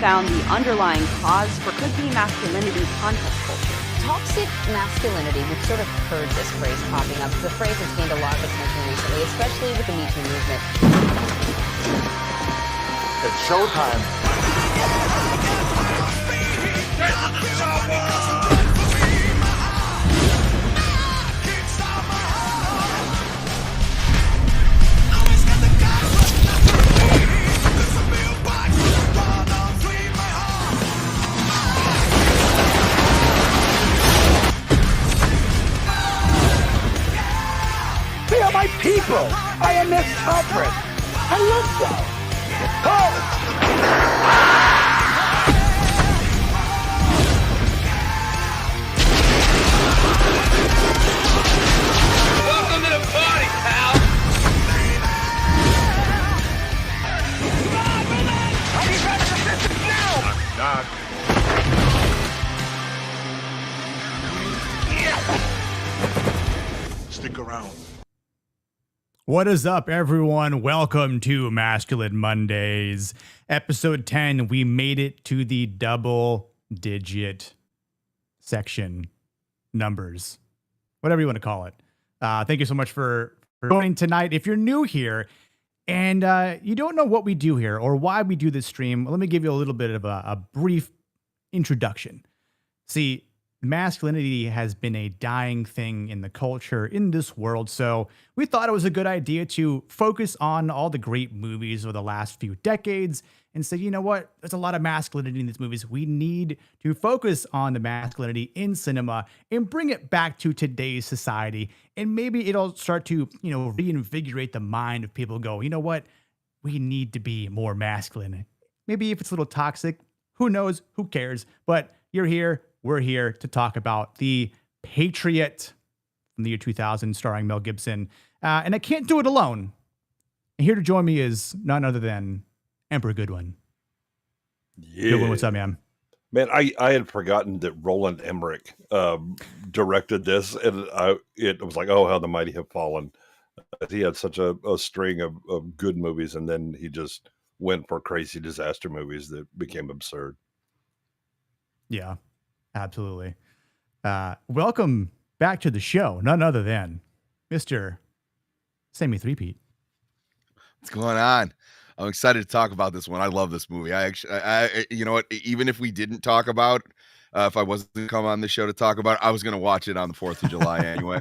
found the underlying cause for could-be masculinity context culture. Toxic masculinity, we've sort of heard this phrase popping up. The phrase has gained a lot of attention recently, especially with the Me Too movement. It's showtime. They are my people. I am their sovereign. I love them. Welcome to the party, pal. Not. Stick around. What is up, everyone? Welcome to Masculine Mondays, episode 10. We made it to the double-digit section numbers, whatever you want to call it. Thank you so much for joining tonight. If you're new here and you don't know what we do here or why we do this stream, let me give you a little bit of a brief introduction. See, masculinity has been a dying thing in the culture in this world, so we thought it was a good idea to focus on all the great movies of the last few decades and say, you know what, there's a lot of masculinity in these movies. We need to focus on the masculinity in cinema and bring it back to today's society, and maybe it'll start to, reinvigorate the mind of people. Go, you know what, we need to be more masculine. Maybe if it's a little toxic, who knows, who cares, but you're here. We're here to talk about the Patriot from the year 2000, starring Mel Gibson. And I can't do it alone. And here to join me is none other than Emperor Goodwin. Yeah. Goodwin, what's up, man? Man, I had forgotten that Roland Emmerich directed this, and it was like, oh, how the mighty have fallen. He had such a string of good movies, and then he just went for crazy disaster movies that became absurd. Yeah. Absolutely. Welcome back to the show. None other than Mr. Sammy Threepeat. What's going on? I'm excited to talk about this one. I love this movie. I you know what? Even if we didn't talk about, if I wasn't to come on the show to talk about it, I was going to watch it on the 4th of July anyway.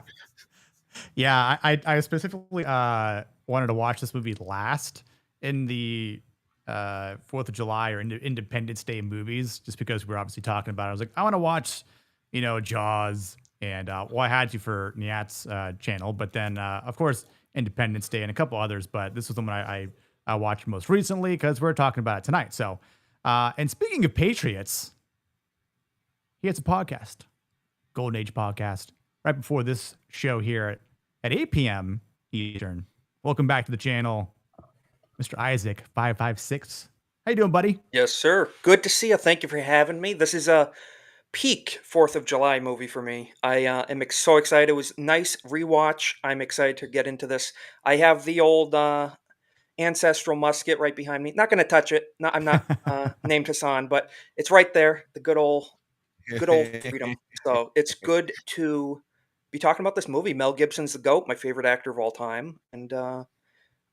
Yeah, I specifically wanted to watch this movie last in the 4th of July or Independence Day movies, just because we're obviously talking about it. I was like, I want to watch, Jaws, and I had to for Niat's channel, but then of course Independence Day and a couple others, but this was the one I watched most recently because we're talking about it tonight. So, and speaking of Patriots, he has a podcast, Golden Age podcast, right before this show here at 8 p.m. Eastern. Welcome back to the channel, Mr. Isaac 556. How you doing, buddy? Yes, sir. Good to see you. Thank you for having me. This is a peak 4th of July movie for me. I am so excited. It was a nice rewatch. I'm excited to get into this. I have the old ancestral musket right behind me. Not going to touch it. No, I'm not named Hassan, but it's right there. The good old freedom. So it's good to be talking about this movie. Mel Gibson's the GOAT, my favorite actor of all time, and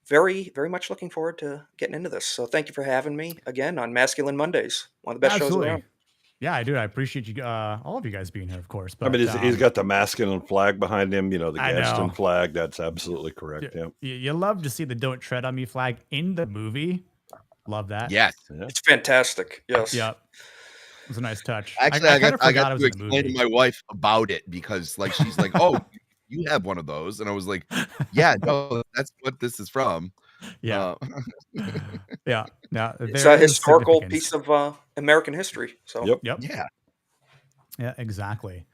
very, very much looking forward to getting into this. So thank you for having me again on Masculine Mondays. One of the best shows around. Yeah, I do. I appreciate you, all of you guys being here, of course. But I mean, he's got the masculine flag behind him, the Gadsden flag. That's absolutely correct. You love to see the "Don't Tread on Me" flag in the movie. Love that. Yes. It's fantastic. Yes. Yeah. It was a nice touch. Actually, I got to explain to my wife about it because, she's like, "Oh, you have one of those," and I was like, "Yeah, no, that's what this is from." Yeah. Yeah. Now, it's a historical piece of American history. So. Yep. Yeah. Yeah. Exactly.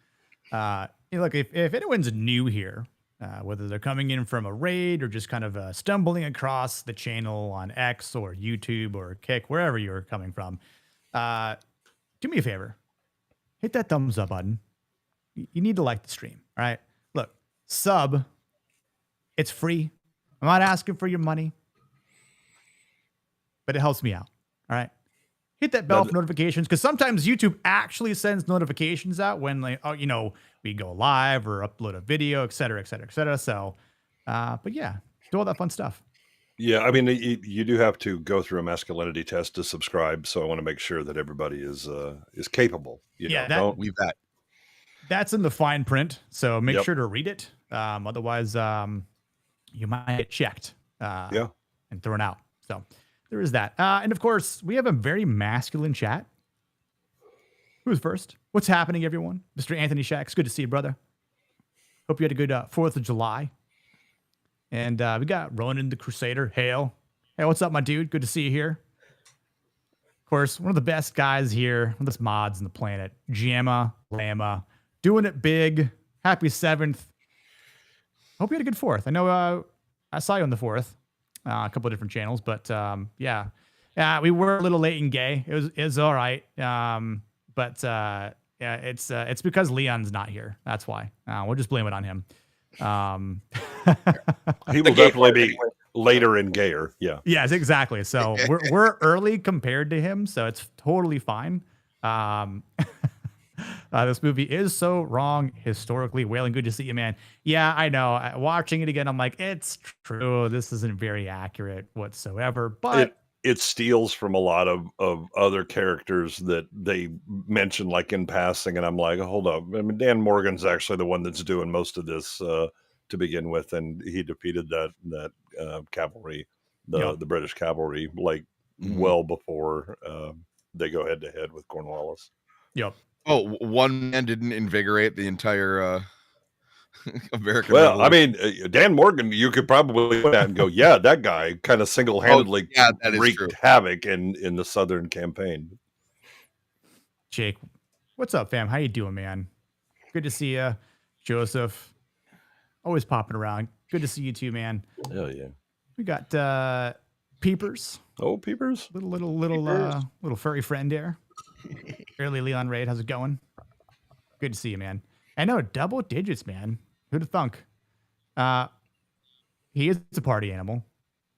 Look, if anyone's new here, whether they're coming in from a raid or just kind of stumbling across the channel on X or YouTube or Kick, wherever you're coming from, do me a favor, hit that thumbs up button. You need to like the stream. All right. Look, sub. It's free. I'm not asking for your money, but it helps me out. All right. hit that bell for notifications, because sometimes YouTube actually sends notifications out when we go live or upload a video, et cetera, et cetera, et cetera. So, but yeah, do all that fun stuff. Yeah, I mean, you do have to go through a masculinity test to subscribe, so I want to make sure that everybody is capable. Don't leave that. That's in the fine print, so make sure to read it. Otherwise, you might get checked and thrown out. So there is that. And of course, we have a very masculine chat. Who's first? What's happening, everyone? Mr. Anthony Shacks, good to see you, brother. Hope you had a good 4th of July. And we got Ronan the Crusader. Hail. Hey, what's up, my dude? Good to see you here. Of course, one of the best guys here, one of the best mods on the planet, Jamma Lama. Doing it big. Happy 7th. Hope you had a good 4th. I know I saw you on the 4th. A couple of different channels, but yeah, we were a little late and gay. It was all right. But yeah, it's because Leon's not here. That's why. We'll just blame it on him. He will definitely be later and gayer. Yeah. Yes, exactly. So we're early compared to him, so it's totally fine. This movie is so wrong historically. Whalen, good to see you, man. Yeah, I know. Watching it again, I'm like, it's true. This isn't very accurate whatsoever. But it steals from a lot of other characters that they mention like in passing, and I'm like, hold up. I mean, Dan Morgan's actually the one that's doing most of this to begin with, and he defeated that cavalry, the British cavalry, like well before they go head to head with Cornwallis. Yep. Oh, one man didn't invigorate the entire American. Well, Revolution. I mean, Dan Morgan, you could probably look at and go, yeah, that guy kind of single-handedly wreaked havoc in the Southern campaign. Jake, what's up, fam? How you doing, man? Good to see you. Joseph, always popping around. Good to see you too, man. Hell yeah. We got Peepers. Oh, Peepers. Little furry friend there. Early Leon Raid, how's it going? Good to see you, man. I know, double digits, man. Who'd have thunk? He is a party animal.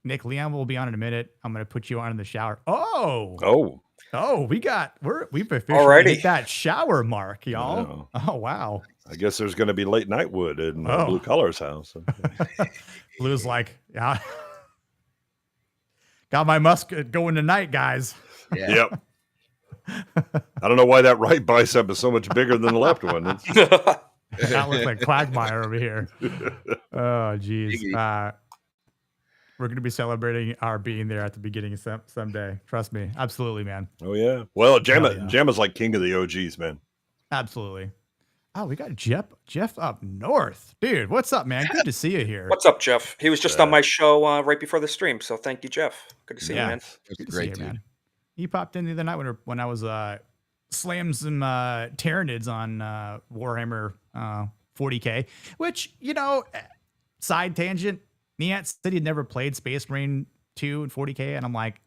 Nick, Leon will be on in a minute. I'm gonna put you on in the shower. Oh, we've officially hit that shower mark, y'all. Yeah. Oh wow. I guess there's gonna be late night wood in Blue Collar's house. Blue's like, yeah. Got my musket going tonight, guys. Yeah. Yep. I don't know why that right bicep is so much bigger than the left one. That looks like Quagmire over here. Oh, geez. We're going to be celebrating our being there at the beginning someday. Trust me. Absolutely, man. Oh, yeah. Well, Jamma's like king of the OGs, man. Absolutely. Oh, we got Jeff up north. Dude, what's up, man? Good to see you here. What's up, Jeff? He was just on my show right before the stream, so thank you, Jeff. Good to see you, man. Good great, dude. Man. He popped in the other night when I was slam some Tyranids on Warhammer 40K, which, side tangent, Niat said he'd never played Space Marine 2 and 40K, and I'm like,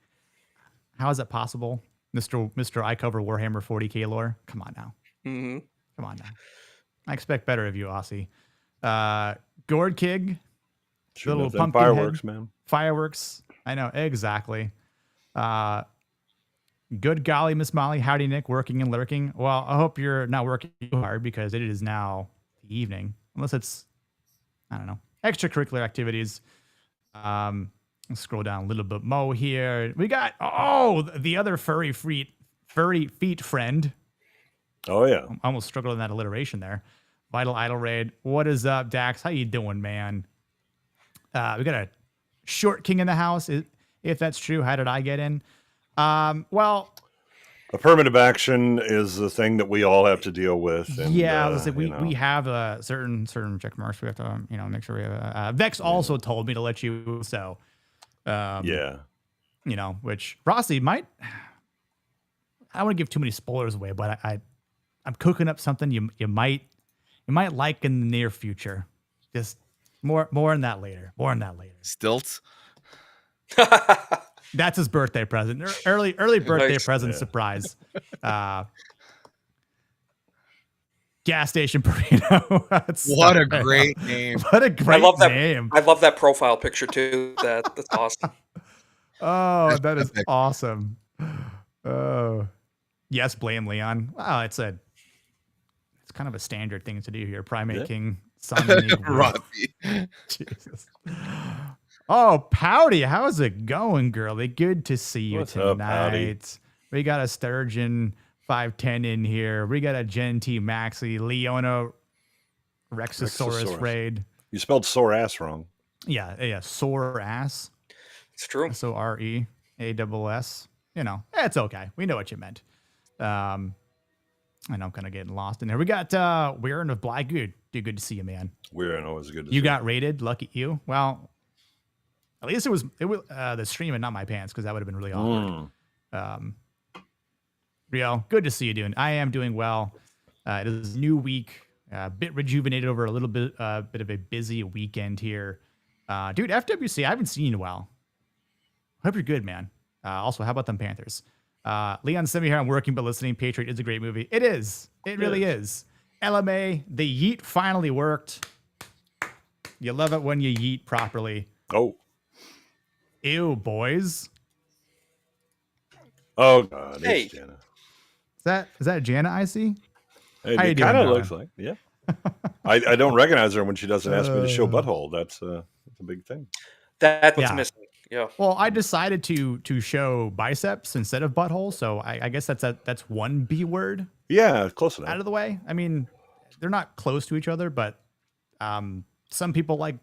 how is that possible? Mr. I cover Warhammer 40K lore? Come on now. Mm-hmm. Come on now. I expect better of you, Aussie. Gord Kig. Little pumpkin fireworks, head. Man. Fireworks. I know, exactly. Good golly, Miss Molly. Howdy, Nick. Working and lurking. Well, I hope you're not working too hard because it is now the evening. Unless it's, I don't know, extracurricular activities. Let's scroll down a little bit more here. We got, the other furry feet friend. Oh, yeah. I almost struggled in that alliteration there. Vital Idol Raid. What is up, Dax? How you doing, man? We got a short king in the house. If that's true, how did I get in? Well, affirmative action is the thing that we all have to deal with. And, we have a certain check marks. We have to, make sure we have. Vex also told me to let you. So, which Rossi might. I don't want to give too many spoilers away, but I'm cooking up something you might like in the near future. Just more on that later. Stilts. That's his birthday present. Early birthday present surprise. Gas station burrito. What a great name. What a great name. I love that profile picture too. That's awesome. Oh, that is awesome. Oh, yes, blame Leon. Wow, it's kind of a standard thing to do here. Primate King, Son, Jesus. Oh, Pouty, how's it going, girlie? Good to see you What's up, Pouty? tonight. We got a Sturgeon 510 in here. We got a Gen T Maxi, Leona Rexosaurus Raid. You spelled sore ass wrong. Yeah, sore ass. It's true. SOREASS. You know, it's okay. We know what you meant. I know I'm kind of getting lost in there. We got Weirin of Bly. Good to see you, man. Weirin, always good to see you. Got rated. Lucky you. Well, at least it was the stream and not my pants, because that would have been really awkward. Rio, good to see you doing. I am doing well. It is a new week. A bit rejuvenated over a little bit of a busy weekend here. Dude, FWC, I haven't seen you in a while. Hope you're good, man. Also, how about them Panthers? Leon sent me here. I'm working but listening. Patriot is a great movie. It is. It really is. LMA, the yeet finally worked. You love it when you yeet properly. Oh. Ew, boys. Oh, God. Hey. It's Jana. Is that Jana I see? Hey, How you it doing, kind of Noah? looks like, yeah. I don't recognize her when she doesn't ask me to show butthole. That's a big thing. That's what's missing. Yeah. Well, I decided to show biceps instead of butthole, so I guess that's one B word. Yeah, close enough. Out of the way. I mean, they're not close to each other, but some people like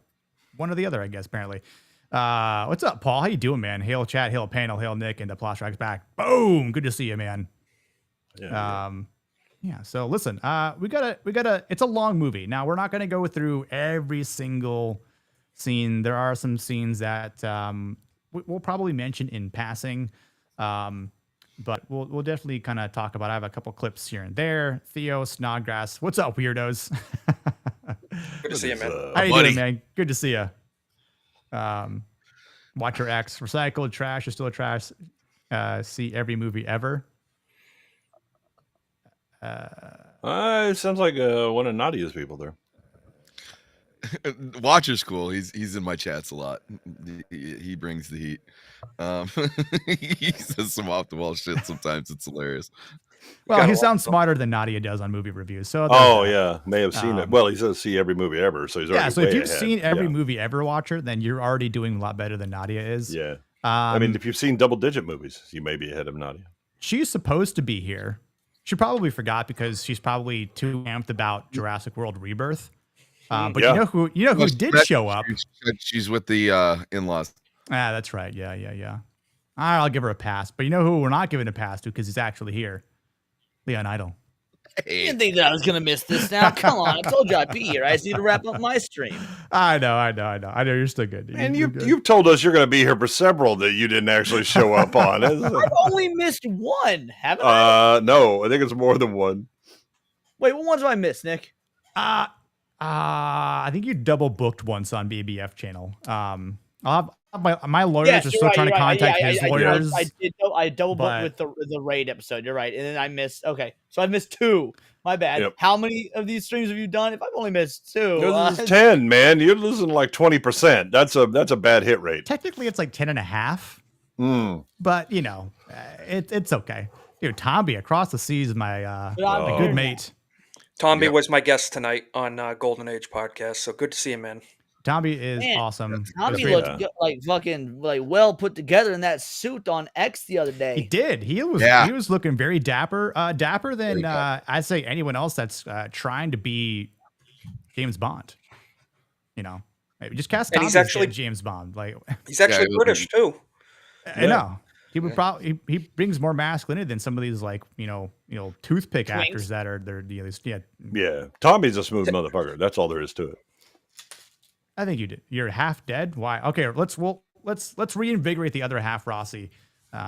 one or the other, I guess, apparently. What's up, Paul? How you doing, man? Hail chat, hail panel, hail Nick, and the Plus Tracks back. Boom! Good to see you, man. Yeah. So listen, we gotta. It's a long movie. Now we're not gonna go through every single scene. There are some scenes that we'll probably mention in passing, but we'll definitely kind of talk about. I have a couple clips here and there. Theo Snodgrass, what's up, weirdos? Good to see you, man. How you doing, man? Good to see you. Watcher X, recycled trash is still a trash. See every movie ever. It sounds like one of Nadia's people there. Watcher's cool. He's in my chats a lot. He brings the heat. He says some off the wall shit sometimes. It's hilarious. Well, he sounds smarter than Nadia does on movie reviews. So yeah, may have seen it. Well, he says see every movie ever, so he's already so if way you've ahead. seen every movie ever, Watcher, then you're already doing a lot better than Nadia is. Yeah. I mean, if you've seen double-digit movies, you may be ahead of Nadia. She's supposed to be here. She probably forgot because she's probably too amped about Jurassic World Rebirth. But you know who did show up? She's with the in-laws. Ah, that's right. Yeah. All right, I'll give her a pass. But you know who we're not giving a pass to because he's actually here? Leon Idol. You didn't think that I was going to miss this now? Come on. I told you I'd be here. I just need to wrap up my stream. I know. You're still good. And you've told us you're going to be here for several that you didn't actually show up on. I've only missed one, haven't I? No, I think it's more than one. Wait, what ones have I missed, Nick? I think you double booked once on BBF channel. I'll have my lawyers are still trying to contact his lawyers. I double booked with the raid episode. You're right, and then I missed. Okay, so I missed 2. My bad. Yep. How many of these streams have you done? If I've only missed 2, This is 10, man. You're losing like 20%. That's a bad hit rate. Technically, it's like 10.5. But it's okay. Dude, Tomby across the seas is my good mate. Tomby was my guest tonight on Golden Age podcast, so good to see him, man. Tomby is awesome. Tomby looked good, fucking well put together in that suit on X the other day. He did. He was looking very dapper. Dapper than I'd say anyone else that's trying to be James Bond. Maybe just cast Tomby as James Bond. Like he's actually British too. I know. He would probably he brings more masculinity than some of these toothpick actors that are Yeah. Tommy's a smooth motherfucker. That's all there is to it. I think you did. You're half dead. Why? Okay, let's reinvigorate the other half, Rossi.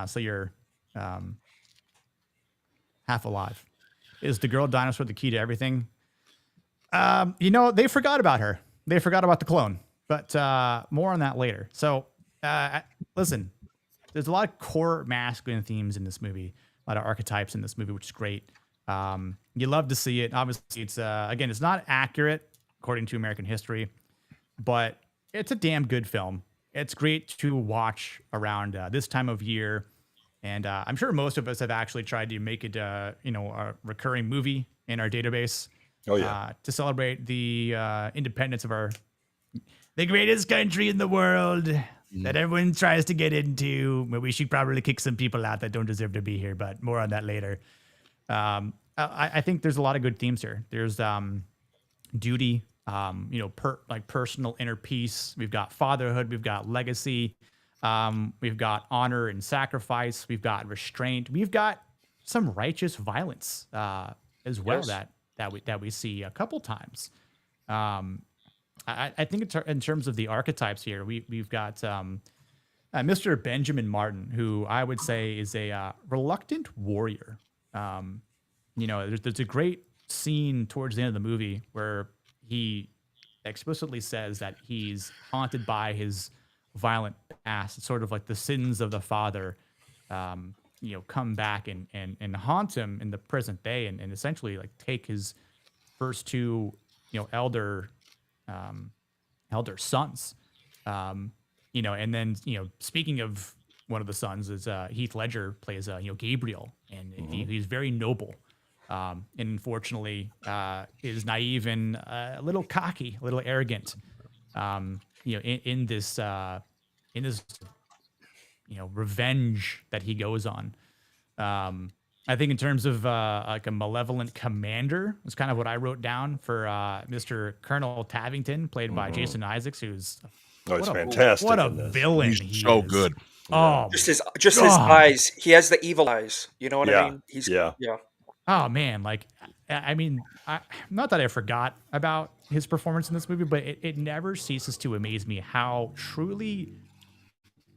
So you're half alive. Is the girl dinosaur the key to everything? They forgot about her. They forgot about the clone. But more on that later. So listen, there's a lot of core masculine themes in this movie, a lot of archetypes in this movie, which is great. You love to see it. Obviously, it's again, it's not accurate according to American history, but it's a damn good film. It's great to watch around this time of year And I'm sure most of us have actually tried to make it, a recurring movie in our database. Oh yeah. To celebrate the independence of the greatest country in the world that everyone tries to get into. But we should probably kick some people out that don't deserve to be here. But more on that later. I think there's a lot of good themes here. There's duty, personal inner peace. We've got fatherhood. We've got legacy. We've got honor and sacrifice. We've got restraint. We've got some righteous violence as well. Yes. that we see a couple times. I think in terms of the archetypes here, we've got Mr. Benjamin Martin, who I would say is a reluctant warrior. There's a great scene towards the end of the movie where he explicitly says that he's haunted by his violent past. It's sort of like the sins of the father, come back and haunt him in the present day, and essentially like take his first two, elder sons. And then, speaking of one of the sons is Heath Ledger plays, Gabriel, and he's very noble. And unfortunately, is naive and a little cocky, a little arrogant. In this revenge that he goes on. I think in terms of like a malevolent commander, is kind of what I wrote down for Mr. Colonel Tavington, played by Jason Isaacs, who's it's fantastic. What a in this. villain He's he so is. good. Oh, Just his eyes. He has the evil eyes. You know what Yeah. I mean? He's Yeah. Oh man, like not that I forgot about his performance in this movie, but it never ceases to amaze me how truly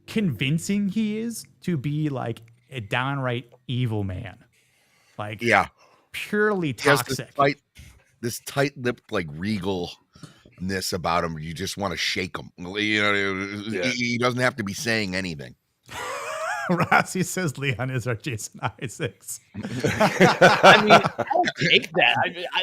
convincing he is to be like a downright evil man. Like purely He has toxic. this tight-lipped, like regalness about him. You just want to shake him. He doesn't have to be saying anything. Rossi says Leon is our Jason Isaacs. I mean, I'll take that.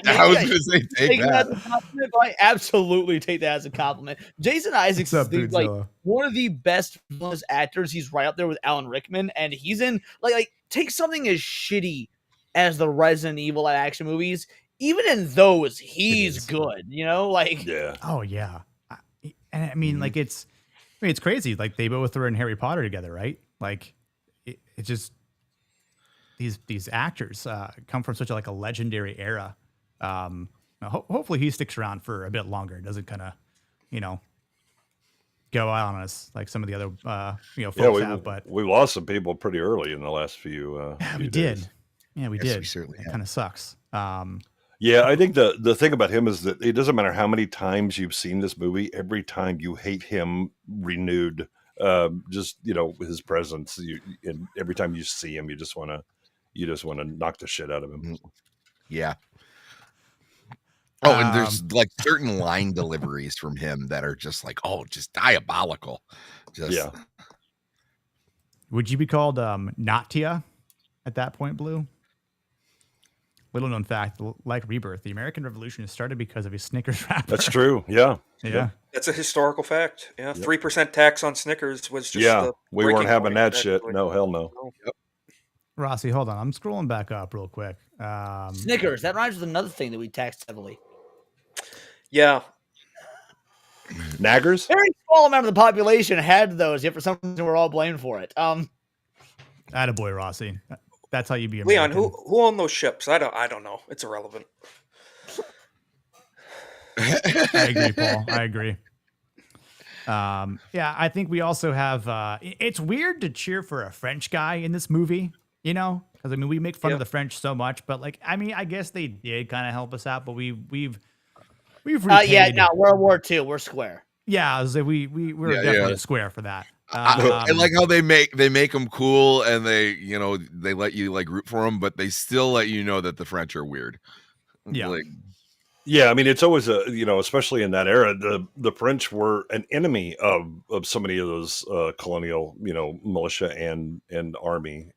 I was going to say, take that. As a compliment, but I absolutely take that as a compliment. Jason Isaacs What's up, is Bootzilla? one of the best villainous actors. He's right up there with Alan Rickman, and he's in like take something as shitty as the Resident Evil action movies. Even in those, he's good. Yeah. Oh yeah. And I mean, like it's crazy. Like they both were in Harry Potter together, right? Like it just these actors come from such a legendary era. Hopefully he sticks around for a bit longer. Doesn't kind of, go out on us like some of the other folks have. But we lost some people pretty early in the last few. we days. did. Yeah, we Yes, did. we certainly It kind of sucks. Yeah, I think the thing about him is that it doesn't matter how many times you've seen this movie. Every time you hate him renewed. Just his presence. And every time you see him, you just want to knock the shit out of him. Yeah. Oh, and there's like certain line deliveries from him that are just like, just diabolical. Yeah. Would you be called Natia at that point, Blue? Little known fact, like Rebirth, the American Revolution started because of a Snickers wrapper. That's true. Yeah. Yeah. That's a historical fact. Yeah, 3% tax on Snickers was just. Yeah, the we weren't breaking having point, that shit. actually. No, hell no. Yep. Rossi, hold on. I'm scrolling back up real quick. Snickers. That rhymes with another thing that we taxed heavily. Yeah. Naggers? Very small amount of the population had those, yet for some reason we're all blamed for it. Attaboy, Rossi. That's how you be American. Leon, who owned those ships? I don't know. It's irrelevant. I agree, Paul. I agree. Yeah, I think we also have. It's weird to cheer for a French guy in this movie, because we make fun of the French so much, but I guess they did kind of help us out, but we've repaid. World War II, we're square. Yeah, we're definitely square for that. I like how they make them cool, and they let you like root for them, but they still let you know that the French are weird. Yeah. Yeah, I mean, it's always especially in that era, the French were an enemy of so many of those colonial, militia and army,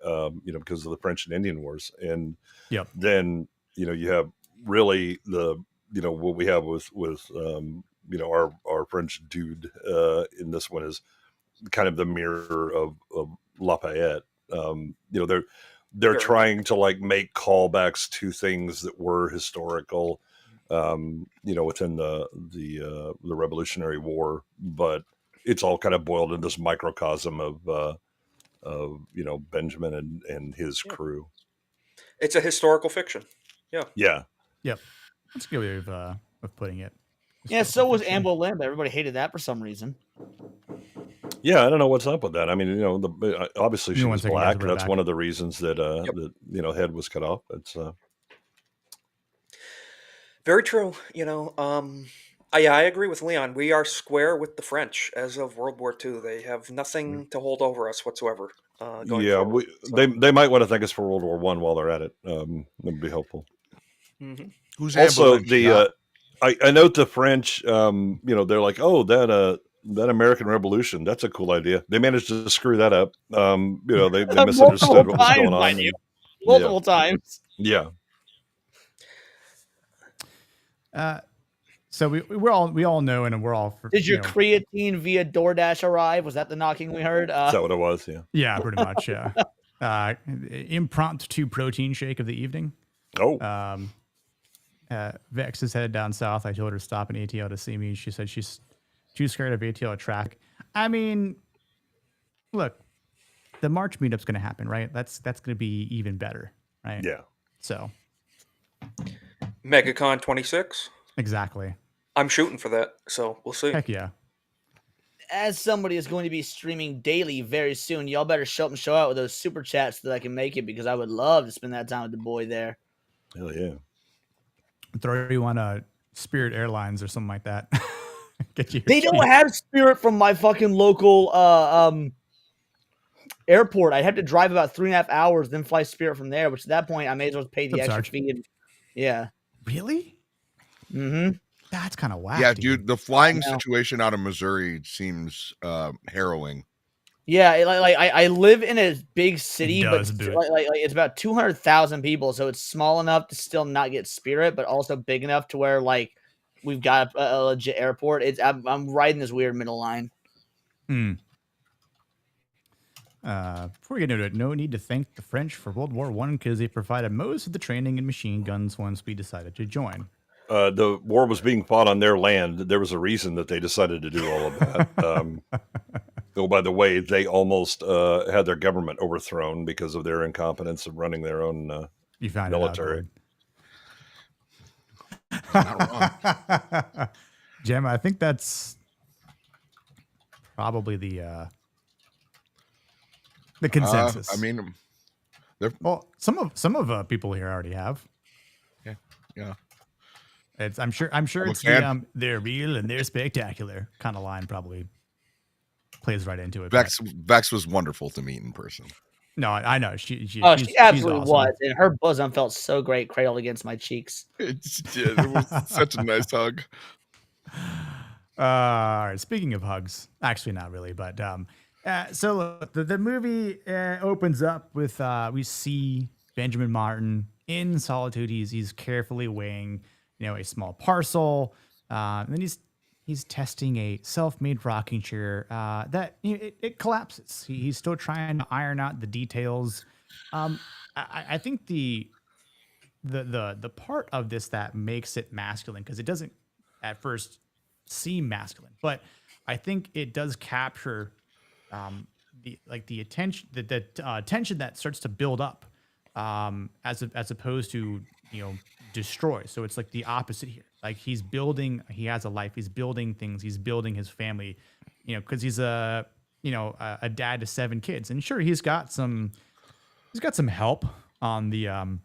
because of the French and Indian Wars. And then, you have really what we have with our French dude in this one is kind of the mirror of Lafayette. they're Very trying to like make callbacks to things that were historical, within the Revolutionary War, but it's all kind of boiled in this microcosm of Benjamin and his crew. It's a historical fiction. Yeah. Yeah. Yep. That's a good way of putting it. Yeah, so was Anne Boleyn, but everybody hated that for some reason. Yeah, I don't know what's up with that. I mean, obviously she You was want to take black. Elizabeth That's back. one of the reasons that head was cut off. It's Very true. I agree with Leon. We are square with the French as of World War II. They have nothing to hold over us whatsoever. Going yeah, forward. they might want to thank us for World War One while they're at it. That'd be helpful. Mm-hmm. Who's Anne Also, Boleyn? I note the French. They're like, oh, that American Revolution. That's a cool idea. They managed to screw that up. They misunderstood what was going on. Multiple times. Yeah. So we all know, and we're all. Did your creatine via DoorDash arrive? Was that the knocking we heard? Is that what it was? Yeah. Yeah, pretty much. Yeah. Impromptu protein shake of the evening. Oh. Vex is headed down south. I told her to stop in ATL to see me. She said she's too scared of ATL track. I mean, look, the March meetup's going to happen, right? That's going to be even better, right? Yeah. So. MegaCon 26. Exactly. I'm shooting for that, so we'll see. Heck yeah. As somebody is going to be streaming daily very soon, y'all better show up and show out with those super chats so that I can make it, because I would love to spend that time with the boy there. Hell yeah. Throw you on Spirit Airlines or something like that. Get you. They don't have Spirit from my fucking local airport. I'd have to drive about 3.5 hours, then fly Spirit from there, which at that point I may as well pay the extra fee. Yeah. Really? Mm-hmm. That's kind of whack. Yeah, dude, the flying situation out of Missouri seems harrowing. Yeah, I live in a big city, but like it's about 200,000 people, so it's small enough to still not get Spirit, but also big enough to where like we've got a legit airport. I'm riding this weird middle line. Before we get into it, no need to thank the French for World War I because they provided most of the training and machine guns once we decided to join. The war was being fought on their land. There was a reason that they decided to do all of that. Oh, by the way, they almost had their government overthrown because of their incompetence of running their own military. Gemma, I think that's probably the consensus. I mean, some of people here already have. Yeah. I'm sure it's they're real and they're spectacular kind of line probably plays right into it. Vex was wonderful to meet in person. No, I know she absolutely awesome. was, and her bosom felt so great, cradled against my cheeks. It was such a nice hug. All right. Speaking of hugs, actually not really, but so look, the movie opens up with we see Benjamin Martin in solitude. He's carefully weighing a small parcel, and then he's testing a self-made rocking chair that it collapses. He's still trying to iron out the details. I think the part of this that makes it masculine, because it doesn't at first seem masculine, but I think it does capture the attention, the tension that starts to build up as opposed to destroy. So it's like the opposite here. Like he has a life, he's building things, he's building his family, because he's a dad to 7 kids, and sure he's got some help on the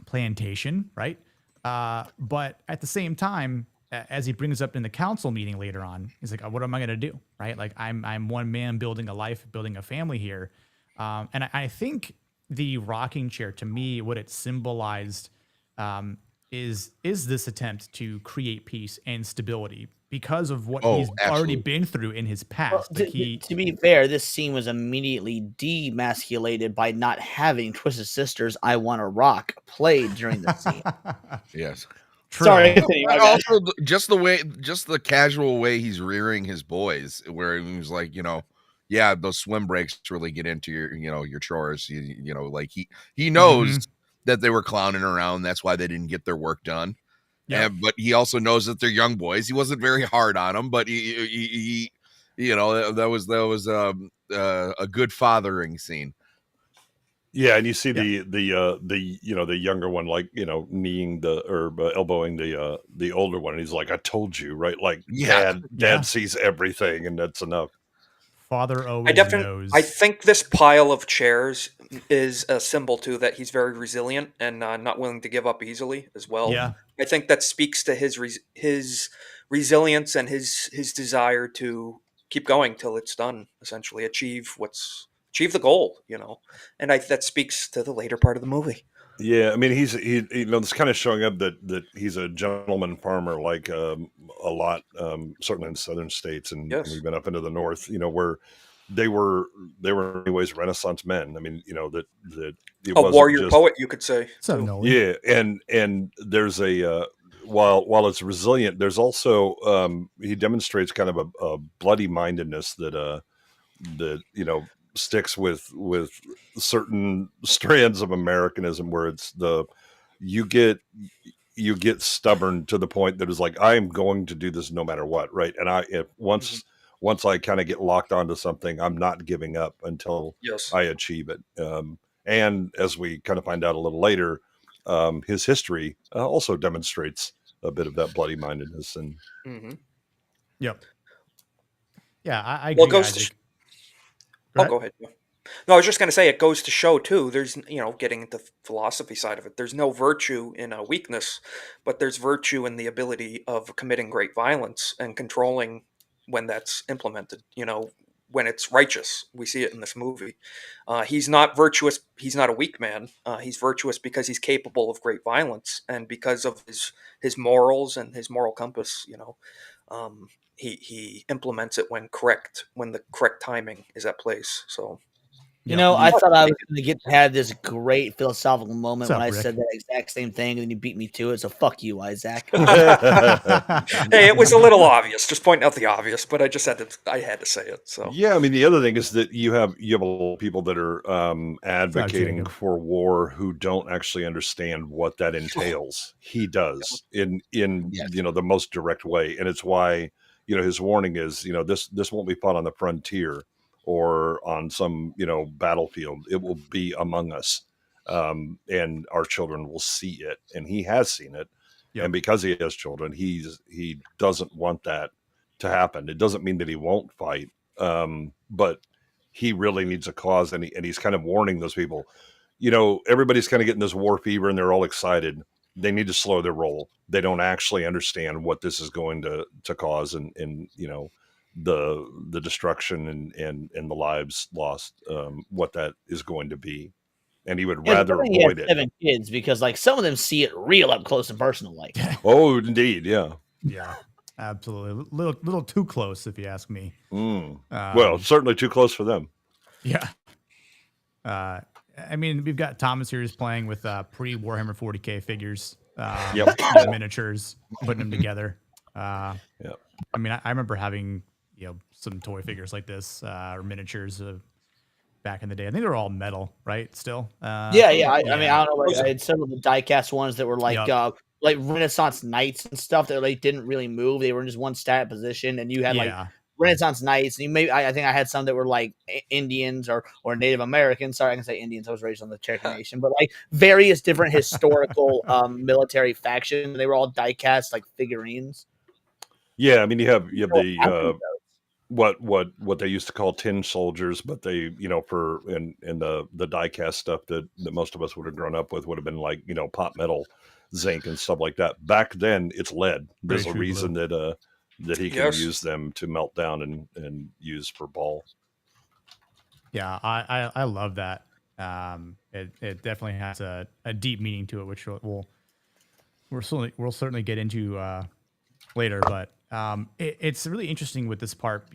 plantation, right? But at the same time, as he brings up in the council meeting later on, he's like, what am I going to do? Right? Like I'm one man building a life, building a family here. And I think the rocking chair, to me, what it symbolized is this attempt to create peace and stability because of what he's already been through in his past. Well, to be fair, this scene was immediately demasculated by not having Twisted Sister's "I Want to Rock" played during the scene. Yes. True. Sorry. But also, just the casual way he's rearing his boys, where he was like, yeah, those swim breaks really get into your chores. Like he knows that they were clowning around. That's why they didn't get their work done. Yep. But he also knows that they're young boys. He wasn't very hard on them, but he that was a good fathering scene. Yeah, and you see the younger one, like, kneeing elbowing the older one, and he's like, "I told you, right?" Like, Yeah. dad sees everything, and that's enough. Father I always knows. I think this pile of chairs is a symbol too that he's very resilient and not willing to give up easily as well. Yeah. I think that speaks to his resilience and his desire to keep going till it's done. Essentially, achieve the goal. And that speaks to the later part of the movie. Yeah, I mean, it's kind of showing up that he's a gentleman farmer, like a lot, certainly in southern states, and Yes. we've been up into the north, where they were in many ways Renaissance men. I mean, that it A wasn't warrior just, poet, you could say. So too. Nolan. yeah, and there's a while it's resilient, there's also he demonstrates kind of a bloody mindedness that sticks with certain strands of Americanism, where it's you get stubborn to the point that is like, I am going to do this no matter what, right? And once I kind of get locked onto something, I'm not giving up until Yes. I achieve it. And as we kind of find out a little later, his history also demonstrates a bit of that bloody mindedness. And Yep. Yeah, I Well, agree. it goes to Isaac. go ahead. No, I was just going to say, it goes to show too. There's, getting into philosophy side of it. There's no virtue in a weakness, but there's virtue in the ability of committing great violence and controlling when that's implemented. When it's righteous. We see it in this movie. He's not virtuous. He's not a weak man. He's virtuous because he's capable of great violence and because of his morals and his moral compass. He implements it when the correct timing is at place. So. I thought I was going to have this great philosophical moment What's up, when I Rick? said that exact same thing, and then you beat me to it. So fuck you, Isaac. Hey, it was a little obvious. Just pointing out the obvious, but I just had to say it. So yeah, I mean, the other thing is that you have a lot of people that are advocating Jacob. for war who don't actually understand what that entails. He does in the most direct way, and it's why his warning is this won't be fought on the frontier or on some battlefield. It will be among us, and our children will see it, and he has seen it. Yep. And because he has children, he doesn't want that to happen. It doesn't mean that he won't fight, but he really needs a cause, and he's kind of warning those people. Everybody's kind of getting this war fever, and they're all excited. They need to slow their roll. They don't actually understand what this is going to cause, and the destruction and the lives lost, what that is going to be. And he would rather avoid it. 7 kids because some of them see it real up close and personal. Oh, indeed, yeah. Yeah, absolutely. Little too close, if you ask me. Well, certainly too close for them. Yeah. I mean, we've got Thomas here is playing with pre-Warhammer 40K figures, the miniatures, putting them together. I mean, I remember having some toy figures like this or miniatures back in the day. I think they were all metal, right? Still. I mean, I don't know. I had some of the die-cast ones that were like Renaissance knights and stuff that didn't really move. They were in just one static position, and you had Renaissance knights, and I think I had some that were like Indians or Native Americans. Sorry, I can say Indians. I was raised on the Cherokee Nation, but various different historical military factions. They were all die-cast figurines. Yeah, I mean, you have the what they used to call tin soldiers, but they for in the die-cast stuff that most of us would have grown up with would have been like pot metal, zinc, and stuff like that. Back then, it's lead. There's a reason that he can use them to melt down and use for ball. Yeah, I love that. It definitely has a deep meaning to it, which we'll certainly get into later. But it's really interesting with this part,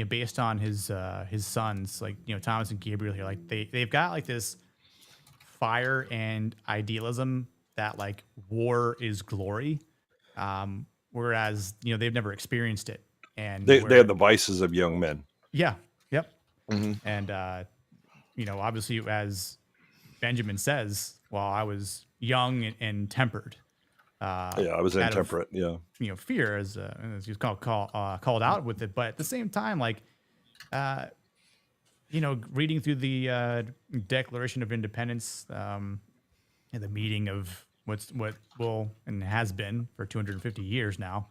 based on his sons, Thomas and Gabriel here. They've got this fire and idealism that war is glory. Whereas, they've never experienced it. And they have the vices of young men. Yeah. Yep. And, obviously, as Benjamin says, well, I was young and tempered. I was intemperate. Fear as he's called out with it. But at the same time, reading through the Declaration of Independence, and the meeting of what will and has been for 250 years now,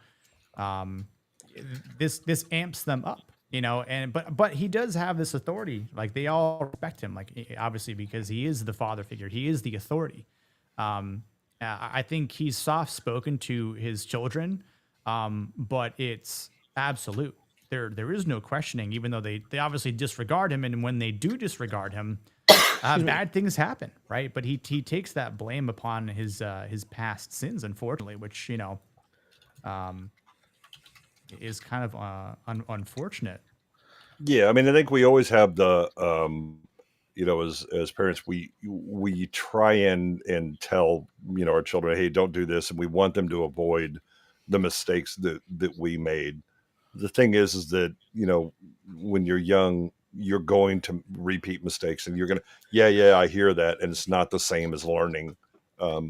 this amps them up, but he does have this authority. Like, they all respect him, obviously, because he is the father figure. He is the authority. I think he's soft spoken to his children, but it's absolute. There is no questioning, even though they obviously disregard him. And when they do disregard him, bad things happen, right? But he takes that blame upon his past sins, unfortunately, which is kind of unfortunate. Yeah, I mean, I think we always have the as parents, we try and tell our children, hey, don't do this, and we want them to avoid the mistakes that we made. The thing is that when you're young, you're going to repeat mistakes, and you're gonna I hear that, and it's not the same as learning by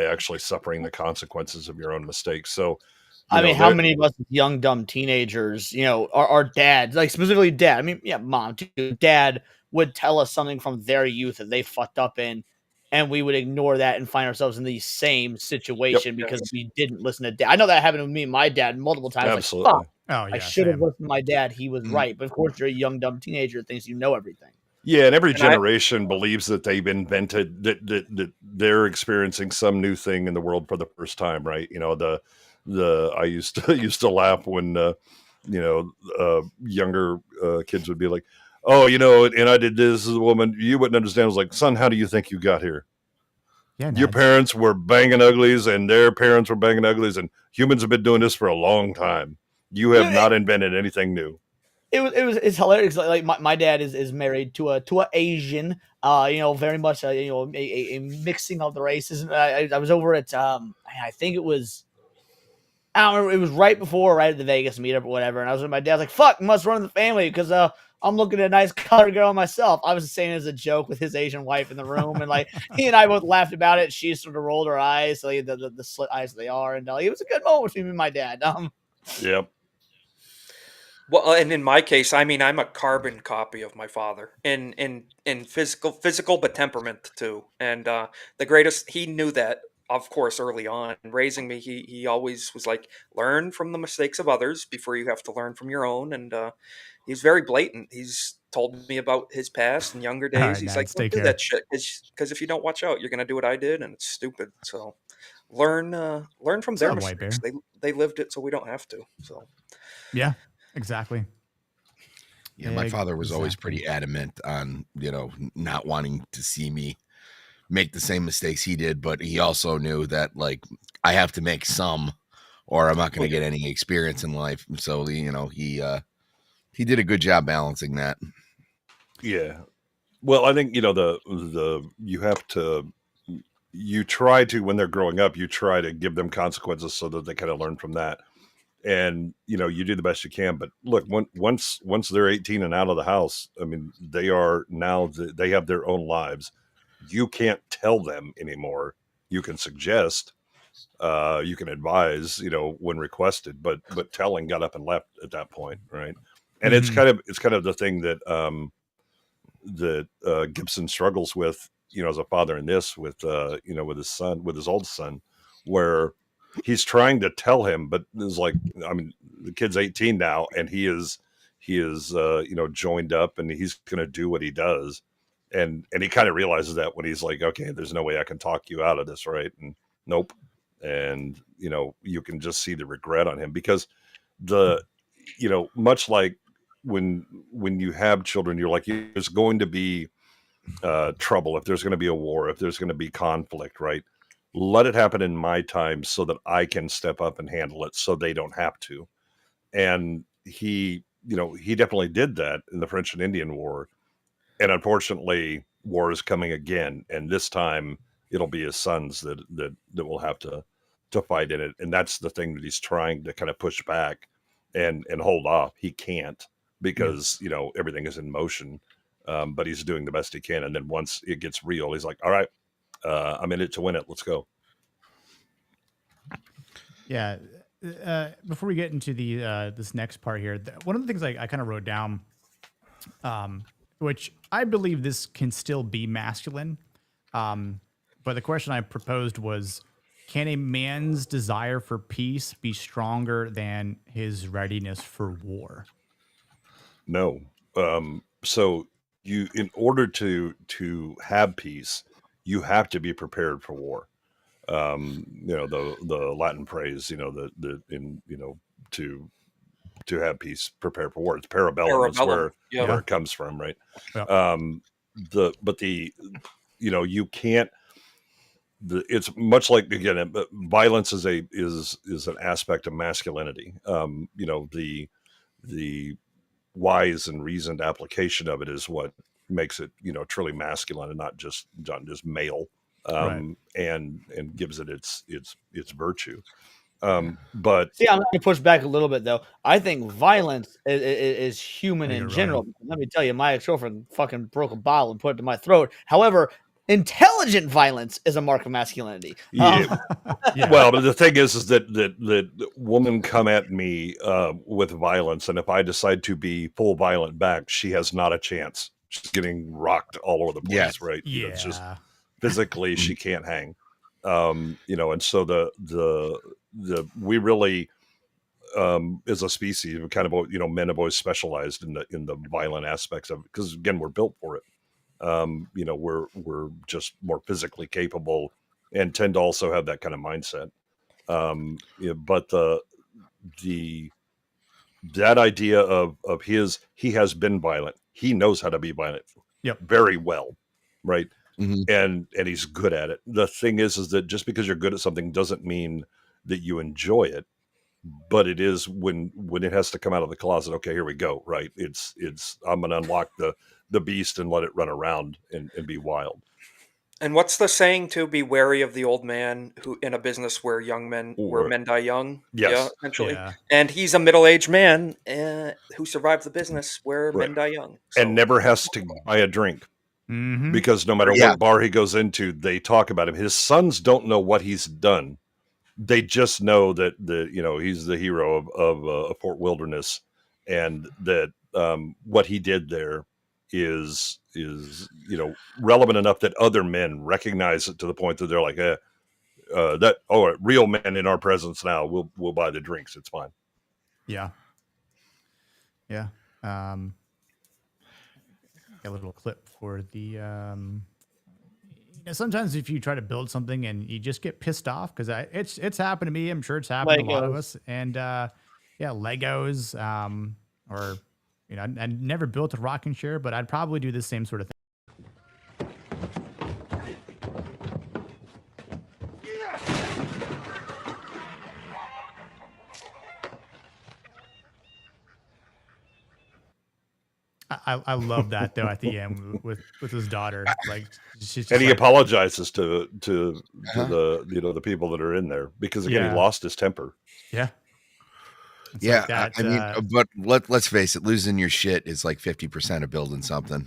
actually suffering the consequences of your own mistakes. So I mean, how many of us young, dumb teenagers, our dads, like specifically dad, I mean, yeah, mom too, dad would tell us something from their youth that they fucked up in, and we would ignore that and find ourselves in the same situation because we didn't listen to dad. I know that happened with me and my dad multiple times. Absolutely. Like, fuck, I should have listened to my dad. He was right. But of course, you're a young, dumb teenager that thinks you know everything. Yeah, and every generation believes that they've invented that they're experiencing some new thing in the world for the first time, right? I used to laugh when younger kids would be like, oh, and I did this as a woman. You wouldn't understand. I was like, son, how do you think you got here? Yeah, your parents were banging uglies, and their parents were banging uglies, and humans have been doing this for a long time. You have not invented anything new. It's hilarious. Like my dad is married to a Asian, very much a mixing of the races. I was over at I think it was, I don't remember, it was right at the Vegas meetup or whatever, and I was with my dad, like, fuck, must run the family because I'm looking at a nice colored girl myself. I was saying it as a joke with his Asian wife in the room, and he and I both laughed about it. She sort of rolled her eyes, like the slit eyes they are, and it was a good moment between me and my dad. Yep. Well, and in my case, I mean, I'm a carbon copy of my father in physical, but temperament too. And the greatest, he knew that, of course, early on. Raising me, he always was like, learn from the mistakes of others before you have to learn from your own. And he's very blatant. He's told me about his past and younger days. Right, he's nice. like, don't do that shit, because if you don't watch out, you're gonna do what I did, and it's stupid. So learn from their mistakes. They lived it, so we don't have to. So yeah. Exactly. Yeah, my father was always pretty adamant on, not wanting to see me make the same mistakes he did, but he also knew that I have to make some or I'm not going to get any experience in life. So, he did a good job balancing that. Yeah. Well, I think, you try to, when they're growing up, you try to give them consequences so that they kind of learn from that. And, you do the best you can. But look, once they're 18 and out of the house, I mean, they have their own lives. You can't tell them anymore. You can suggest, you can advise, when requested, but telling got up and left at that point. Right. And it's kind of the thing that, Gibson struggles with, as a father in this, with his oldest son, where he's trying to tell him, but it's the kid's 18 now, and he is joined up, and he's going to do what he does. And he kind of realizes that when he's like, okay, there's no way I can talk you out of this. Right. And nope. And, you can just see the regret on him, because much like when you have children, you're like, there's going to be trouble, if there's going to be a war, if there's going to be conflict, right? Let it happen in my time so that I can step up and handle it so they don't have to. And he definitely did that in the French and Indian War. And unfortunately, war is coming again. And this time it'll be his sons that will have to fight in it. And that's the thing that he's trying to kind of push back and hold off. He can't. because everything is in motion, but he's doing the best he can. And then once it gets real, he's like, all right, I'm in it to win it. Let's go. Yeah. Before we get into the this next part here, one of the things I kind of wrote down, which I believe this can still be masculine, but the question I proposed was, can a man's desire for peace be stronger than his readiness for war? No. So in order to have peace, you have to be prepared for war. The Latin phrase, to have peace, prepare for war. It's parabellum. It's where it comes from, right? Yeah. You can't. It's much like, again, violence is an aspect of masculinity. The wise and reasoned application of it is what makes it truly masculine and not just male, and gives it its virtue. But see, I'm going to push back a little bit though. I think violence is human in general. Right. Let me tell you, my ex-girlfriend fucking broke a bottle and put it to my throat. However, intelligent violence is a mark of masculinity. Yeah. Well, but the thing is that women come at me with violence, and if I decide to be full violent back, she has not a chance. She's getting rocked all over the place, right? Yeah. It's just physically she can't hang. And so we really, as a species, kind of, men have always specialized in the violent aspects of it, because again, we're built for it. We're just more physically capable and tend to also have that kind of mindset. But that idea of he has been violent. He knows how to be violent very well. Right. Mm-hmm. And he's good at it. The thing is that just because you're good at something doesn't mean that you enjoy it, but it is when it has to come out of the closet. Okay, here we go. Right. It's I'm going to unlock the beast and let it run around and be wild. And what's the saying to be wary of the old man who in a business where men die young? Yes. Yeah, essentially. Yeah. And he's a middle-aged man who survived the business where men die young. So. And never has to buy a drink. Mm-hmm. Because no matter what bar he goes into, they talk about him. His sons don't know what he's done. They just know that he's the hero of Fort Wilderness, and that what he did there is relevant enough that other men recognize it to the point that they're like, real men in our presence now. We'll buy the drinks. It's fine. Yeah. Yeah. A little clip for the sometimes if you try to build something and you just get pissed off, because it's happened to me, I'm sure it's happened to a lot of us, and Legos, or I never built a rocking chair, but I'd probably do the same sort of thing. I love that though at the end with his daughter, like and he apologizes to the people that are in there, because again he lost his temper. Yeah. Like that, I mean, but let's face it, losing your shit is like 50% of building something.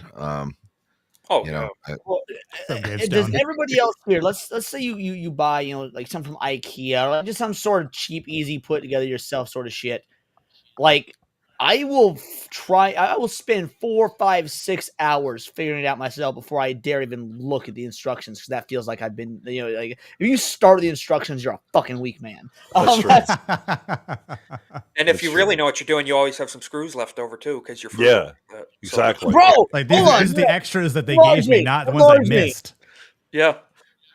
Does everybody else here? Let's say you buy like something from IKEA, or just some sort of cheap, easy put together yourself sort of shit. Like, I will spend 4, 5, 6 hours figuring it out myself before I dare even look at the instructions, because that feels like I've been, like, if you start the instructions, you're a fucking weak man. That's true. And if you really know what you're doing, you always have some screws left over too, because you're exactly. So, bro, like these are the extras that they gave me, not the ones I missed. Yeah.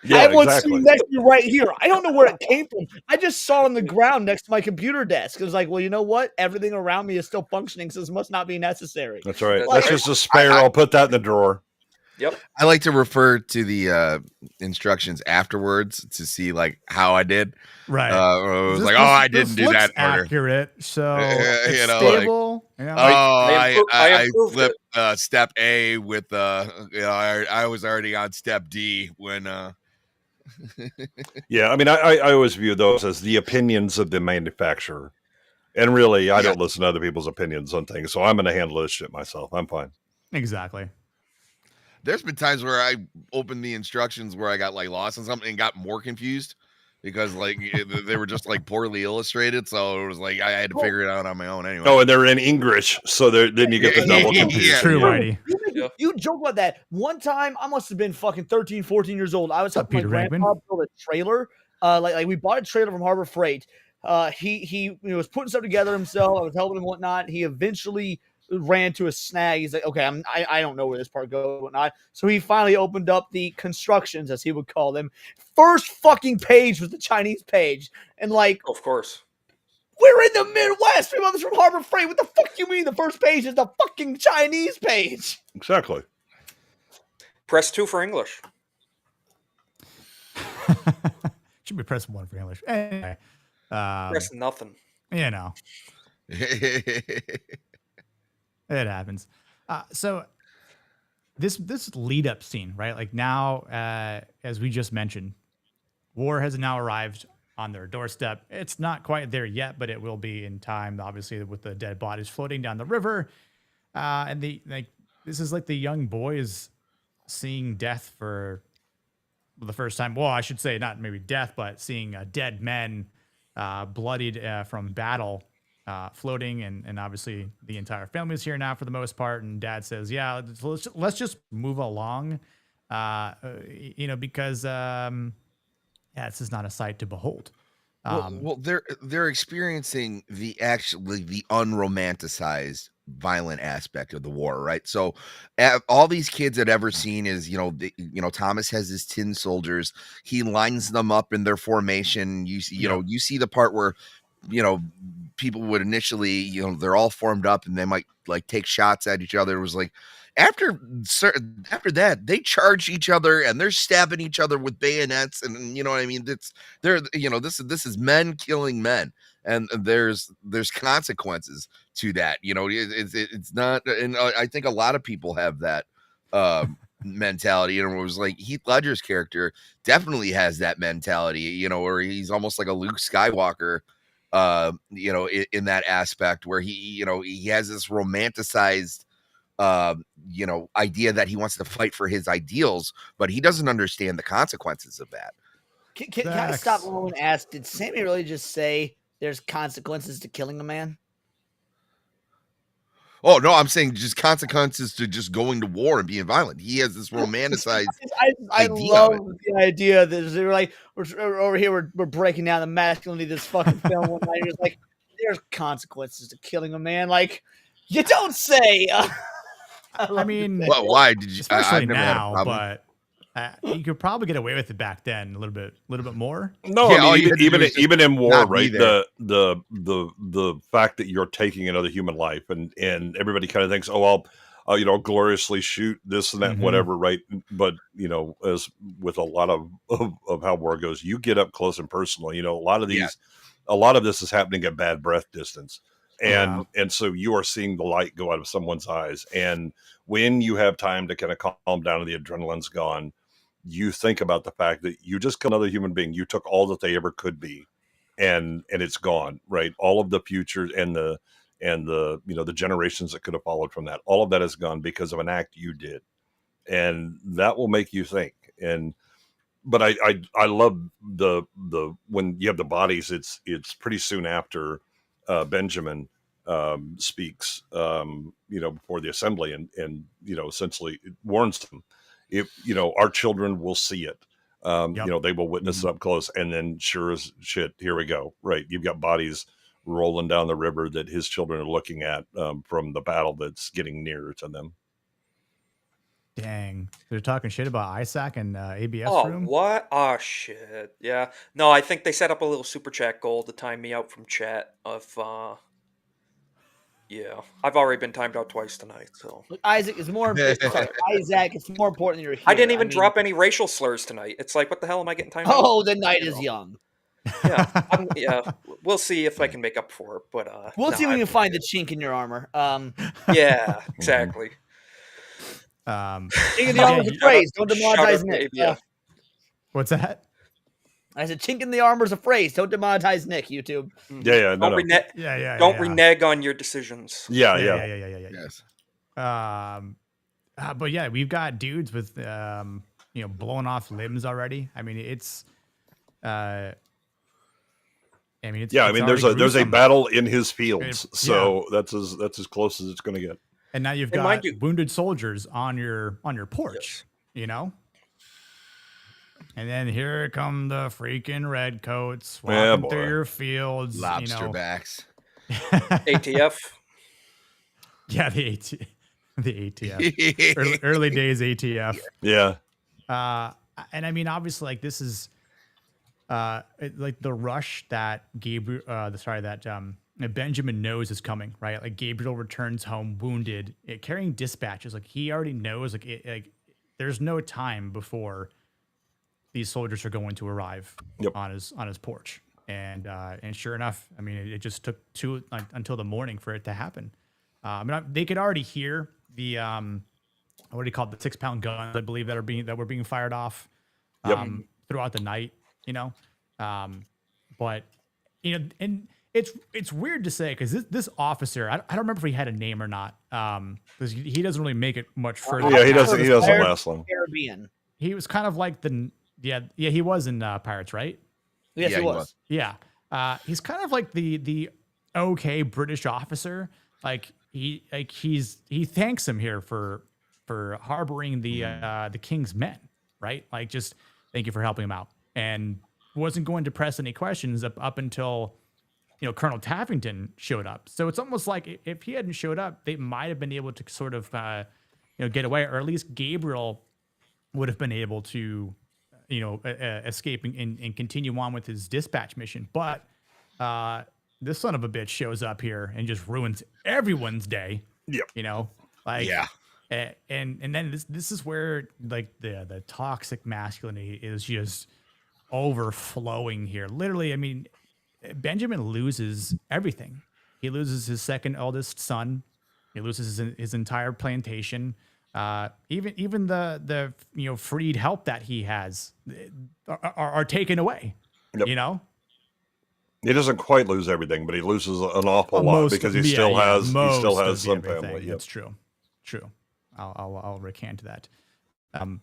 I have one sitting next to you right here. I don't know where it came from. I just saw it on the ground next to my computer desk. It was like, well, you know what? Everything around me is still functioning, so this must not be necessary. That's right. That's just a spare. I'll put that in the drawer. Yep. I like to refer to the instructions afterwards to see like how I did. Right. It was I didn't do that in order. Accurate. So it's stable. Like, I flipped step A with I was already on step D when. Yeah, I mean, I always view those as the opinions of the manufacturer, And really, I don't listen to other people's opinions on things, so I'm going to handle this shit myself. I'm fine. Exactly. There's been times where I opened the instructions where I got like lost on something and got more confused because like they were just like poorly illustrated. So it was like I had to figure it out on my own anyway. Oh, and they're in English, so then you get the double confusion. True, Whitey. You joke about that. One time, I must have been fucking 13, 14 years old. I was helping my grandpa build a trailer. Like we bought a trailer from Harbor Freight. He was putting stuff together himself. I was helping him and whatnot. He eventually ran to a snag. He's like, okay, I don't know where this part goes and whatnot. So he finally opened up the constructions, as he would call them. First fucking page was the Chinese page. And like, of course, we're in the Midwest. We're from Harbor Freight. What the fuck do you mean the first page is the fucking Chinese page? Exactly. Press 2 for English. Should be press 1 for English. Anyway. Press nothing. You know. It happens. So this lead up scene, right? Like now, as we just mentioned, war has now arrived on their doorstep. It's not quite there yet, but it will be in time. Obviously, with the dead bodies floating down the river, and this is like the young boys seeing death for the first time. Well, I should say not maybe death, but seeing dead men, bloodied from battle. Floating and obviously the entire family is here now for the most part. And Dad says, yeah, let's just move along, because this is not a sight to behold. Well, they're experiencing the unromanticized violent aspect of the war, right? So all these kids had ever seen is, Thomas has his tin soldiers. He lines them up in their formation. You see, you see the part where, people would initially, they're all formed up and they might like take shots at each other. It was like after that, they charge each other and they're stabbing each other with bayonets, and you know what I mean. This is men killing men, and there's consequences to that. It's not, and I think a lot of people have that mentality, and it was like Heath Ledger's character definitely has that mentality, where he's almost like a Luke Skywalker. In that aspect where he has this romanticized, idea that he wants to fight for his ideals, but he doesn't understand the consequences of that. Can I stop and ask, did Sammy really just say there's consequences to killing a man? Oh, no, I'm saying just consequences to just going to war and being violent. He has this romanticized I love the idea that they're like, we're over here, we're breaking down the masculinity of this fucking film one night. It's like, there's consequences to killing a man. Like, you don't say. I mean, well, why did you? Especially I've never now, had a problem. But you could probably get away with it back then a little bit more. No, I mean, even in war, right? The fact that you're taking another human life, and everybody kind of thinks, oh, I'll gloriously shoot this and that, whatever, right? But as with a lot of how war goes, you get up close and personal. A lot of this is happening at bad breath distance, and so you are seeing the light go out of someone's eyes, and when you have time to kind of calm down and the adrenaline's gone, you think about the fact that you just killed another human being. You took all that they ever could be, and it's gone, right? All of the future and the the generations that could have followed from that, all of that is gone because of an act you did, and that will make you think. But I love the when you have the bodies. It's pretty soon after Benjamin speaks, before the assembly, and essentially warns them. If our children will see it, they will witness it up close, and then sure as shit, here we go. Right, you've got bodies rolling down the river that his children are looking at from the battle that's getting nearer to them. Dang, they're talking shit about Isaac and ABS room. What? Oh shit! Yeah, no, I think they set up a little super chat goal to time me out from chat of. Yeah, I've already been timed out twice tonight. So look, Isaac is more. Isaac, it's more important than you're here. I didn't even drop any racial slurs tonight. It's like, what the hell am I getting timed out? Oh, the night is young. Yeah, we'll see if I can make up for it. But we'll see if we can find the chink in your armor. Yeah, exactly. Chink in the armor is a phrase. Don't demonetize it. What's that? I said, chink in the armor is a phrase. Don't demonetize Nick, YouTube. Yeah, no, Don't no. Don't renege on your decisions. Yeah. Yes. But yeah, we've got dudes with blowing off limbs already. I mean, it's there's a battle in his fields, so that's as close as it's going to get. And now you've got wounded soldiers on your porch, And then here come the freaking redcoats walking through your fields, lobster backs, ATF. Yeah, the ATF, early days ATF. Yeah. And I mean, obviously, like this is like the rush that Gabriel, Benjamin knows is coming, right? Like Gabriel returns home wounded, carrying dispatches. Like he already knows, like there's no time before these soldiers are going to arrive on his porch. And sure enough, I mean, it just took until the morning for it to happen. They could already hear the what do you call it, the 6-pound guns, I believe, that were being fired off throughout the night. But and it's weird to say because this officer, I don't remember if he had a name or not, because he doesn't really make it much further. Yeah, he doesn't last long. Caribbean. He was kind of like he was in Pirates, right? Yes, he was. Yeah, he's kind of like the okay British officer. Like he thanks him here for harboring the king's men, right? Like just thank you for helping him out, and wasn't going to press any questions up until Colonel Taffington showed up. So it's almost like if he hadn't showed up, they might have been able to sort of get away, or at least Gabriel would have been able to escape and continue on with his dispatch mission. But this son of a bitch shows up here and just ruins everyone's day. Yep. And then this is where like the toxic masculinity is just overflowing here. Literally, I mean, Benjamin loses everything. He loses his second eldest son. He loses his entire plantation. Even the freed help that he has are taken away. Yep. He doesn't quite lose everything, but he loses an awful lot because he still has some family. That's true. I'll recant that.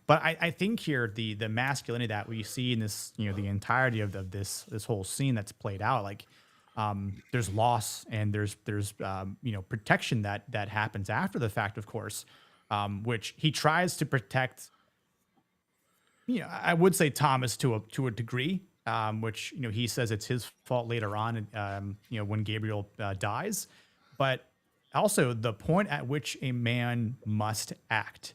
But I think here the masculinity that we see in this, the entirety of this whole scene that's played out, like there's loss and there's protection that happens after the fact, of course, which he tries to protect. I would say Thomas to a degree, which he says it's his fault later on, when Gabriel dies, but also the point at which a man must act.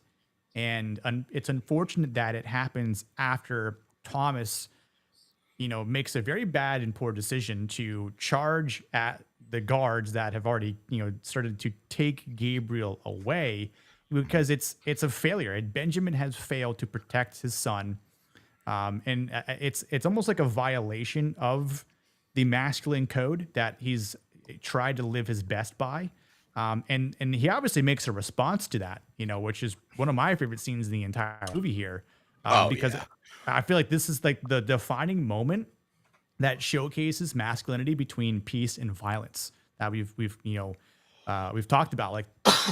And it's unfortunate that it happens after Thomas, makes a very bad and poor decision to charge at the guards that have already, started to take Gabriel away, because it's a failure. And Benjamin has failed to protect his son. And it's almost like a violation of the masculine code that he's tried to live his best by. And he obviously makes a response to that, which is one of my favorite scenes in the entire movie here, because I feel like this is like the defining moment that showcases masculinity between peace and violence that we've talked about. Like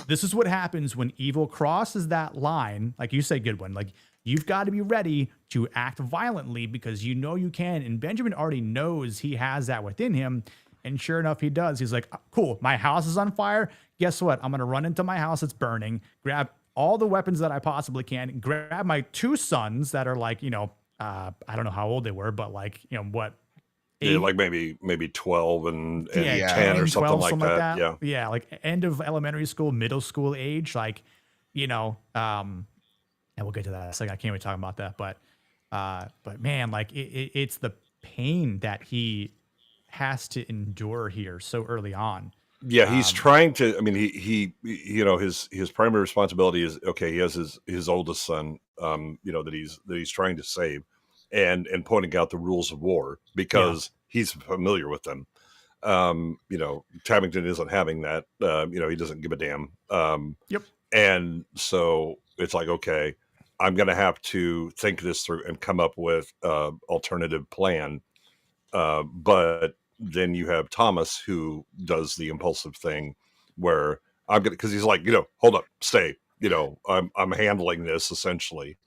this is what happens when evil crosses that line. Like you say, Goodwin, like you've got to be ready to act violently because you can. And Benjamin already knows he has that within him. And sure enough, he does. He's like, cool, my house is on fire. Guess what? I'm going to run into my house that's burning, grab all the weapons that I possibly can, grab my 2 sons that are like, I don't know how old they were, but like, what? 8? Yeah, like maybe 12 and 10 or something like that. Yeah. Yeah. Like end of elementary school, middle school age. Like, and we'll get to that in a second. I can't wait talking about that. But man, like it's the pain that he has to endure here so early on. Yeah, he's trying to. I mean, he his primary responsibility is he has his oldest son, that he's trying to save, and pointing out the rules of war because he's familiar with them. Tabington isn't having that. He doesn't give a damn. Yep. And so it's like, okay, I'm going to have to think this through and come up with an alternative plan. But then you have Thomas, who does the impulsive thing where I'm going to, because he's like, hold up, stay, I'm handling this essentially.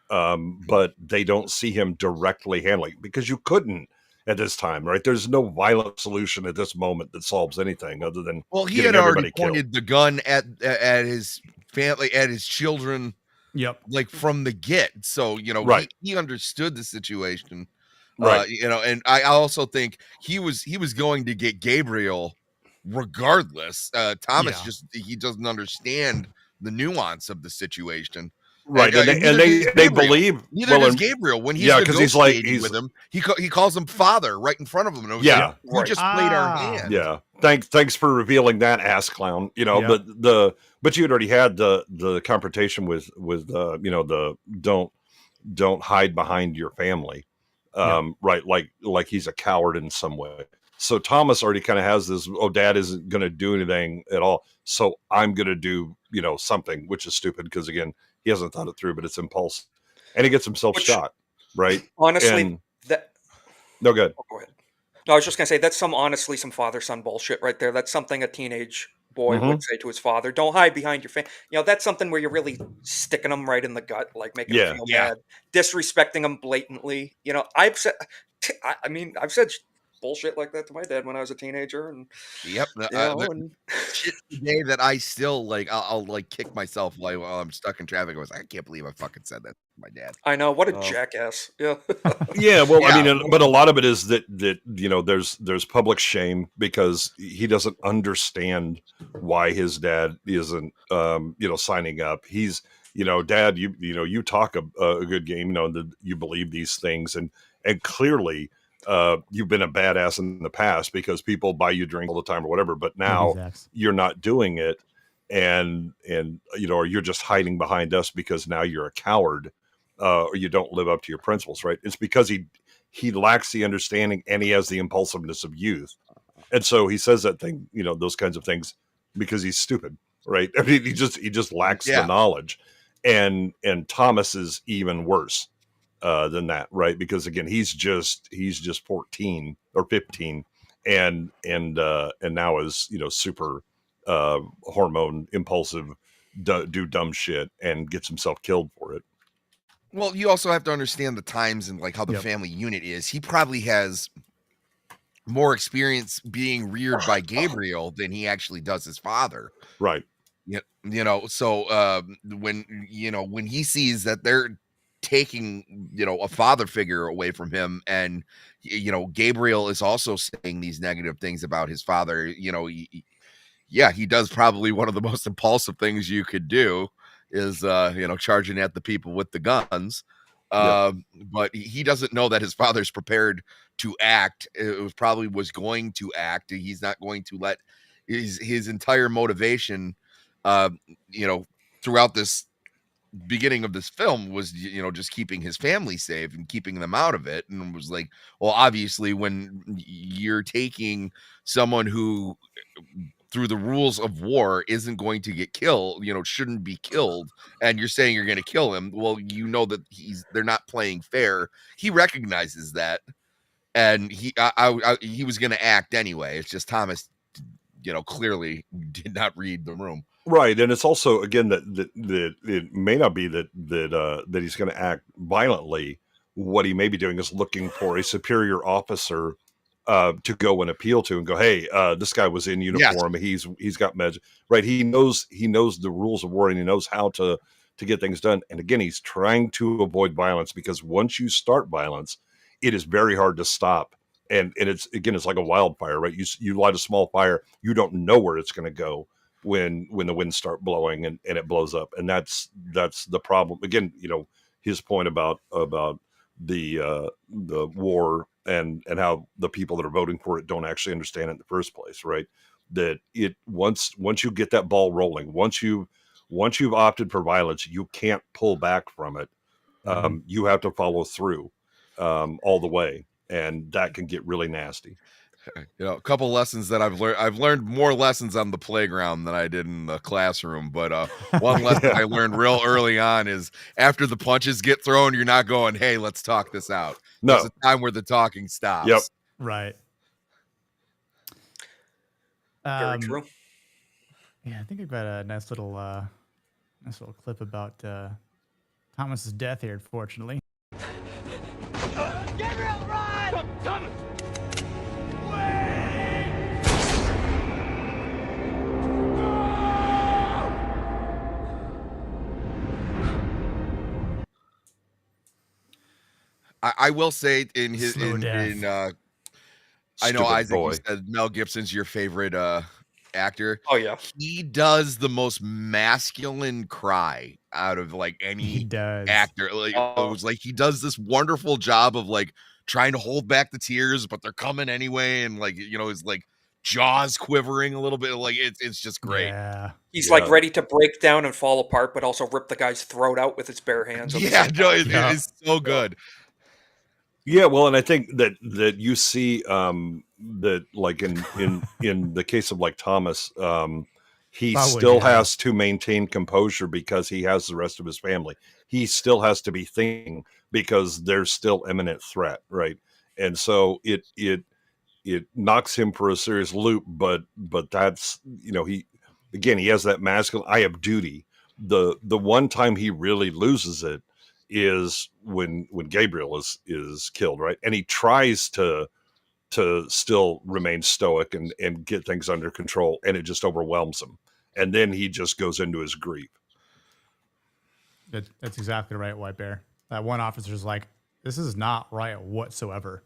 But they don't see him directly handling, because you couldn't at this time, right? There's no violent solution at this moment that solves anything other than he had already pointed the gun at his family, at his children. Yep. Like from the get. So, right. he understood the situation. Right. And I also think he was going to get Gabriel regardless. Thomas he doesn't understand the nuance of the situation. Right. And they believe neither does Gabriel when he's because he's like with him. He calls him father right in front of him. And we just played our hand. Yeah. Thanks for revealing that, ass clown. But you had already had the confrontation with the don't hide behind your family. Right. Like he's a coward in some way. So Thomas already kind of has this, dad isn't going to do anything at all. So I'm going to do, something, which is stupid because, again, he hasn't thought it through, but it's impulsive. And he gets himself shot, right? Honestly, No, good. Oh, go ahead. No, I was just going to say, that's some father-son bullshit right there. That's something a teenage boy would say to his father. Don't hide behind your family. That's something where you're really sticking them right in the gut, like making them feel bad, disrespecting them blatantly. I've said bullshit like that to my dad when I was a teenager, and shit today that I still I'll kick myself while I'm stuck in traffic. I was like, I can't believe I fucking said that to my dad. I know, what a jackass. Well, I mean, but a lot of it is that there's public shame because he doesn't understand why his dad isn't signing up. He's dad, you talk a good game, that you believe these things, and clearly you've been a badass in the past because people buy you drink all the time or whatever, but now you're not doing it. And or you're just hiding behind us because now you're a coward, or you don't live up to your principles, right? It's because he lacks the understanding and he has the impulsiveness of youth. And so he says that thing, those kinds of things because he's stupid, right? I mean, he just lacks the knowledge. And Thomas is even worse than that, right? Because again, he's just 14 or 15 and now is super hormone impulsive, do dumb shit and gets himself killed for it. Well, you also have to understand the times and how the family unit is. He probably has more experience being reared by Gabriel than he actually does his father, right? So when he sees that they're taking a father figure away from him, and Gabriel is also saying these negative things about his father, he does probably one of the most impulsive things you could do is charging at the people with the guns. But he doesn't know that his father's prepared to act. It was going to act. He's not going to let his entire motivation throughout this beginning of this film was just keeping his family safe and keeping them out of it. And was like, well, obviously when you're taking someone who through the rules of war isn't going to get killed, shouldn't be killed, and you're saying you're going to kill him, well, that they're not playing fair. He recognizes that, and he was going to act anyway. It's just Thomas clearly did not read the room. Right, and it's also again that it may not be that he's going to act violently. What he may be doing is looking for a superior officer to go and appeal to and go, hey, this guy was in uniform. Yes. He's got meds. Right, he knows the rules of war and he knows how to get things done. And again, he's trying to avoid violence because once you start violence, it is very hard to stop. And it's like a wildfire, right? You light a small fire, you don't know where it's going to go when the winds start blowing and it blows up. And that's the problem. Again, his point about the war and how the people that are voting for it don't actually understand it in the first place, right? That once you get that ball rolling, once you've opted for violence, you can't pull back from it. You have to follow through all the way, and that can get really nasty. A couple lessons that I've learned. I've learned more lessons on the playground than I did in the classroom. But one lesson I learned real early on is after the punches get thrown, you're not going, "Hey, let's talk this out." No. There's a time where the talking stops. Yep. Right. Very true. Yeah, I think I've got a nice little clip about Thomas's death here, unfortunately. Gabriel, run! Thomas! I will say in his Slow death. I know Stupid Isaac, boy. you said Mel Gibson's your favorite actor. Oh yeah. He does the most masculine cry out of like He any does. actor. Like it was like he does this wonderful job of like trying to hold back the tears, but they're coming anyway, and like his like jaws quivering a little bit. Like it's just great. Yeah. He's like ready to break down and fall apart, but also rip the guy's throat out with his bare hands. Yeah, no, it's so good. Yeah, well, and I think that you see that like in the case of like Thomas, he still has to maintain composure because he has the rest of his family. He still has to be thinking because there's still imminent threat, right? And so it knocks him for a serious loop, but that's he has that masculine. I have duty. The one time he really loses it is when Gabriel is killed, right? And he tries to still remain stoic and get things under control, and it just overwhelms him. And then he just goes into his grief. That's exactly right, White Bear. That one officer's like, this is not right whatsoever.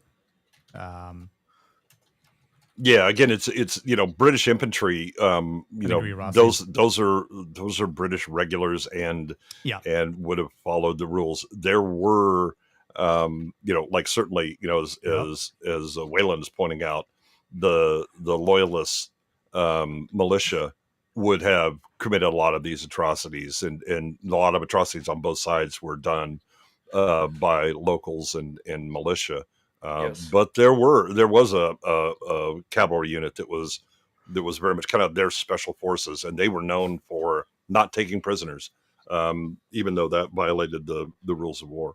Yeah, again, it's British infantry. Those are British regulars and would have followed the rules. There were, like certainly, as Wayland is pointing out, the loyalist militia would have committed a lot of these atrocities, and a lot of atrocities on both sides were done by locals and militia. But there was a cavalry unit that was very much kind of their special forces, and they were known for not taking prisoners, even though that violated the rules of war.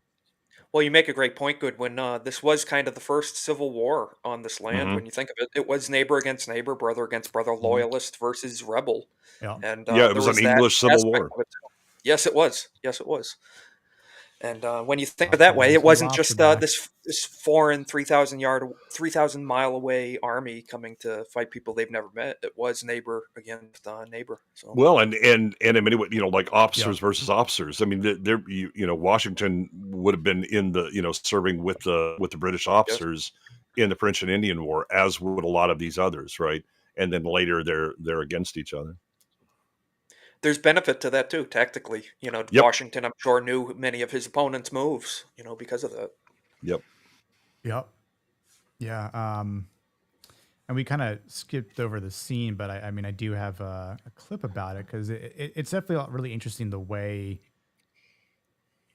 Well, you make a great point, Goodwin. This was kind of the first civil war on this land. Mm-hmm. When you think of it, it was neighbor against neighbor, brother against brother, loyalist versus rebel. Yeah, and it was an English civil war. Yes, it was. Yes, it was. And when you think of it that way, it wasn't just this foreign 3,000 mile away army coming to fight people they've never met. It was neighbor against neighbor. So. Well, and I mean, like officers versus officers. I mean, there Washington would have been in the serving with the British officers in the French and Indian War, as would a lot of these others, right? And then later they're against each other. There's benefit to that too, tactically. Washington, I'm sure, knew many of his opponent's moves, because of that. Yep. Yeah. And we kind of skipped over the scene, but I mean, I do have a clip about it because it's definitely really interesting the way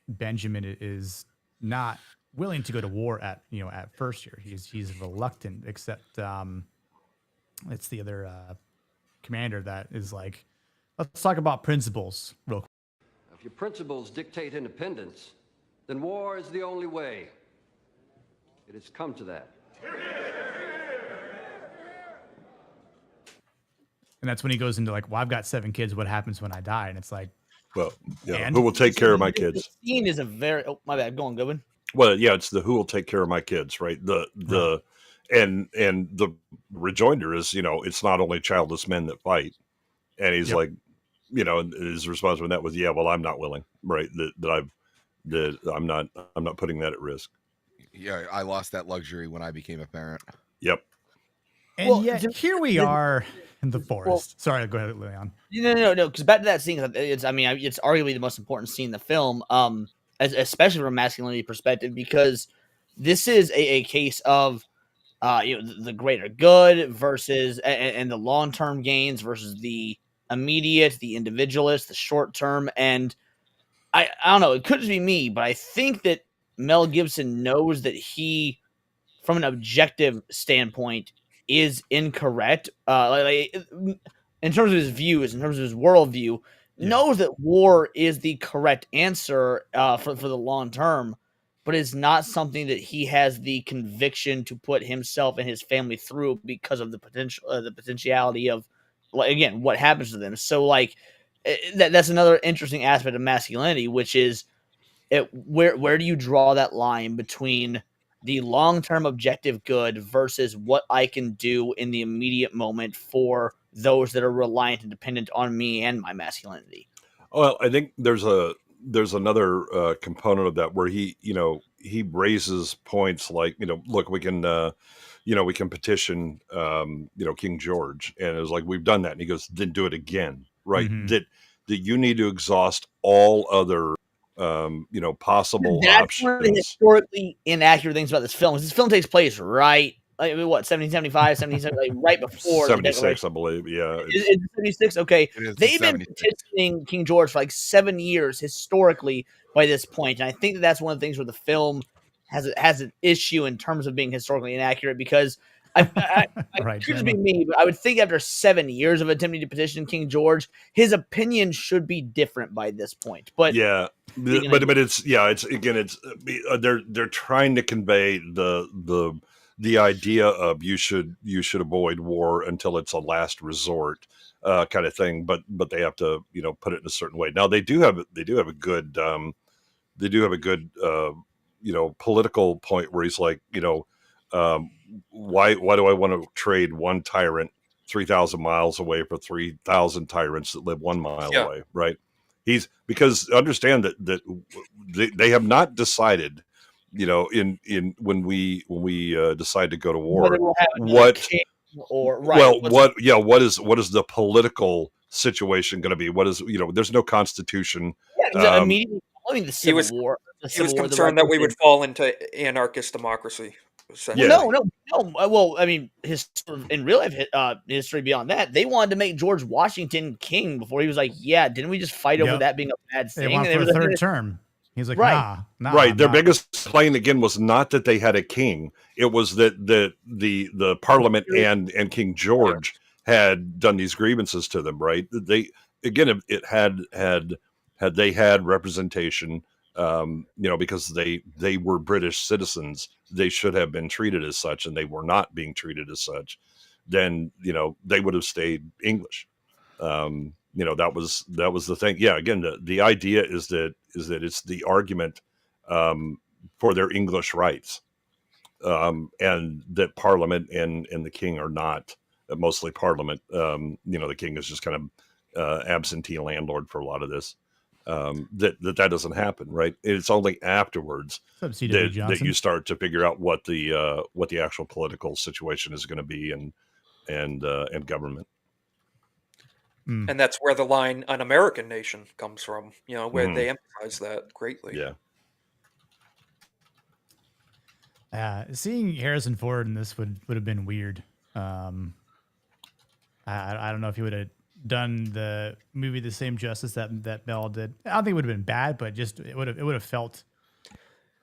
Benjamin is not willing to go to war at first here. He's reluctant, except it's the other commander that is like, let's talk about principles real quick. If your principles dictate independence, then war is the only way. It has come to that. And that's when he goes into like, well, I've got 7 kids. What happens when I die? And it's like, well, yeah, who will take care of my kids? The scene is a very, my bad, go on, Goodwin. Well, yeah, it's the who will take care of my kids, right? And the rejoinder is, it's not only childless men that fight. And he's like, and his response when that was, yeah, well, I'm not willing, right? I'm not putting that at risk. Yeah, I lost that luxury when I became a parent. Yep. And yet here we are in the forest. Well, sorry, go ahead, Leon. No. Because back to that scene, it's arguably the most important scene in the film, especially from a masculinity perspective, because this is a case of the greater good versus and the long-term gains versus the immediate, the individualist, the short-term. And I don't know, it could just be me, but I think that Mel Gibson knows that he, from an objective standpoint, is incorrect, in terms of his views, in terms of his worldview, knows that war is the correct answer for the long term, but it's not something that he has the conviction to put himself and his family through because of the potentiality of, like, again, what happens to them. So, like, that's another interesting aspect of masculinity, which is where do you draw that line between the long-term objective good versus what I can do in the immediate moment for those that are reliant and dependent on me and my masculinity. Well, I think there's another component of that where he raises points like, look, we can petition King George, and it was like, we've done that, and he goes, then do it again, right? That you need to exhaust all other possible That's options. one of the historically inaccurate things about this film. This film takes place right, like, what, 1775, 1770, like right before 76, I believe. Yeah, it's 76. Okay, they've been 76. petitioning King George for like 7 years historically by this point, and I think that's one of the things where the film has an issue in terms of being historically inaccurate, because I Right, could just be me, but I would think after 7 years of attempting to petition King George, his opinion should be different by this point. But yeah, but it's they're trying to convey the idea of you should avoid war until it's a last resort kind of thing, but they have to put it in a certain way. Now they do have a good political point where he's like, why do I want to trade one tyrant 3,000 miles away for 3,000 tyrants that live 1 mile away, right? Because understand that they have not decided, in when we decide to go to war, what is the political situation going to be? What is, there's no constitution. Immediately following the Civil War. He was concerned that we would fall into anarchist democracy. No. Well, I mean, in real life history beyond that, they wanted to make George Washington king before he was like, yeah, didn't we just fight over that being a bad thing? They want for a third term. He's like, nah. Right. Their biggest complaint again was not that they had a king; it was that the Parliament and King George had done these grievances to them. Right. They again, it had they had representation. Because they were British citizens, they should have been treated as such, and they were not being treated as such. Then they would have stayed English. That was the thing. Yeah, again, the idea is that it's the argument for their English rights, and that Parliament and the King are not, mostly Parliament. The King is just kind of absentee landlord for a lot of this. That doesn't happen, right? It's only afterwards that you start to figure out what the actual political situation is going to be, and government. And that's where the line "an American nation" comes from. Where they emphasize that greatly. Yeah. Seeing Harrison Ford in this would have been weird. I don't know if he would have done the movie the same justice that Bell did. I don't think it would have been bad, but just it would have felt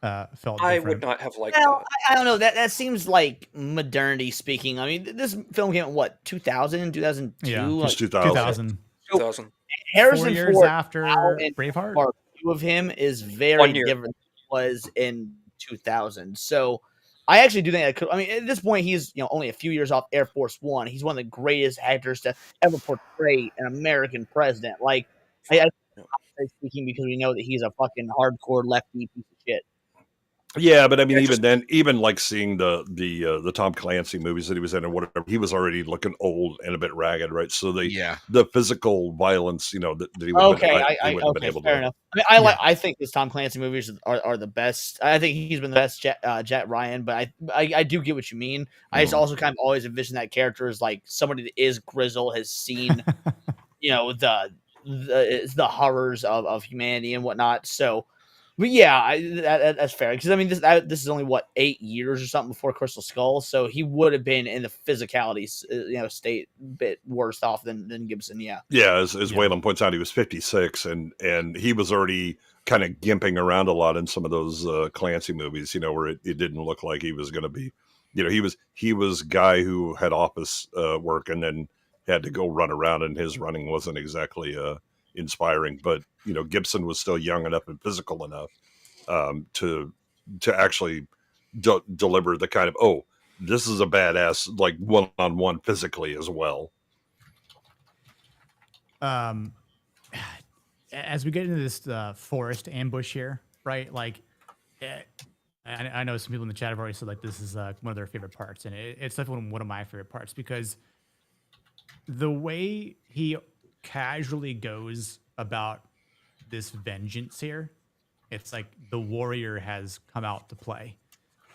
I different. would not have liked that. I don't know. That seems like modernity speaking. I mean, this film came out what, 2000, 2002? Yeah, it's 2000. 2000. Harrison 4 years Ford after Braveheart. Our view of him is very different than it was in 2000. So I actually do think at this point, he's only a few years off Air Force One. He's one of the greatest actors to ever portray an American president. Like, I speaking because we know that he's a fucking hardcore lefty piece of shit. Yeah, but I mean, even like seeing the Tom Clancy movies that he was in or whatever, he was already looking old and a bit ragged, right? So the physical violence, that he would have been able to. Fair enough. I mean, I think his Tom Clancy movies are the best. I think he's been the best Jack Ryan, but I do get what you mean. I just also kind of always envision that character as like somebody that is grizzled, has seen, the horrors of humanity and whatnot. So. But yeah, that's fair, because I mean this is only 8 years or something before Crystal Skull, so he would have been in the physicality state a bit worse off than Gibson. Yeah, as Waylon points out, he was 56, and he was already kind of gimping around a lot in some of those Clancy movies, where it didn't look like he was going to be he was a guy who had office work and then had to go run around, and his running wasn't exactly inspiring. But Gibson was still young enough and physical enough to actually deliver the kind of this is a badass, like one-on-one physically as well. As we get into this forest ambush here, right? Like, I know some people in the chat have already said like this is one of their favorite parts, and it's definitely one of my favorite parts because the way he casually goes about this vengeance here, it's like the warrior has come out to play.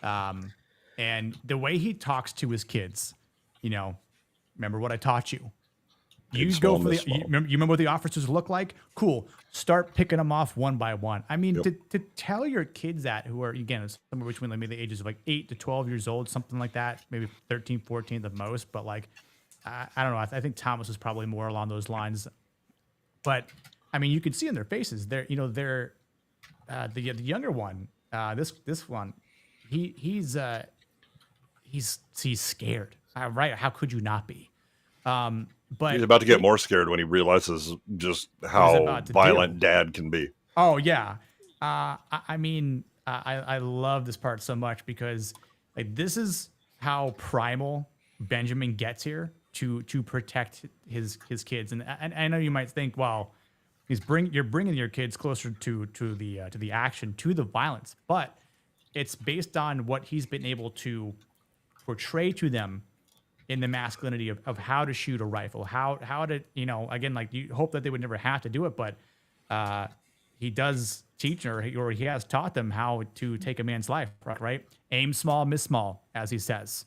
And the way he talks to his kids, remember what I taught you. You go for the. You remember what the officers look like? Cool. Start picking them off one by one. I mean, to tell your kids that, who are again somewhere between like maybe the ages of like 8 to 12 years old, something like that, maybe 13, 14 the most. But like, I don't know. I think Thomas was probably more along those lines. But I mean, you can see in their faces, they're the younger one. This one, he's scared. Right? How could you not be? But he's about to get more scared when he realizes just how violent Dad can be. Oh yeah, I mean, I love this part so much because like this is how primal Benjamin gets here to protect his kids, and I know you might think, well, you're bringing your kids closer to the action, to the violence, but it's based on what he's been able to portray to them in the masculinity of how to shoot a rifle, how to, again, like you hope that they would never have to do it, but he does teach or he has taught them how to take a man's life, right? Aim small, miss small, as he says.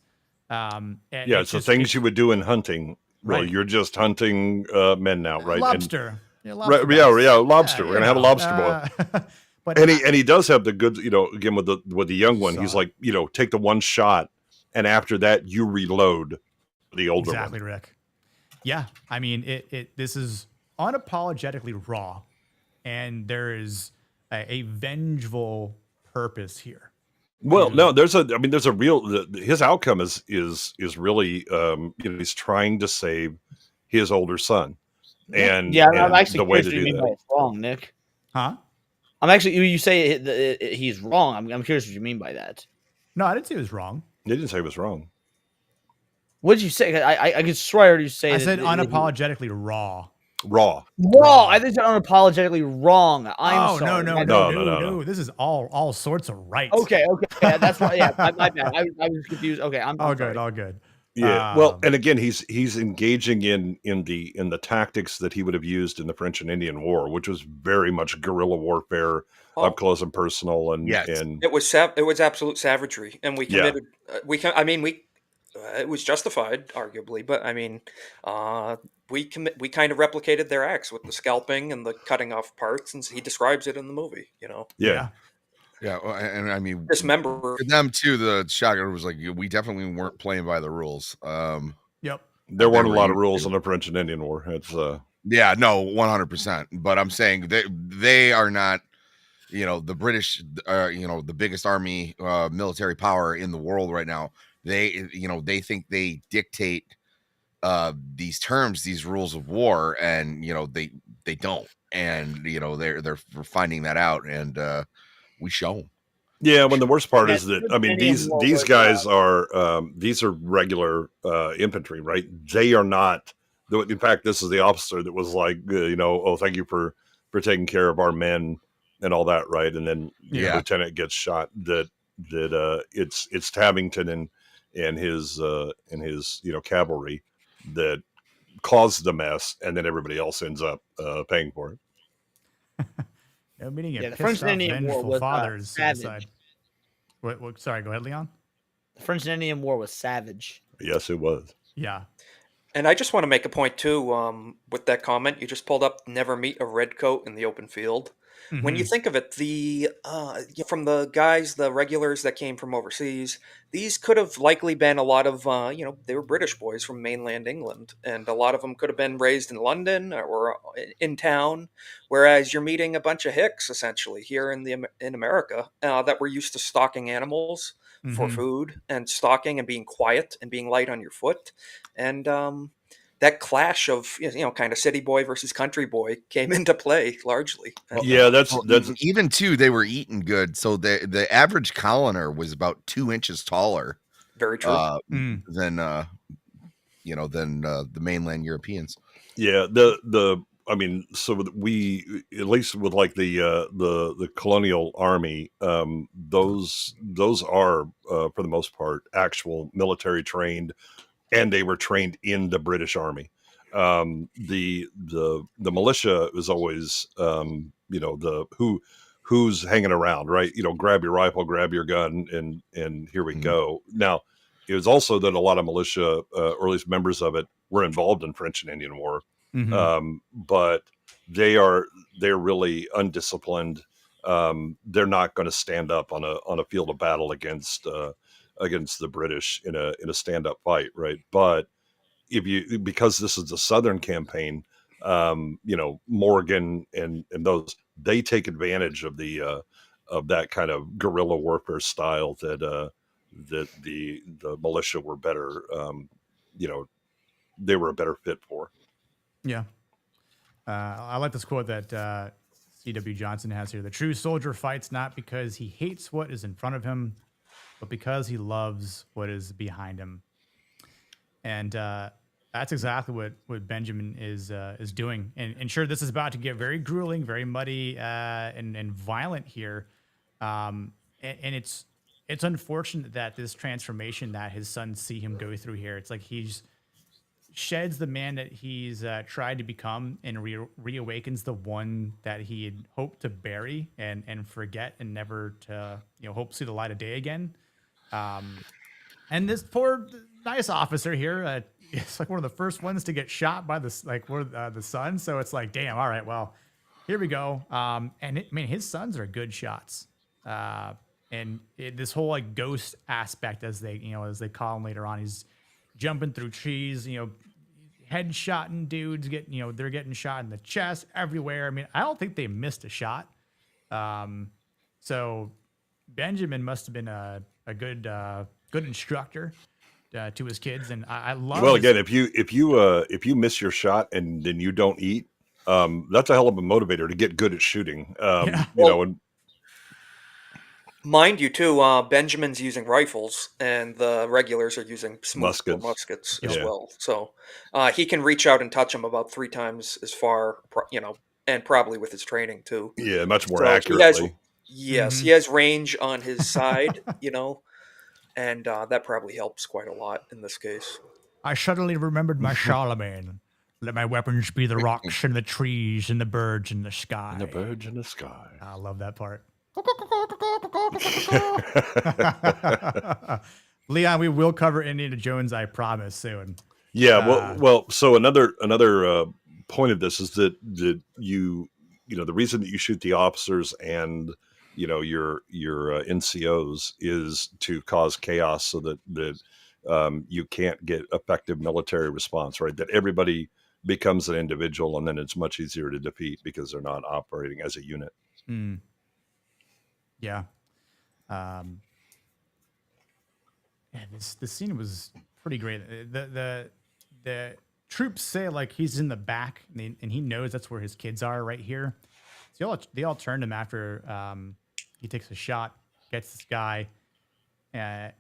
It's the things you would do in hunting. Really, right. You're just hunting men now, right? Lobster. Lobster. Lobster. We're going to have a lobster boil. But he does have the good, again with the young one, he's like, take the one shot, and after that you reload. The older exactly, one. Rick. Yeah, I mean, this is unapologetically raw, and there is a vengeful purpose here. Well, no, there's a real. His outcome is really, he's trying to save his older son, and I'm actually the way to curious what you do mean by it's wrong, Nick. Huh? I'm actually you say he's wrong. I'm curious what you mean by that. No, I didn't say it was wrong. You didn't say it was wrong. What did you say? I could swear I heard you say. I said unapologetically raw. Raw. I think you're unapologetically wrong. I'm sorry. No. This is all sorts of right. Okay. Yeah, that's why. Yeah, my bad. I was confused. Okay, I'm all sorry. good. All good. Yeah. Well, and again, he's engaging in the tactics that he would have used in the French and Indian War, which was very much guerrilla warfare, up close and personal, and it was absolute savagery, and we committed. It was justified, arguably, but I mean, we kind of replicated their acts with the scalping and the cutting off parts, and he describes it in the movie. Yeah. Well, and I mean, dismember for them too. The shocker was like, we definitely weren't playing by the rules. Yep. There weren't a lot of rules in the French and Indian War. It's 100%. But I'm saying they are not. The British are the biggest army, military power in the world right now. They think they dictate these terms, these rules of war, and they don't, and they're finding that out, and we show them. Yeah, when the worst part is that these guys are these are regular infantry, right? They are not. In fact, this is the officer that was like, thank you for taking care of our men and all that, right? And then lieutenant gets shot. That it's Tabington and his cavalry that caused the mess, and then everybody else ends up paying for it. The French and Indian War was savage. What? Sorry, go ahead, Leon. The French and Indian War was savage. Yes, it was. Yeah. And I just want to make a point too. With that comment you just pulled up, never meet a redcoat in the open field. Mm-hmm. When you think of it, from the guys, the regulars that came from overseas, these could have likely been a lot of, they were British boys from mainland England, and a lot of them could have been raised in London or in town, whereas you're meeting a bunch of hicks, essentially, here in America that were used to stalking animals, for food and stalking and being quiet and being light on your foot. And that clash of, kind of city boy versus country boy came into play largely. And, Yeah, that's even too. They were eating good, so the average colonier was about 2 inches taller. Very true. Than the mainland Europeans. Yeah, I mean, so we, at least with like the colonial army, those are for the most part actual military trained, and they were trained in the British Army. The militia is always who's hanging around, right? Grab your rifle, grab your gun, and here we go. Now, it was also that a lot of militia, or at least members of it, were involved in French and Indian War. But they're really undisciplined. They're not going to stand up on a field of battle against the British in a stand-up fight, right? But because this is the Southern campaign, Morgan and those, they take advantage of of that kind of guerrilla warfare style that the militia were better, they were a better fit for. Yeah. I like this quote that C.W. Johnson has here. The true soldier fights not because he hates what is in front of him, but because he loves what is behind him. And that's exactly what Benjamin is doing. And sure, this is about to get very grueling, very muddy, and violent here. And it's unfortunate that this transformation that his sons see him go through here, it's like he's sheds the man that he's tried to become and reawakens the one that he had hoped to bury and forget and never to hope to see the light of day again. And this poor nice officer here, it's like one of the first ones to get shot by the son. So it's like, damn, all right, well, here we go. His sons are good shots. And this whole like ghost aspect, as they call him later on, he's jumping through trees, headshotting dudes, they're getting shot in the chest everywhere. I mean, I don't think they missed a shot. So Benjamin must have been a good instructor to his kids, and I love. Well, again, if you miss your shot and then you don't eat, that's a hell of a motivator to get good at shooting. Mind you, too, Benjamin's using rifles, and the regulars are using muskets as well. So he can reach out and touch them about 3 times as far, and probably with his training too. Yeah, much more accurately. He has range on his side, and that probably helps quite a lot in this case. I suddenly remembered my Charlemagne. Let my weapons be the rocks and the trees and the birds in the sky. And the birds in the sky. I love that part. Leon, we will cover Indiana Jones, I promise, soon. Yeah, well. So another point of this is that you the reason that you shoot the officers and your NCOs is to cause chaos, so that you can't get effective military response, right? That everybody becomes an individual, and then it's much easier to defeat because they're not operating as a unit. Yeah. This scene was pretty great. The troops say like he's in the back, and he knows that's where his kids are right here. So they all turned him after he takes a shot, gets this guy, and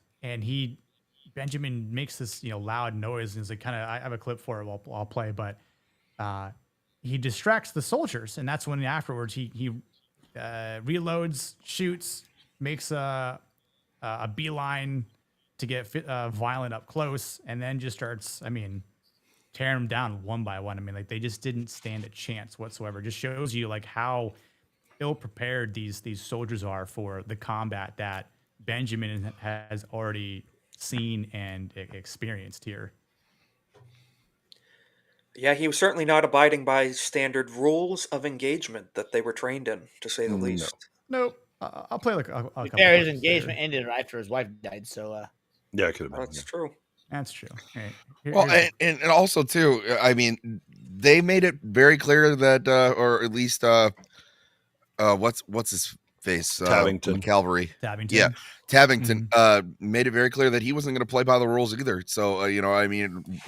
Benjamin makes this loud noise, and he's like I have a clip for it. I'll play, but he distracts the soldiers, and that's when afterwards he reloads, shoots, makes a beeline to get violent up close, and then just starts, tearing them down one by one. They just didn't stand a chance whatsoever. Just shows you like how ill prepared these soldiers are for the combat that Benjamin has already seen and experienced here. Yeah, he was certainly not abiding by standard rules of engagement that they were trained in, to say the least. Nope. I'll play like a couple. His engagement ended after his wife died, so. Yeah, it could have been. That's true. That's true. Well, and also too, they made it very clear that, or at least, what's his face Tabington. Calvary. Tabington. Yeah, Tabington made it very clear that he wasn't going to play by the rules either. So I mean,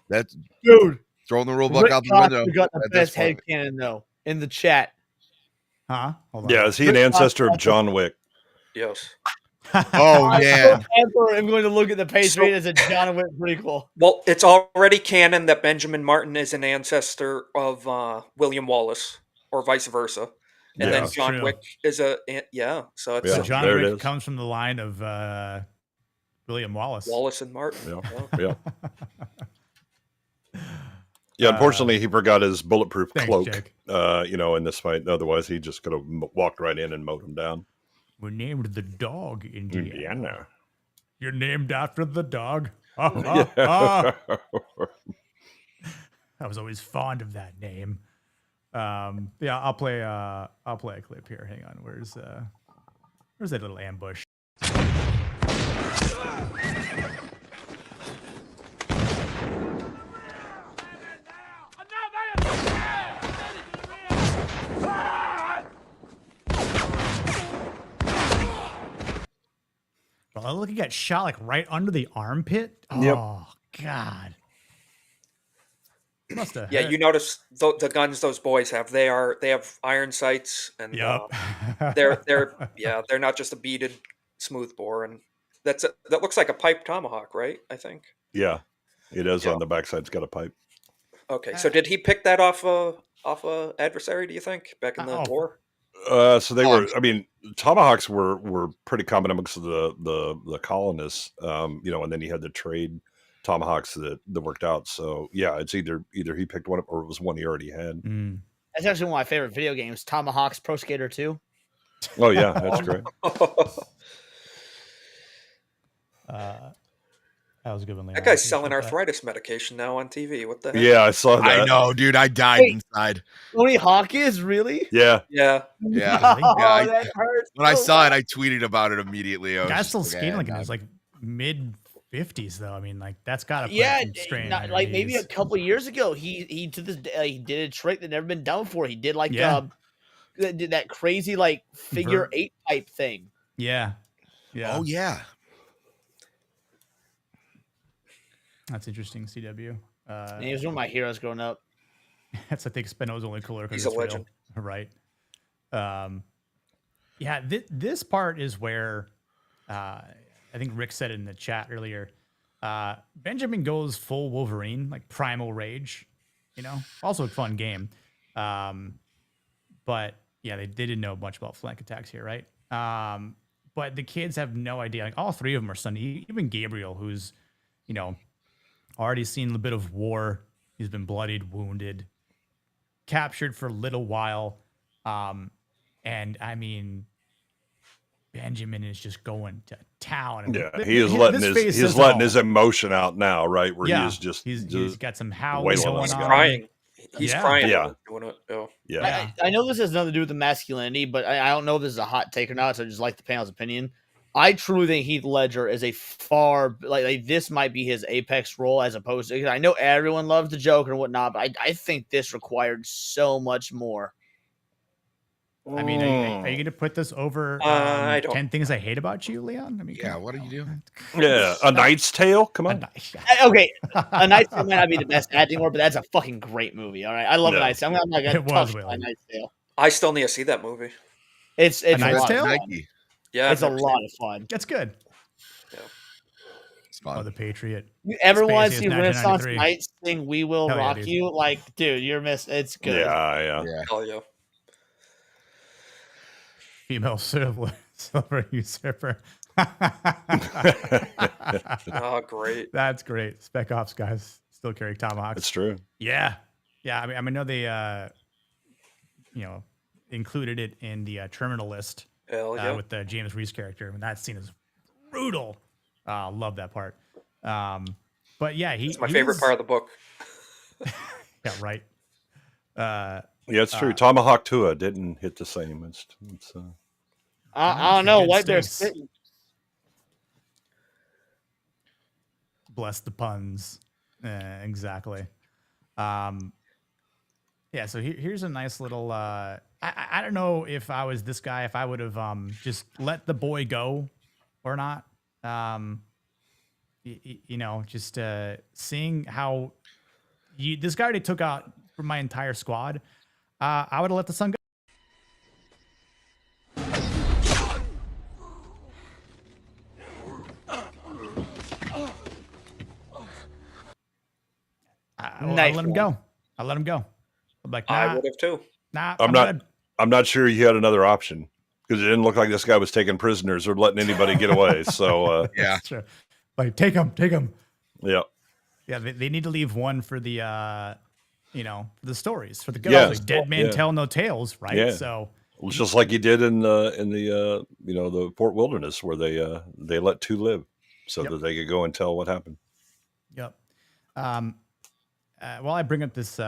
that's dude throwing the rule book out the window. Got the best headcanon though in the chat. Huh? Hold on. Yeah, is he an ancestor of John Wick? Yes. Oh man! I'm going to look at the Patriot as a John Wick prequel. Well, it's already canon that Benjamin Martin is an ancestor of William Wallace, or vice versa, and then John Wick is so it's John Wick comes from the line of William Wallace. Wallace and Martin. Yeah. Yeah, unfortunately, he forgot his bulletproof cloak. In this fight. Otherwise, he just could have walked right in and mowed him down. We named the dog Indiana. You're named after the dog. I was always fond of that name. I'll play a clip here. Hang on. Where's that little ambush? Well, look, he got shot like right under the armpit. Oh God. Must have. Yeah, you notice the guns those boys have. They have iron sights, and they're not just a beaded smoothbore, and that looks like a pipe tomahawk, right? I think. Yeah, it is on the backside. It's got a pipe. Okay, so did he pick that off a adversary? Do you think back in the war? So they were. I mean, tomahawks were pretty common amongst the colonists. And then you had the trade tomahawks that worked out. So yeah, it's either he picked one up or it was one he already had. That's actually one of my favorite video games, Tomahawks Pro Skater 2. Oh yeah, that's great. That was a good one. That guy's selling arthritis medication now on TV. What the heck? Yeah, I saw that. I know, dude. I died inside. Tony Hawk is really? Yeah. That hurts. When I saw it, I tweeted about it immediately. Guy's still skating like in his mid 50s though. I mean, like that's got to strain. Like maybe a couple years ago, he to this day he did a trick that never been done before. He did did that crazy figure 8 type thing. Yeah. Oh yeah. That's interesting, CW. He was one of my heroes growing up. That's, I think, Spino's only cooler because he's a legend. Real. Right. This part is where I think Rick said it in the chat earlier. Benjamin goes full Wolverine, like primal rage. Also a fun game. But yeah, they didn't know much about flank attacks here, right? But the kids have no idea. Like all 3 of them are stunned. Even Gabriel, who's already seen a bit of war. He's been bloodied, wounded, captured for a little while. And I mean, Benjamin is just going to town. Yeah, he is letting his emotion out now, right? Where he's got some howling going on. He's crying. He's crying. Yeah. I know this has nothing to do with the masculinity, but I don't know if this is a hot take or not, so I just like the panel's opinion. I truly think Heath Ledger is a far like this might be his apex role as opposed to. I know everyone loves the Joker and whatnot, but I think this required so much more. I mean, are you going to put this over 10 Things I Hate About You, Leon? I mean, what are you doing? Yeah, A Knight's Tale. Come on. Okay, A Knight's Tale might not be the best acting word, but that's a fucking great movie. All right, I love A Knight's Tale. I'm not going to talk about A Knight's Tale. I still need to see that movie. It's A Knight's Tale. Yeah, it's a lot of fun. That's good. Yeah. It's fun. Oh, the Patriot. You ever want to see Renaissance Knights sing "We Will Rock dude. You"? Like, dude, you're missing. It's good. Yeah. Hell yeah. Female silver usurper. Oh, great. That's great. Spec Ops guys still carry tomahawks. It's true. Yeah. I know they, included it in the terminal list. Hell yeah. With the James Reese character. I mean, that scene is brutal. Love that part. But yeah, it's my favorite part of the book. Yeah, right. Yeah, it's true. Tomahawk Tua didn't hit the same. It's I don't know. White Bear's sitting. Bless the puns. Exactly. Yeah, so here's a nice little I don't know if I was this guy, if I would have just let the boy go or not. You know, just seeing how this guy already took out from my entire squad. I would have let the son go. I let him go. I let him go. I'm like, nah, I would have too. Nah, I'm not sure you had another option because it didn't look like this guy was taking prisoners or letting anybody get away. So yeah, that's true. Like take him. Yeah. Yeah, they need to leave one for the you know, the stories for the ghosts. Like dead man tell no tales, right? Yeah. So just like you did in the you know, the Fort Wilderness where they let two live so that they could go and tell what happened. Yep. While I bring up this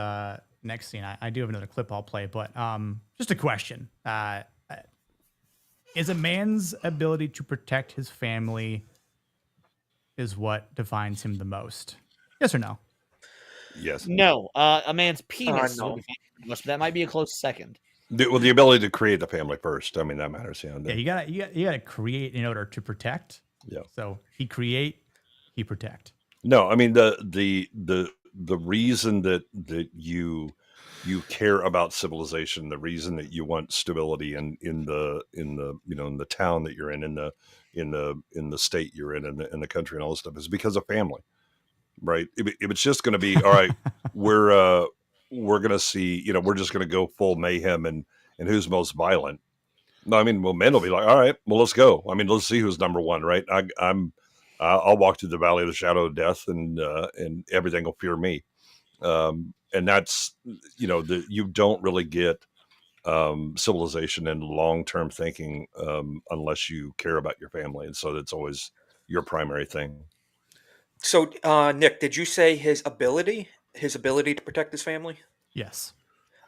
next scene, I do have another clip I'll play, but just a question. Is a man's ability to protect his family is what defines him the most? Yes or no? Yes. No. A man's penis. No. That might be a close second. The ability to create a family first. I mean, that matters. Yeah, you gotta create in order to protect. Yeah. So he create, he protect. No, I mean the reason that you care about civilization, the reason that you want stability in the you know in the town that you're in the state you're in the country and all this stuff is because of family, right? If it's just going to be all right, we're going to see, you know, we're just going to go full mayhem and who's most violent. No, I mean, well, men will be like, all right, well, let's go. I mean, let's see who's number one, right? I'll walk through the valley of the shadow of death, and everything will fear me. And that's, you know, you don't really get civilization and long-term thinking unless you care about your family, and so that's always your primary thing. So, Nick, did you say his ability to protect his family? Yes.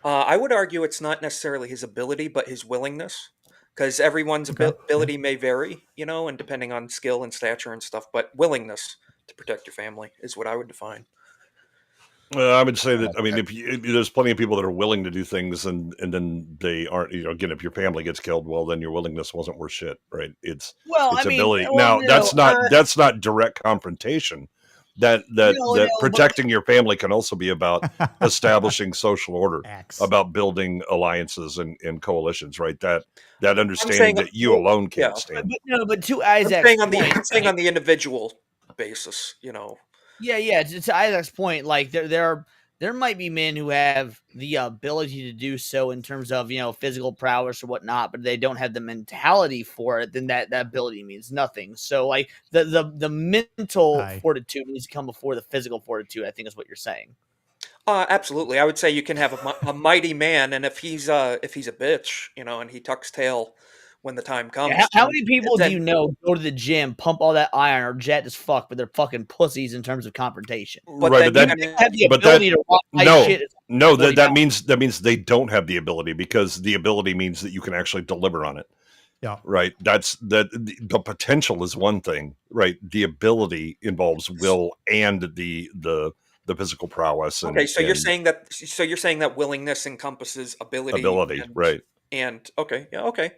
I would argue it's not necessarily his ability, but his willingness. Because everyone's ability may vary, you know, and depending on skill and stature and stuff, but willingness to protect your family is what I would define. I would say that, I mean, there's plenty of people that are willing to do things and then they aren't, you know, again, if your family gets killed, well, then your willingness wasn't worth shit, right? It's ability. Now, that's not direct confrontation. That protecting your family can also be about establishing social order, about building alliances and coalitions, right? That understanding that you alone can't stand. But to Isaac's I'm saying on the individual basis, you know. Yeah. To Isaac's point, like there might be men who have the ability to do so in terms of, you know, physical prowess or whatnot, but they don't have the mentality for it. Then that ability means nothing. So like the mental fortitude needs to come before the physical fortitude, I think is what you're saying. Absolutely. I would say you can have a mighty man, and if he's a bitch, you know, and he tucks tail when the time comes. Yeah, how many people do you know go to the gym, pump all that iron, or jet as fuck, but they're fucking pussies in terms of confrontation? But right, that means they don't have the ability, because the ability means that you can actually deliver on it. Yeah. Right. The potential is one thing, right? The ability involves will and the physical prowess. You're saying that willingness encompasses ability, right? And okay.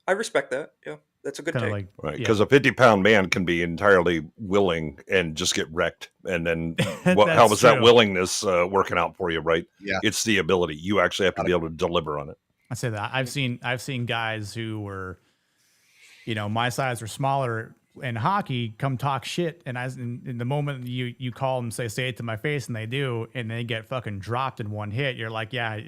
I respect that. Yeah, that's a good take. Like, right, because a 50-pound man can be entirely willing and just get wrecked. And then how was that willingness working out for you, right? Yeah. It's the ability. You actually have to be able to deliver on it. I say that. I've seen guys who were, you know, my size or smaller in hockey come talk shit. And in the moment you call them, say it to my face, and they do, and they get fucking dropped in one hit, you're like, yeah,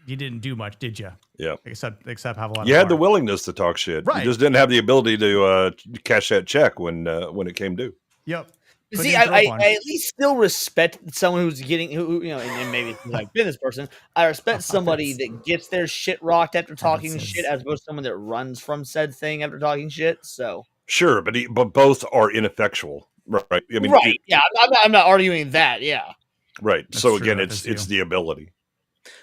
you didn't do much, did you? Yeah. Except have a lot. You had the willingness to talk shit. Right. You just didn't have the ability to cash that check when it came due. Yep. See, I at least still respect someone who's getting who you know, and maybe like business person. I respect somebody that gets their shit rocked after talking shit, as opposed to someone that runs from said thing after talking shit. So sure, but both are ineffectual, right? I mean, right? Yeah, I'm not arguing that. Yeah. Right. That's so again, it's the ability.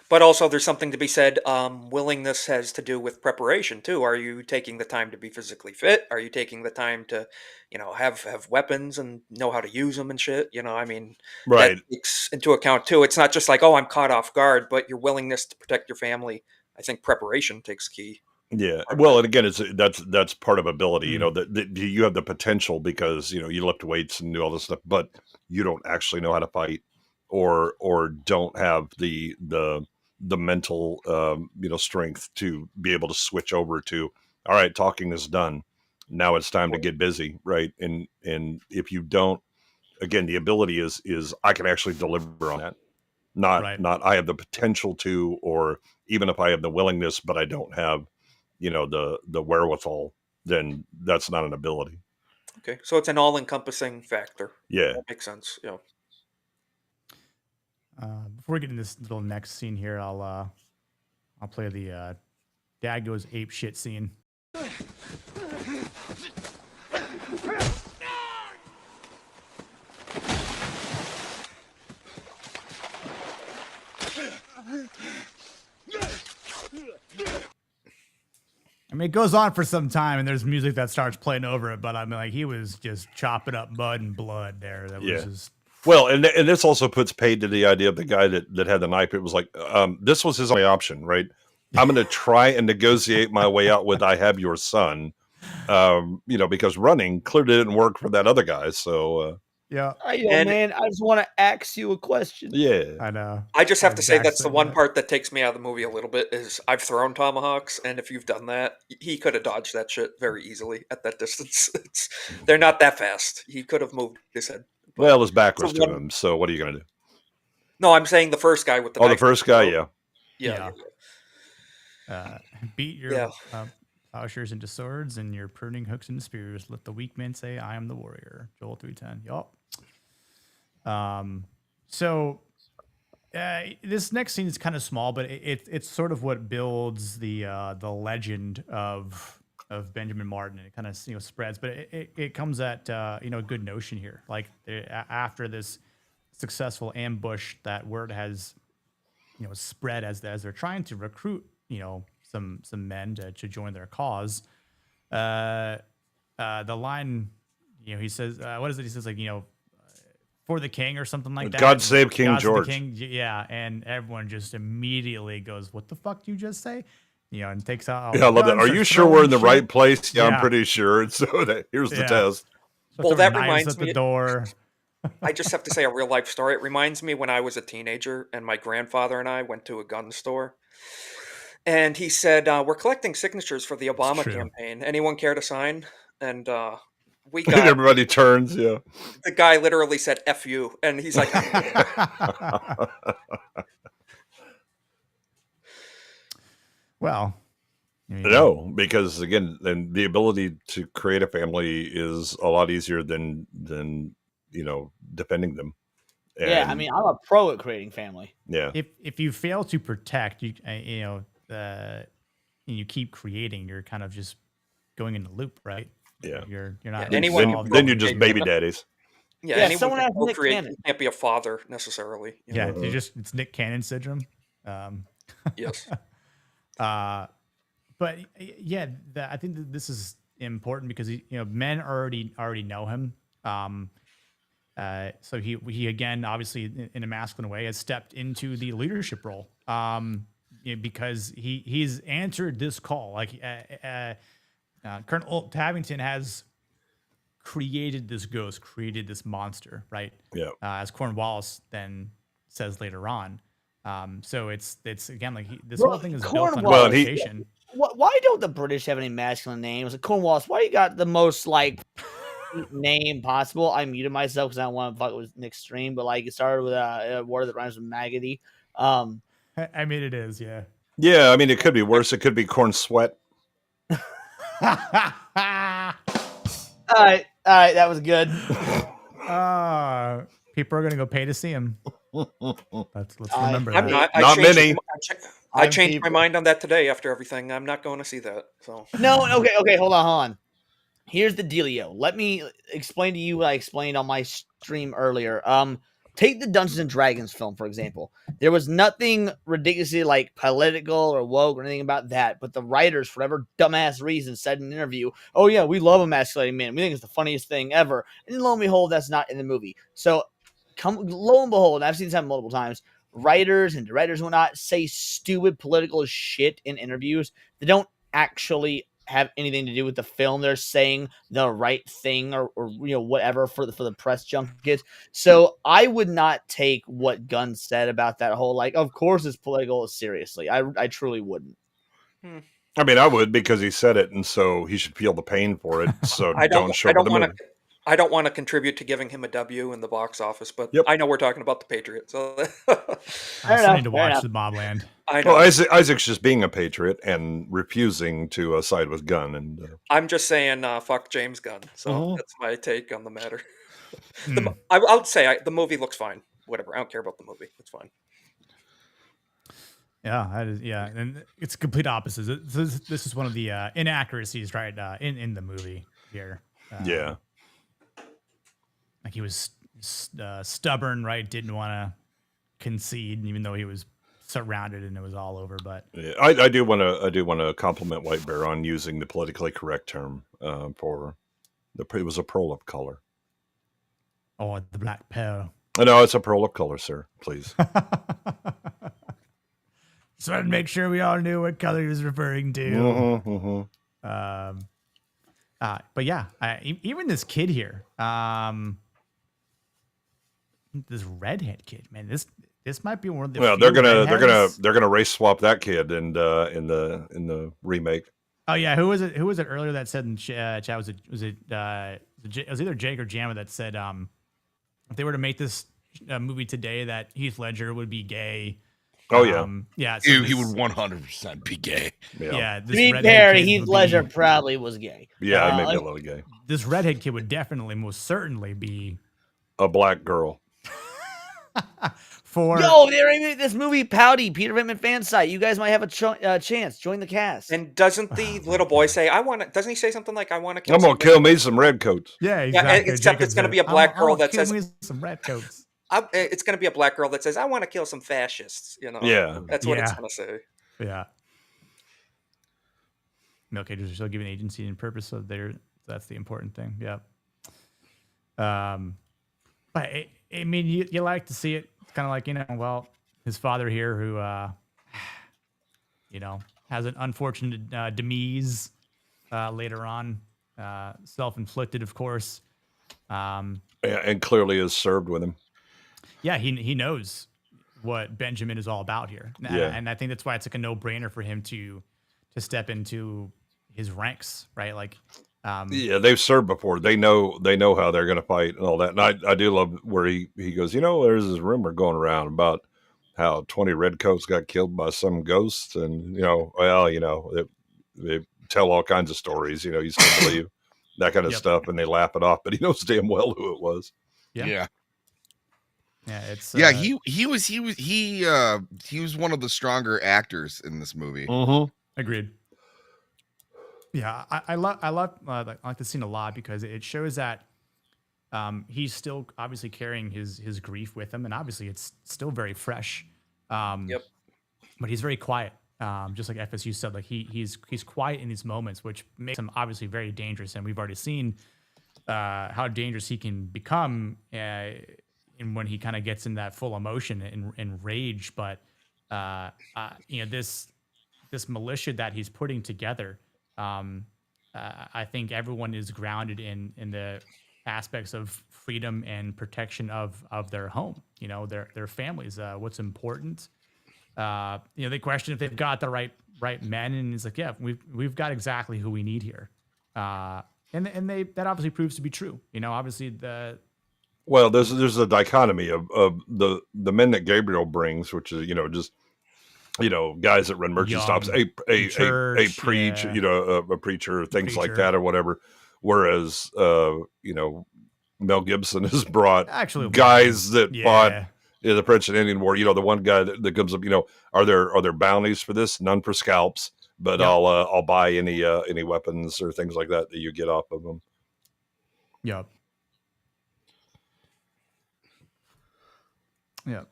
But also, there's something to be said. Willingness has to do with preparation too. Are you taking the time to be physically fit? Are you taking the time to, you know, have weapons and know how to use them and shit? You know, I mean, right. That takes into account too. It's not just like, oh, I'm caught off guard, but your willingness to protect your family I think preparation takes key. Yeah. Well, and again, that's part of ability. You know, that you have the potential because you lift weights and do all this stuff, but you don't actually know how to fight, or don't have the mental strength to be able to switch over to, all right, talking is done. Now it's time to get busy, right? And if you don't, again, the ability is I can actually deliver on that. Not I have the potential to, or even if I have the willingness, but I don't have the wherewithal, then that's not an ability. Okay, so it's an all-encompassing factor. Yeah, that makes sense. Yeah. Before we get in this little next scene here, I'll play the dad goes ape shit scene. I mean, it goes on for some time, and there's music that starts playing over it. But I mean, like, he was just chopping up mud and blood there. That was just... Well, and this also puts paid to the idea of the guy that had the knife. It was like, this was his only option, right? I'm going to try and negotiate my way out with "I have your son," because running clearly didn't work for that other guy. So. Yeah. Man, I just want to ask you a question. Yeah. I know. I just have to say that's the one part that takes me out of the movie a little bit is I've thrown tomahawks, and if you've done that, he could have dodged that shit very easily at that distance. They're not that fast. He could have moved his head. Well, it's backwards to him, so what are you going to do? No, I'm saying the first guy with the knife. The first guy, Yeah. Beat your plowshares into swords and your pruning hooks into spears. Let the weak men say, I am the warrior. Joel 3:10. Yup. So this next scene is kind of small, but it's sort of what builds the legend of Benjamin Martin, and it kind of spreads. But it comes at a good notion here. Like after this successful ambush, that word has spread as they're trying to recruit some men to join their cause. The line he says, what is it? He says like for the king or something like that. God save King George. Yeah, and everyone just immediately goes, "What the fuck did you just say?" And takes out. Yeah, I love that. Are you sure we're in the right place? Yeah, I'm pretty sure. So here's the test. Well, that reminds me. The door. I just have to say a real life story. It reminds me when I was a teenager and my grandfather and I went to a gun store, and he said, "We're collecting signatures for the Obama campaign. Anyone care to sign?" And we got everybody turns. Yeah, the guy literally said "F you," and he's like. Well, no, because again, then the ability to create a family is a lot easier than defending them. And, yeah, I mean, I'm a pro at creating family. Yeah, if you fail to protect, you keep creating, you're kind of just going in the loop, right? Yeah, you're not. Then you're just baby daddies. Yeah, someone has Nick Cannon. You can't be a father necessarily. It's Nick Cannon syndrome. Yes. But yeah, I think that this is important because men already know him. So he again, obviously in a masculine way, has stepped into the leadership role. Because he's answered this call. Like Colonel Tabington has created this ghost, created this monster, right? Yeah. As Cornwallis then says later on. So it's again like this whole thing is built on reputation. Why don't the British have any masculine names? Like Cornwallis, why you got the most like name possible? I muted myself because I don't want to fuck with Nick's stream, but like it started with a word that rhymes with maggoty. I mean, it is, yeah. Yeah, I mean, it could be worse. It could be corn sweat. All right, that was good. People are gonna go pay to see him. Let's remember that. Not many. I changed my mind on that today after everything. I'm not going to see that. So no, okay, hold on. Here's the dealio. Let me explain to you what I explained on my stream earlier. Take the Dungeons and Dragons film, for example. There was nothing ridiculously like political or woke or anything about that, but the writers, for whatever dumbass reason, said in an interview, "Oh yeah, we love emasculating men. We think it's the funniest thing ever." And lo and behold, that's not in the movie. So, lo and behold, and I've seen this happen multiple times. writers and directors and whatnot say stupid political shit in interviews that don't actually have anything to do with the film. They're saying the right thing or whatever for the press junkets. So I would not take what Gunn said about that whole of course it's political seriously. I truly wouldn't. I mean, I would, because he said it, and so he should feel the pain for it. So don't show the movie. I don't want to contribute to giving him a W in the box office, but I know we're talking about the Patriot, so I still need to watch the Mobland. I know. Well, Isaac's just being a patriot and refusing to side with Gunn, and I'm just saying, fuck James Gunn. So that's my take on the matter. I would say the movie looks fine. Whatever, I don't care about the movie. It's fine. Yeah, and it's complete opposite. This is one of the inaccuracies, right, in the movie here. Like he was stubborn, right? Didn't want to concede, even though he was surrounded and it was all over. But yeah, I do want to compliment White Bear on using the politically correct term for it was a pearl of color. Oh, the black pearl. No, it's a pearl of color, sir. Please. So I'd make sure we all knew what color he was referring to. But yeah, even this kid here, this redhead kid, man, this might be one of the. Well, they're gonna race swap that kid in the remake. Oh yeah, who was it earlier that said in chat? Was it either Jake or Jamma that said if they were to make this movie today that Heath Ledger would be gay. Oh yeah, yeah. So he would 100% be gay. Yeah. To be fair, Heath Ledger probably was gay. Yeah, maybe a little gay. This redhead kid would definitely, most certainly, be a black girl. They're in this movie, Pouty, Peter Venkman fan site. You guys might have a chance. Join the cast. And doesn't the little boy say, doesn't he say something like, I want to kill I'm going to kill me some redcoats. Yeah, exactly. Yeah, except it's going to be a black girl that says, kill me some redcoats. It's going to be a black girl that says, I want to kill some fascists. Yeah. That's what it's going to say. Yeah. Okay, just still giving agency and purpose, so that's the important thing. Yeah. But I mean, you like to see it. It's kind of like, his father here who, has an unfortunate demise later on, self-inflicted, of course. And clearly is served with him. Yeah, he knows what Benjamin is all about here. And I think that's why it's like a no-brainer for him to step into his ranks, right? They've served before. They know how they're going to fight and all that. And I do love where he goes, there's this rumor going around about how 20 redcoats got killed by some ghosts. And, they tell all kinds of stories, you still believe that kind of stuff, and they laugh it off, but he knows damn well who it was. Yeah, it's he was one of the stronger actors in this movie. Agreed. Yeah, I like this scene a lot because it shows that he's still obviously carrying his grief with him, and obviously it's still very fresh. But he's very quiet, just like FSU said. Like he's quiet in these moments, which makes him obviously very dangerous. And we've already seen how dangerous he can become, and when he kind of gets in that full emotion and rage. But this militia that he's putting together. I think everyone is grounded in the aspects of freedom and protection of their home, their families, what's important. They question if they've got the right men, and it's like, yeah, we've got exactly who we need here. And that obviously proves to be true. Obviously there's a dichotomy of the men that Gabriel brings, which is, just, guys that run merchant stops, a preach, a preacher, things like that or whatever. Whereas, Mel Gibson has brought guys that fought in the French and Indian War. The one guy that comes up, are there bounties for this? None for scalps, but I'll buy any weapons or things like that you get off of them. Yep. Yeah.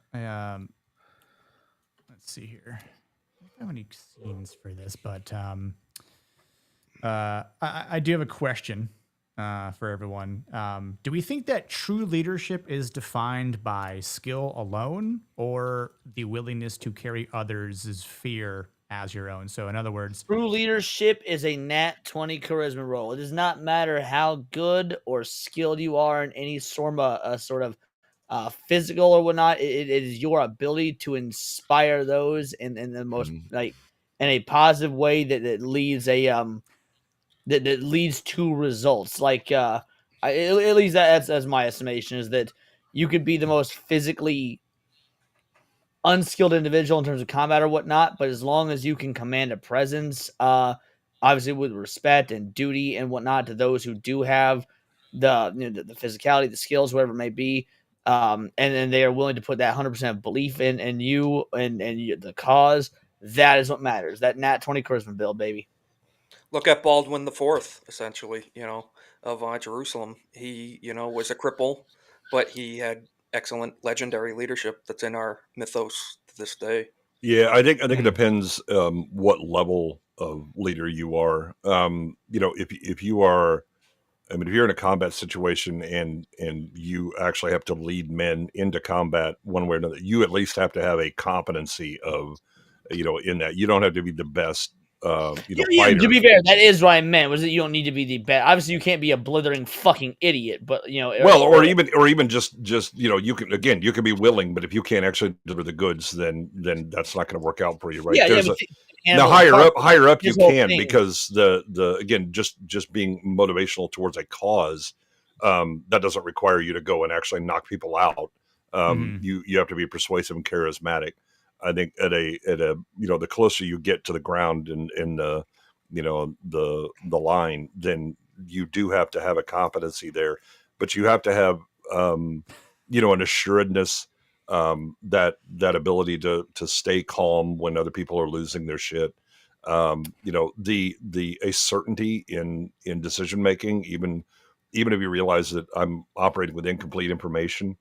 Let's see here. I don't have any scenes for this, but I do have a question for everyone. Do we think that true leadership is defined by skill alone, or the willingness to carry others' fear as your own? So, in other words, true leadership is a nat 20 charisma roll. It does not matter how good or skilled you are in any sort of physical or whatnot. It is your ability to inspire those in the most like in a positive way that leads that leads to results. Like at least that's my estimation, is that you could be the most physically unskilled individual in terms of combat or whatnot, but as long as you can command a presence, obviously with respect and duty and whatnot to those who do have the physicality, the skills, whatever it may be, and then they are willing to put that 100% belief in you and the cause. That is what matters. That nat 20 charisma build, baby. Look at Baldwin the Fourth, essentially, of Jerusalem. He, was a cripple, but he had excellent legendary leadership that's in our mythos to this day. Yeah, I think it depends what level of leader you are. If you are, I mean, if you're in a combat situation and you actually have to lead men into combat one way or another, you at least have to have a competency of, in that. You don't have to be the best, fighter. To be fair, that is what I meant. Was that you don't need to be the best. Obviously, you can't be a blithering fucking idiot, but Well, or even just you can be willing, but if you can't actually deliver the goods, then that's not going to work out for you, right? Now higher up you can, because the again, just being motivational towards a cause, that doesn't require you to go and actually knock people out. You have to be persuasive and charismatic. I think at a the closer you get to the ground in the the line, then you do have to have a competency there, but you have to have an assuredness, that ability to stay calm when other people are losing their shit. A certainty in decision making, even if you realize that I'm operating with incomplete information.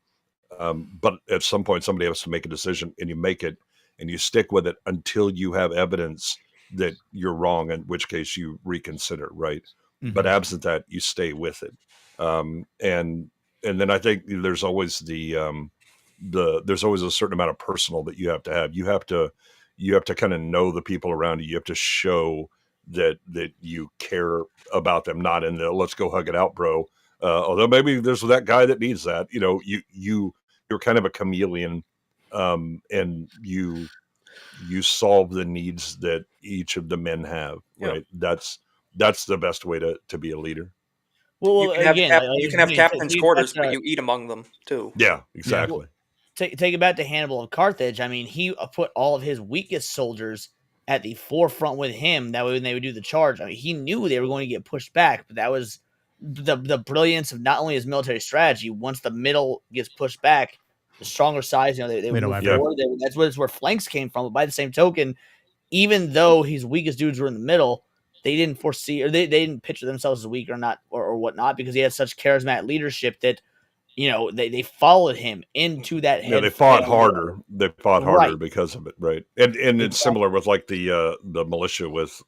But at some point, somebody has to make a decision, and you make it, and you stick with it until you have evidence that you're wrong, in which case you reconsider, right? But absent that, you stay with it. And then I think there's always there's always a certain amount of personal that you have to have. You have to kind of know the people around you. You have to show that you care about them, not in the let's go hug it out, bro. Although maybe there's that guy that needs that. You're kind of a chameleon, and you solve the needs that each of the men have, right? That's the best way to be a leader. Well, you can again, have, you can have captain's quarters, but you eat among them too. Yeah, exactly. Take it back to Hannibal of Carthage. I mean, he put all of his weakest soldiers at the forefront with him. That way, when they would do the charge, I mean, he knew they were going to get pushed back, but that was the brilliance of not only his military strategy. Once the middle gets pushed back, the stronger sides, they would move forward. That's where flanks came from. But by the same token, even though his weakest dudes were in the middle, they didn't foresee, or they didn't picture themselves as weak or not or whatnot, because he had such charismatic leadership that they folled him into that. Yeah, they fought harder. They fought harder because of it, right? And it's similar with like the militia with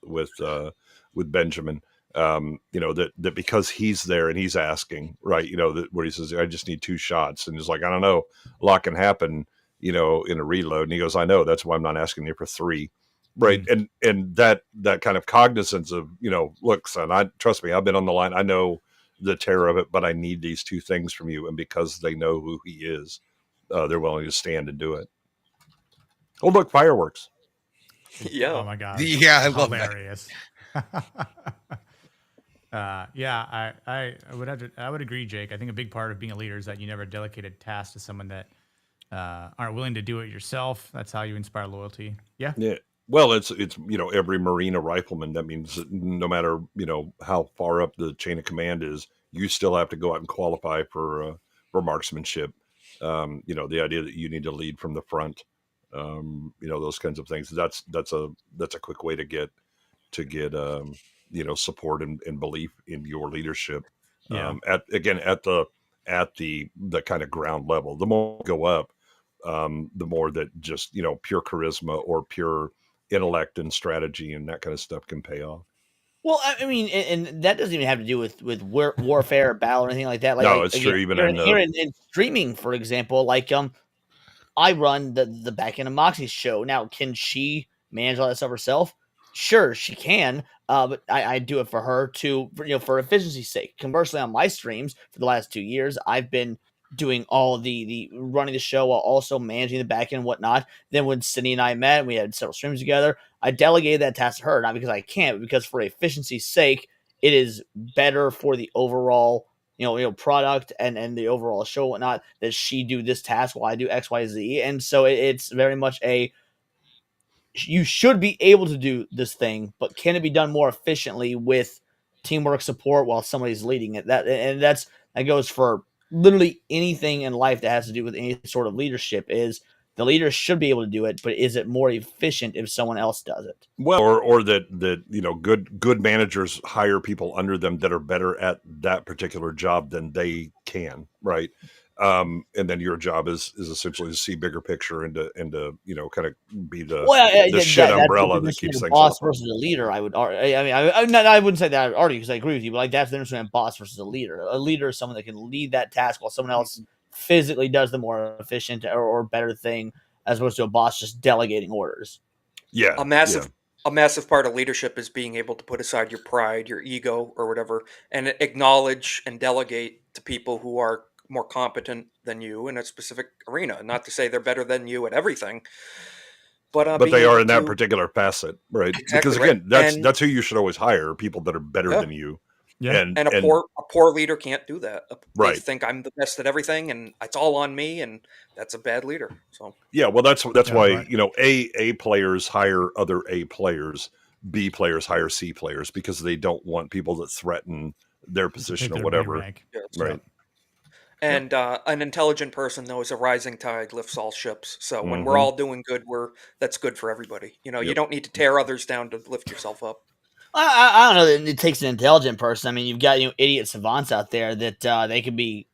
Benjamin. That because he's there and he's asking, right? Where he says, I just need 2 shots. And he's like, I don't know, a lot can happen, in a reload. And he goes, I know, that's why I'm not asking you for 3. Right. And that kind of cognizance of, look, son, trust me, I've been on the line. I know the terror of it, but I need these 2 things from you. And because they know who he is, they're willing to stand and do it. Oh, look, fireworks. Yeah. Oh my God. Yeah. I love hilarious. Yeah, I would agree, Jake. I think a big part of being a leader is that you never delegate a task to someone that aren't willing to do it yourself. That's how you inspire loyalty. Yeah. Yeah. Well, it's every Marine a rifleman. That means that no matter how far up the chain of command is, you still have to go out and qualify for marksmanship. The idea that you need to lead from the front. Those kinds of things. That's a quick way to get support and belief in your leadership. Yeah. At the kind of ground level. The more you go up, the more that just pure charisma or pure intellect and strategy and that kind of stuff can pay off. Well, I mean, and that doesn't even have to do with warfare or battle or anything like that. No, it's true. Even here in streaming, for example, I run the back end of Moxie's show. Now, can she manage all that stuff herself? Sure, she can. But I do it for her for efficiency's sake. Conversely, on my streams for the last 2 years, I've been doing all the running the show while also managing the back end and whatnot. Then when Sydney and I met, we had several streams together. I delegated that task to her, not because I can't, but because for efficiency's sake, it is better for the overall product and the overall show and whatnot that she do this task while I do X, Y, Z. And so it's very much you should be able to do this thing, but can it be done more efficiently with teamwork support while somebody's leading it? That goes for literally anything in life that has to do with any sort of leadership. Is the leader should be able to do it, but is it more efficient if someone else does it? Well, or that good managers hire people under them that are better at that particular job than they can, right? And then your job is essentially to see bigger picture and to kind of be the umbrella that keeps things boss open. versus a leader. I would argue. I wouldn't say that I would argue because I agree with you, but that's the difference between a boss versus a leader. A leader is someone that can lead that task while someone else physically does the more efficient or better thing, as opposed to a boss just delegating orders. Yeah, a massive part of leadership is being able to put aside your pride, your ego, or whatever, and acknowledge and delegate to people who are more competent than you in a specific arena. Not to say they're better than you at everything, but they are in that particular facet, right? Exactly, because again, that's who you should always hire, people that are better than you. Yeah. And a poor leader can't do that. Right. They think I'm the best at everything and it's all on me, and that's a bad leader. So yeah, well that's why right. A players hire other A players, B players hire C players, because they don't want people that threaten their position or whatever. Right. And an intelligent person knows a rising tide lifts all ships. So when we're all doing good, that's good for everybody. You don't need to tear others down to lift yourself up. I don't know. It takes an intelligent person. I mean, you've got idiot savants out there that they could be,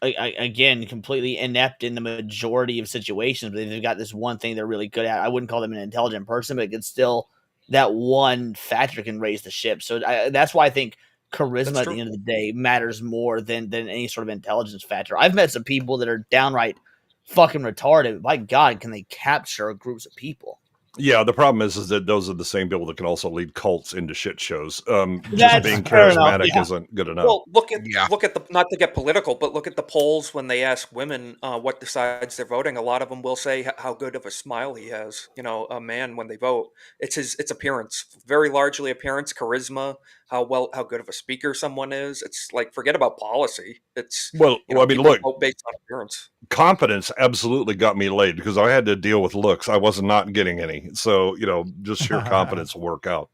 again, completely inept in the majority of situations, but they've got this one thing they're really good at. I wouldn't call them an intelligent person, but it's still that one factor can raise the ship. So that's why I think charisma at the end of the day matters more than any sort of intelligence factor. I've met some people that are downright fucking retarded. My God, can they capture groups of people? Yeah, the problem is that those are the same people that can also lead cults into shit shows. Just being charismatic isn't good enough. Well, look at the, not to get political, but look at the polls when they ask women what decides their voting. A lot of them will say how good of a smile he has. A man when they vote, it's appearance, very largely appearance, charisma, how good of a speaker someone is. It's like, forget about policy. It's I mean, look, vote based on appearance. Confidence absolutely got me laid because I had to deal with looks. I was not getting any. So, just sheer confidence will work out.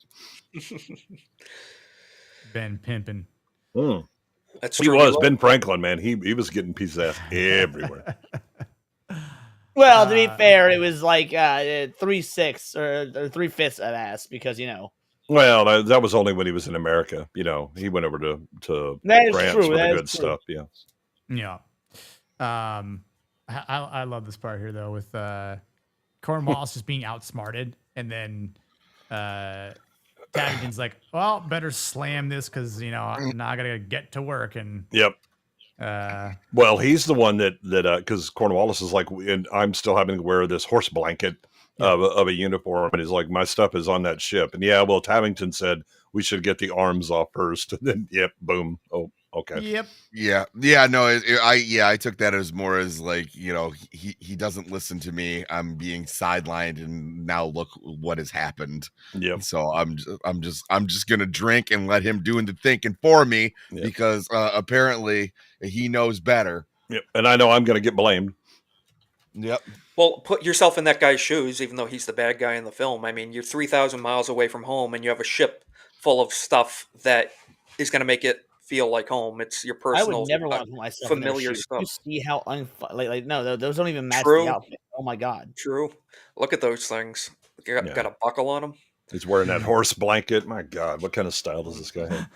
Ben pimping. That's true. He was. Ben Franklin, man. He was getting pieces of ass everywhere. Well, to be fair, it was like 3/6 or 3/5 of ass because, Well, that was only when he was in America. He went over to France for the good stuff. Yeah. Yeah. I love this part here though with Cornwallis just being outsmarted, and then Paddington's like, well, better slam this because now I gotta get to work. And yep. Well, he's the one that because Cornwallis is like, and I'm still having to wear this horse blanket of a uniform, and he's like, my stuff is on that ship, and well, Paddington said we should get the arms off first, and then boom. Oh, okay. Yep. Yeah. No, I took that as more as like, he doesn't listen to me. I'm being sidelined, and now look what has happened. Yeah. So I'm just gonna drink and let him do the thinking for me because apparently he knows better. Yep. And I know I'm gonna get blamed. Yep. Well, put yourself in that guy's shoes, even though he's the bad guy in the film. I mean, you're 3,000 miles away from home, and you have a ship full of stuff that is going to make it feel like home. It's your personal, I would never want to put myself familiar in stuff. You see how no, those don't even match the outfit. Oh my God. True. Look at those things. Got a buckle on them. He's wearing that horse blanket. My God, what kind of style does this guy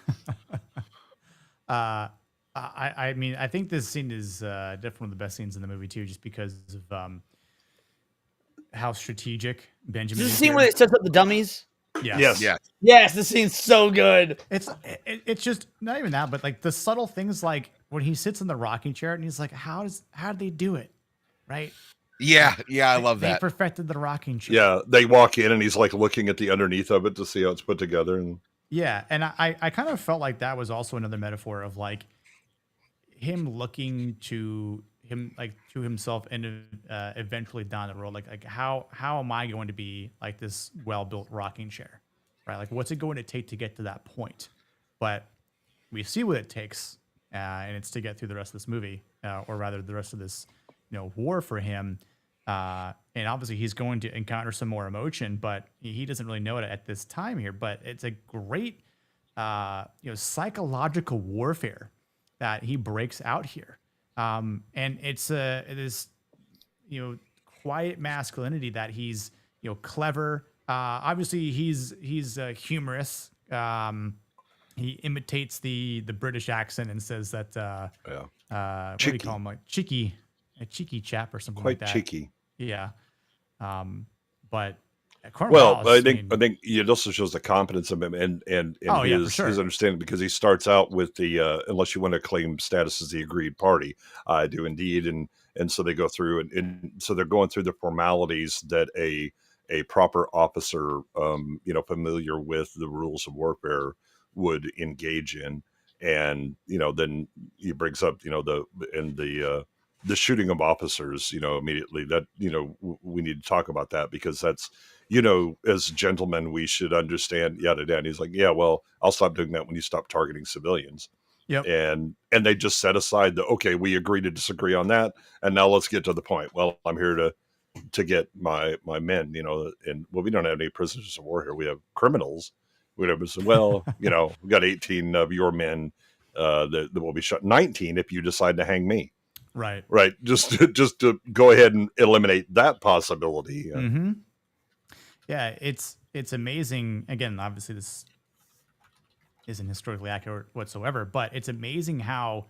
have? I mean, I think this scene is definitely one of the best scenes in the movie too, just because of how strategic Benjamin is. This scene where they set up the dummies. Yes. Yes, this scene's so good. It's just not even that, but like the subtle things, like when he sits in the rocking chair and he's like, how did they do it? Right? Yeah, I love that. They perfected the rocking chair. Yeah, they walk in and he's like looking at the underneath of it to see how it's put together. And yeah, and I kind of felt like that was also another metaphor of like him looking to himself and eventually down the road, like how am I going to be like this well-built rocking chair, right? Like what's it going to take to get to that point? But we see what it takes, and it's to get through the rest of this movie, or rather the rest of this, war for him. And obviously he's going to encounter some more emotion, but he doesn't really know it at this time here. But it's a great, psychological warfare that he breaks out here. And it's this, quiet masculinity that he's, clever. Obviously he's humorous. He imitates the British accent and says that, what do you call him? Like a cheeky chap or something quite like that. cheeky. Yeah. But I think it also shows the confidence of him and his understanding, because he starts out with the unless you want to claim status as the agreed party, I do indeed, and so they go through and so they're going through the formalities that a proper officer, familiar with the rules of warfare would engage in, and then he brings up the shooting of officers, immediately that, we need to talk about that, because that's, as gentlemen, we should understand yada yada. And he's like, yeah, well, I'll stop doing that when you stop targeting civilians. Yep. And they just set aside okay, we agree to disagree on that. And now let's get to the point. Well, I'm here to get my men, and we don't have any prisoners of war here. We have criminals. We got 18 of your men that will be shot, 19 if you decide to hang me. Right. Just to go ahead and eliminate that possibility. Mm-hmm. Yeah, it's amazing. Again, obviously this isn't historically accurate whatsoever, but it's amazing how,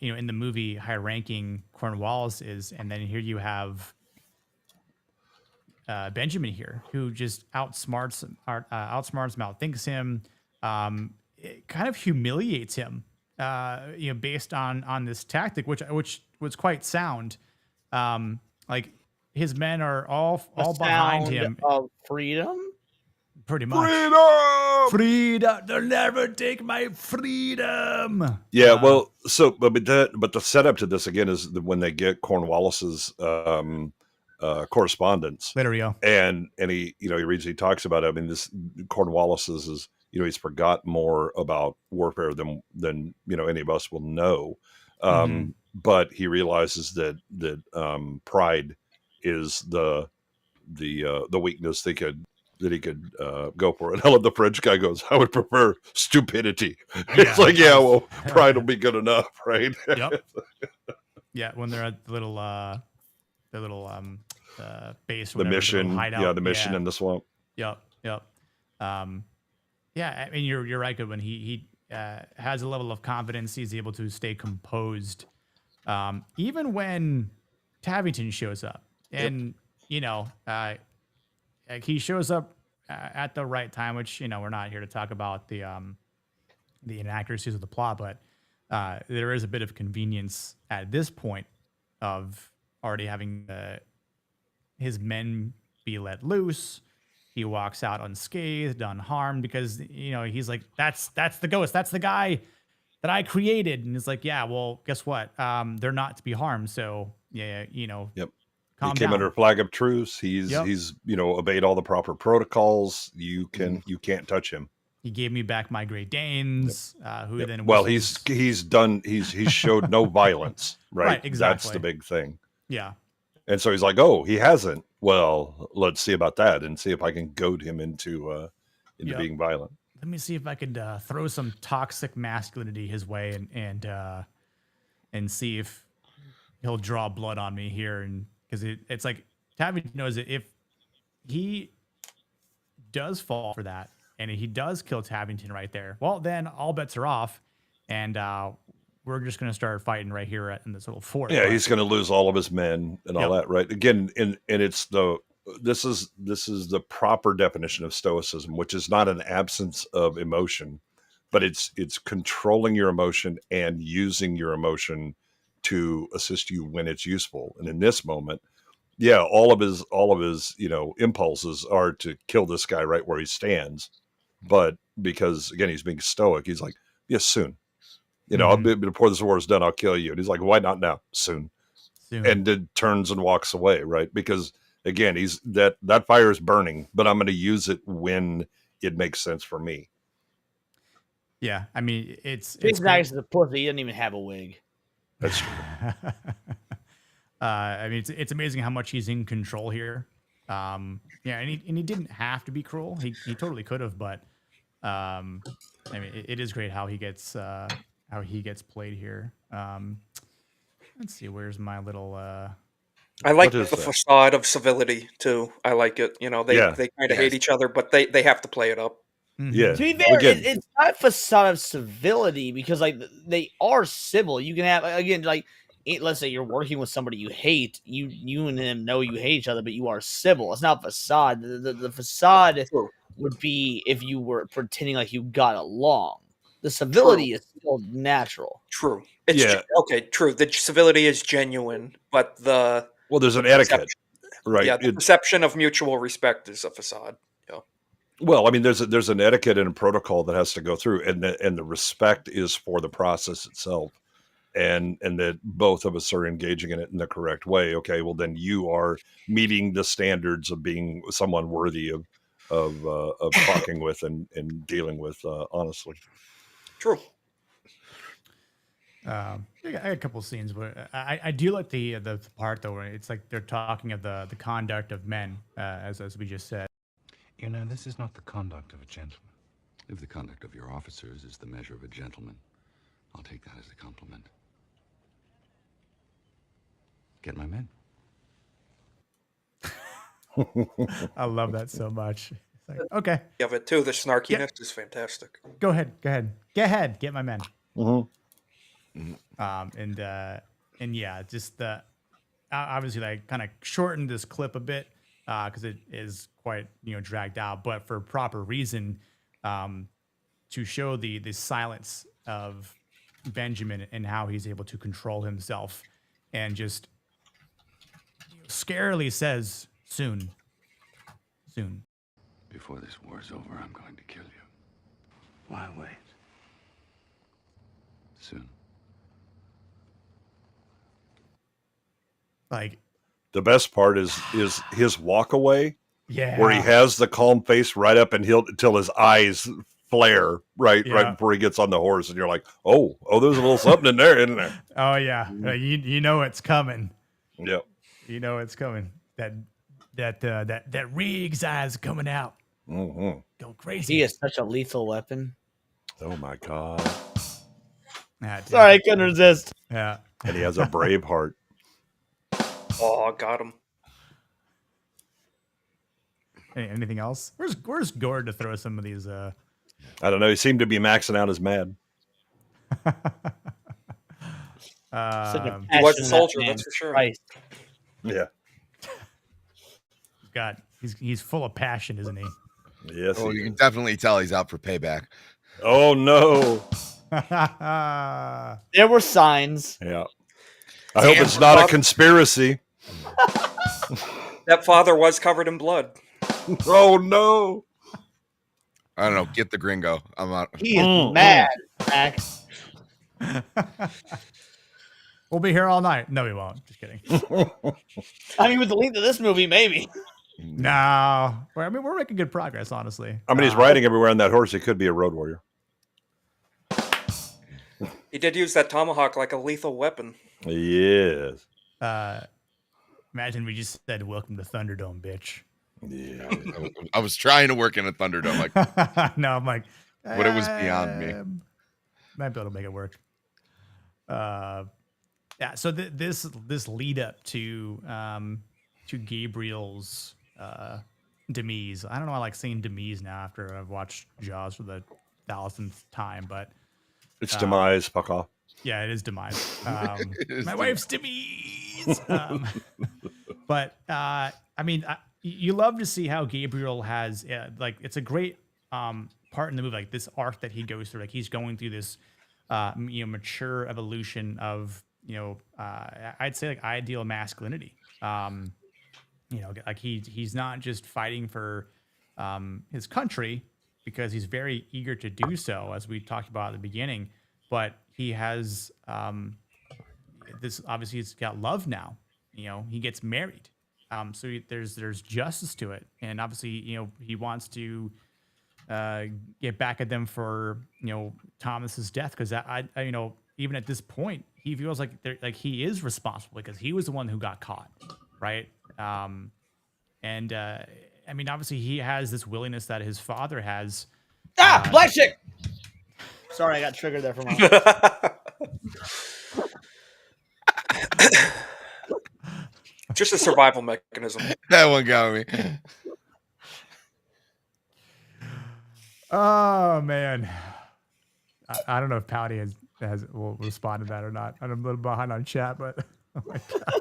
in the movie, high-ranking Cornwallis is, and then here you have Benjamin here, who just outsmarts him, outthinks him, it kind of humiliates him. Based on this tactic, which was quite sound. Like his men are all behind him. Of freedom, pretty much. Freedom. They'll never take my freedom. Yeah. But the setup to this again is when they get Cornwallis's correspondence. There we go. And he he talks about it. I mean, this Cornwallis's is. He's forgot more about warfare than any of us will know. But he realizes that pride is the weakness that he could go for. And I love the French guy goes, I would prefer stupidity. It's like, pride will be good enough, right? Yep. Yeah, when they're at the little base, the mission, the mission in the swamp. Yep. Yeah, I mean, you're right, good. When he has a level of confidence, he's able to stay composed, even when Tavington shows up, and he shows up at the right time. Which we're not here to talk about the inaccuracies of the plot, but there is a bit of convenience at this point of already having his men be let loose. He walks out unscathed, unharmed, because he's like, that's the ghost, that's the guy that I created, and he's like, yeah, well, guess what? They're not to be harmed, so Yep. Calm he came down. under a flag of truce. He's obeyed all the proper protocols. You can't touch him. He gave me back my Great Danes. Who then? Well, he's showed no violence, right? Right, exactly. That's the big thing. Yeah. And so he's like, oh, he hasn't. Well, let's see about that and see if I can goad him into being violent. Let me see if I could throw some toxic masculinity his way and see if he'll draw blood on me here. And because it's like Tavi knows that if he does fall for that and he does kill Tavington right there, well, then all bets are off, and we're just going to start fighting right here in this little fort. Yeah, he's going to lose all of his men and all that, right? Again, and it's the this is the proper definition of stoicism, which is not an absence of emotion, but it's controlling your emotion and using your emotion to assist you when it's useful. And in this moment, yeah, all of his impulses are to kill this guy right where he stands, but because again he's being stoic, he's like, yes, soon. I'll be, before this war is done, I'll kill you. And he's like, why not now? Soon. And then turns and walks away, right? Because again, he's that fire is burning, but I'm going to use it when it makes sense for me. Yeah, I mean, it's nice as a pussy. He doesn't even have a wig. That's true. I mean, it's amazing how much he's in control here. Yeah, and he didn't have to be cruel. He totally could have, but I mean, it is great how he gets played here. Let's see, where's my little I like the facade of civility too. I like it. They kind of hate each other, but they have to play it up. Yeah. To be fair, it's not a facade of civility because like they are civil. You can have let's say you're working with somebody you hate. You and him know you hate each other, but you are civil. It's not facade. The facade would be if you were pretending like you got along. The civility is still natural. True. Okay, true. The civility is genuine, but there's an etiquette, right? Yeah, the perception of mutual respect is a facade. Yeah. Well, I mean, there's an etiquette and a protocol that has to go through, and the respect is for the process itself, and that both of us are engaging in it in the correct way. Okay, well then you are meeting the standards of being someone worthy of talking with and dealing with honestly. True. I got a couple of scenes where I do like the part though where it's like they're talking of the conduct of men, as we just said. This is not the conduct of a gentleman. If the conduct of your officers is the measure of a gentleman, I'll take that as a compliment. Get my men. I love that so much. It's like, okay. Of it too. The snarkiness is fantastic. Go ahead. Get my men. Mm-hmm. And yeah, just obviously like kind of shortened this clip a bit because it is quite dragged out, but for proper reason to show the silence of Benjamin and how he's able to control himself and just scarily says soon. Before this war is over, I'm going to kill you. Why wait? Soon. Like the best part is his walk away. Yeah. Where he has the calm face right up until his eyes flare right before he gets on the horse, and you're like, oh, there's a little something in there, isn't there? Oh yeah, you know it's coming. Yep. You know it's coming. That Riggs eyes coming out. Mm-hmm. Go crazy. He is such a lethal weapon. Oh my god. Sorry, I couldn't resist. Yeah. And he has a brave heart. Oh, got him. Anything else? Where's Gord to throw some of these? I don't know. He seemed to be maxing out his mad. He was a soldier, that's for sure. Christ. Yeah. God, he's full of passion, isn't he? Yes. Oh, you can definitely tell he's out for payback. Oh no. There were signs. Yeah. I hope it's not a conspiracy. That father was covered in blood. Oh no. I don't know. Get the gringo. I'm out. He is mad, Max. We'll be here all night. No, we won't. Just kidding. I mean, with the length of this movie, maybe. No. I mean, we're making good progress, honestly. I mean, he's riding everywhere on that horse. He could be a road warrior. He did use that tomahawk like a lethal weapon. Yes. Imagine we just said, "Welcome to Thunderdome, bitch." Yeah. I was trying to work in a Thunderdome. Like, no, I'm like, but it was beyond me. Might be able to make it work. Yeah. So this lead up to Gabriel's demise. I don't know. I like saying demise now after I've watched Jaws for the 1,000th time, but it's demise. Fuck off. Yeah, it is demise. My wife's demise. But I mean, you love to see how Gabriel has like it's a great part in the movie, like this arc that he goes through. Like he's going through this mature evolution of I'd say like ideal masculinity. Like he's not just fighting for his country because he's very eager to do so, as we talked about at the beginning, but he has this, obviously he's got love now. He gets married. So there's justice to it, and obviously he wants to get back at them for Thomas's death, because I even at this point he feels like he is responsible because he was the one who got caught, right? I mean, obviously he has this willingness that his father has. Black chick. Sorry, I got triggered there for a moment. Just a survival mechanism. That one got me. Oh man, I don't know if Pouty will respond to that or not. I'm a little behind on chat, but oh my god.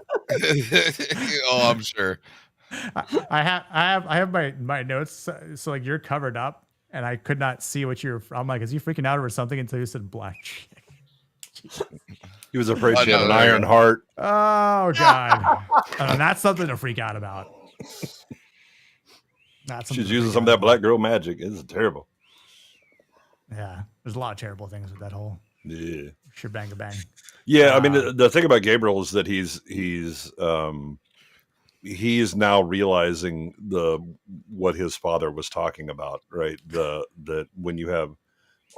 Oh, I'm sure. I have my notes, so like you're covered up, and I could not see what you're. I'm like, is he freaking out over something until you said black chick? He was afraid she had an iron heart. Oh god, that's something to freak out about. She's using some of that black girl magic. It's terrible. Yeah, there's a lot of terrible things with that whole shebang bang. Yeah, I mean the thing about Gabriel is that he's now realizing what his father was talking about, right? That when you have,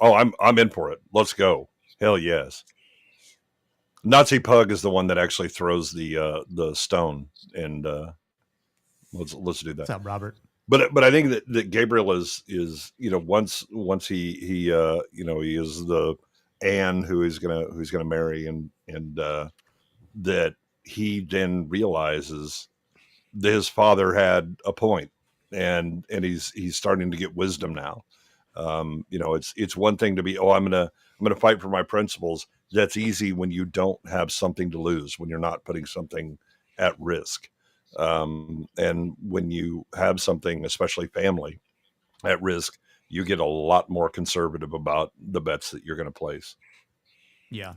I'm in for it. Let's go. Hell yes. Nazi Pug is the one that actually throws the stone, and let's do that. What's up, Robert? But I think that Gabriel is once he is the Anne who he's gonna marry, and that he then realizes that his father had a point, and he's starting to get wisdom now. It's one thing to be, I'm gonna fight for my principles. That's easy when you don't have something to lose, when you're not putting something at risk. And when you have something, especially family, at risk, you get a lot more conservative about the bets that you're going to place. Yeah.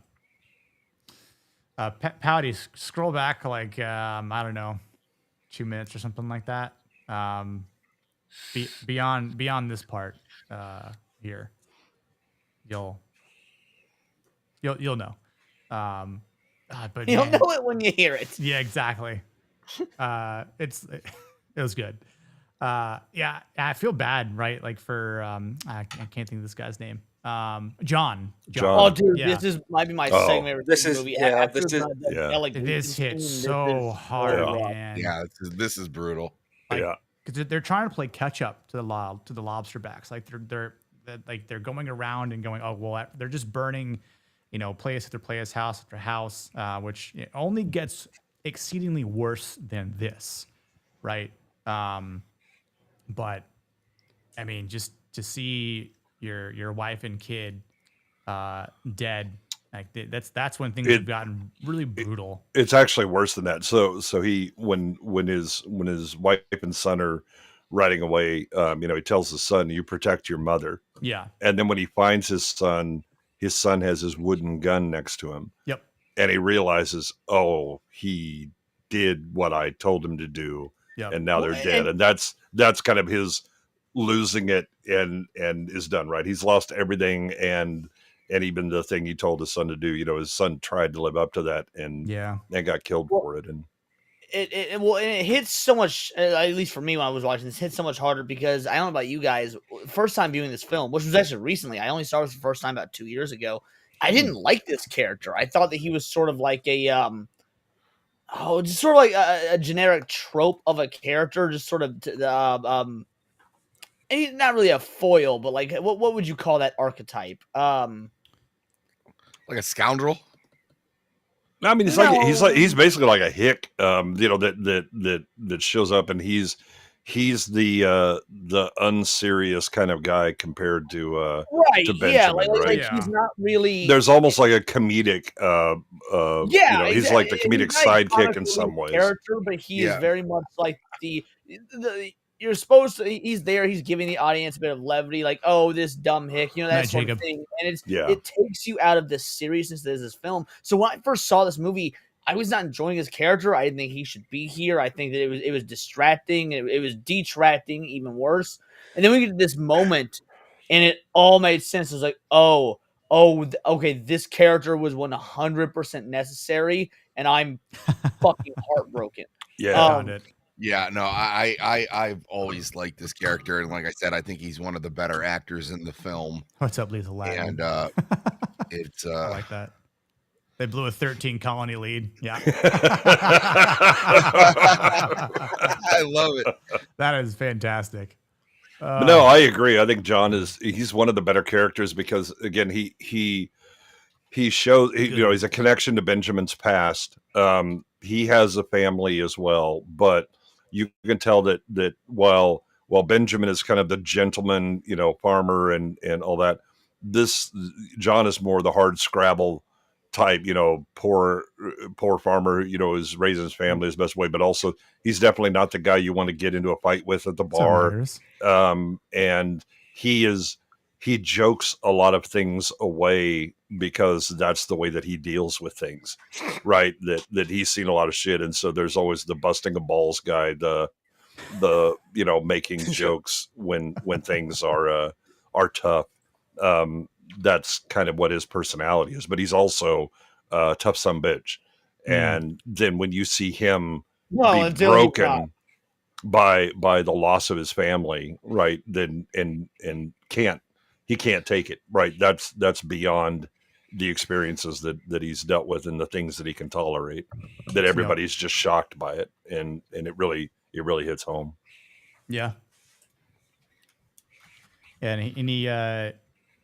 Pouty, scroll back like, I don't know, 2 minutes or something like that. Beyond this part here, you'll know. But you'll know it when you hear it. Yeah, exactly. It was good. Yeah, I feel bad, right? Like for I can't think of this guy's name. John. Oh, dude, this might be my second favorite movie. This hits so hard, man. Yeah, this is brutal. Because they're trying to play catch up to the lobster backs. Like they're going around and going, oh well, they're just burning, place after place, house after house, which only gets exceedingly worse than this, right? But I mean, just to see your wife and kid dead, like that's when things have gotten really brutal. It's actually worse than that. So he when his wife and son are riding away, he tells his son, "You protect your mother." Yeah. And then when he finds his son has his wooden gun next to him. Yep. And he realizes, oh, he did what I told him to do. Yep. And now they're dead. And that's kind of his losing it and is done, right? He's lost everything and even the thing he told his son to do, his son tried to live up to that and got killed for it. And it hits so much, at least for me when I was watching this, hit so much harder because I don't know about you guys, first time viewing this film, which was actually recently, I only saw this the first time about 2 years ago. I didn't like this character. I thought that he was sort of like a generic trope of a character, just sort of he's not really a foil, but like what would you call that archetype? Like a scoundrel. I mean, he's basically like a hick, that shows up, and he's the unserious kind of guy compared to Benjamin, yeah, right? He's not really. There's almost like a comedic, he's like the comedic sidekick in some ways. Character, but he is very much like the you're supposed to. He's there. He's giving the audience a bit of levity, like, "Oh, this dumb hick," that Night, sort Jacob. of thing, and Yeah. it takes you out of the seriousness that is this film. So when I first saw this movie, I was not enjoying his character. I didn't think he should be here. I think that it was distracting. It was detracting, even worse. And then we get to this moment, and it all made sense. It was like, okay, this character was 100% necessary, and I'm fucking heartbroken. Yeah. Yeah, no, I've always liked this character, and like I said, I think he's one of the better actors in the film. What's up, Lethal Latin? And it's I like that. They blew a 13 colony lead. Yeah. I love it. That is fantastic. But no, I agree. I think John he's one of the better characters because again, he shows he's a connection to Benjamin's past. He has a family as well, but you can tell that while Benjamin is kind of the gentleman, farmer and all that, this John is more the hard scrabble type, poor farmer, is raising his family his best way, but also he's definitely not the guy you want to get into a fight with at the bar. And he jokes a lot of things away because that's the way that he deals with things, right? That he's seen a lot of shit. And so there's always the busting of balls guy, the making jokes when things are tough. That's kind of what his personality is, but he's also a tough son bitch. And then when you see him be broken by the loss of his family, right, then and he can't take it, right? That's beyond the experiences that he's dealt with and the things that he can tolerate, that everybody's just shocked by it, and it really hits home. Yeah. And he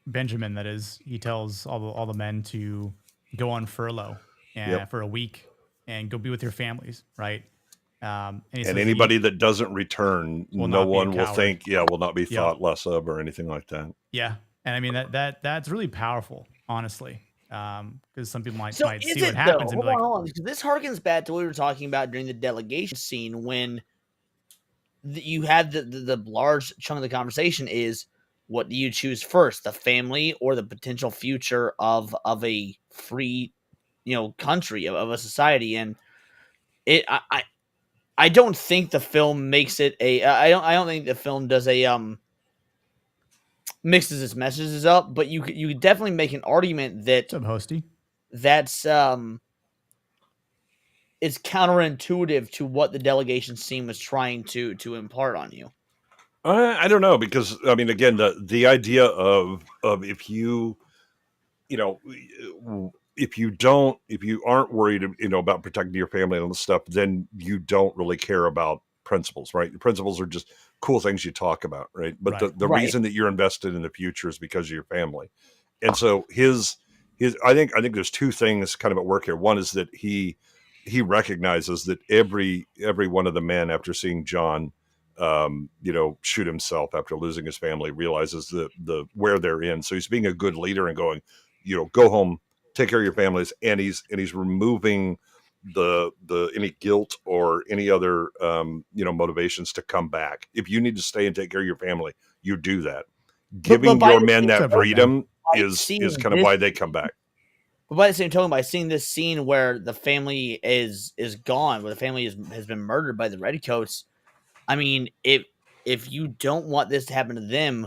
Benjamin, that is, he tells all the men to go on furlough for a week and go be with your families, right? And anybody that doesn't return, no one will think, will not be thought less of or anything like that. Yeah. And I mean, that's really powerful, honestly. Because some people might see what happens and be like, hold on, because this harkens back to what we were talking about during the delegation scene when you had the large chunk of the conversation is, what do you choose first, the family or the potential future of a free, country, of a society? And I don't think the film makes it I don't think the film does mixes its messages up, but you could definitely make an argument that that's it's counterintuitive to what the delegation scene was trying to impart on you. I don't know, because I mean, again, the idea of if you aren't worried, about protecting your family and all this stuff, then you don't really care about principles, right? Principles are just cool things you talk about, right? But the reason that you're invested in the future is because of your family. And so I think there's two things kind of at work here. One is that he recognizes that every one of the men, after seeing John shoot himself after losing his family, realizes the where they're in. So he's being a good leader and going, go home, take care of your families, and he's removing the any guilt or any other motivations to come back. If you need to stay and take care of your family, you do that. Giving your men that freedom is kind of why they come back. But by the same token, by seeing this scene where the family is gone, where the family has been murdered by the redcoats, I mean, if you don't want this to happen to them,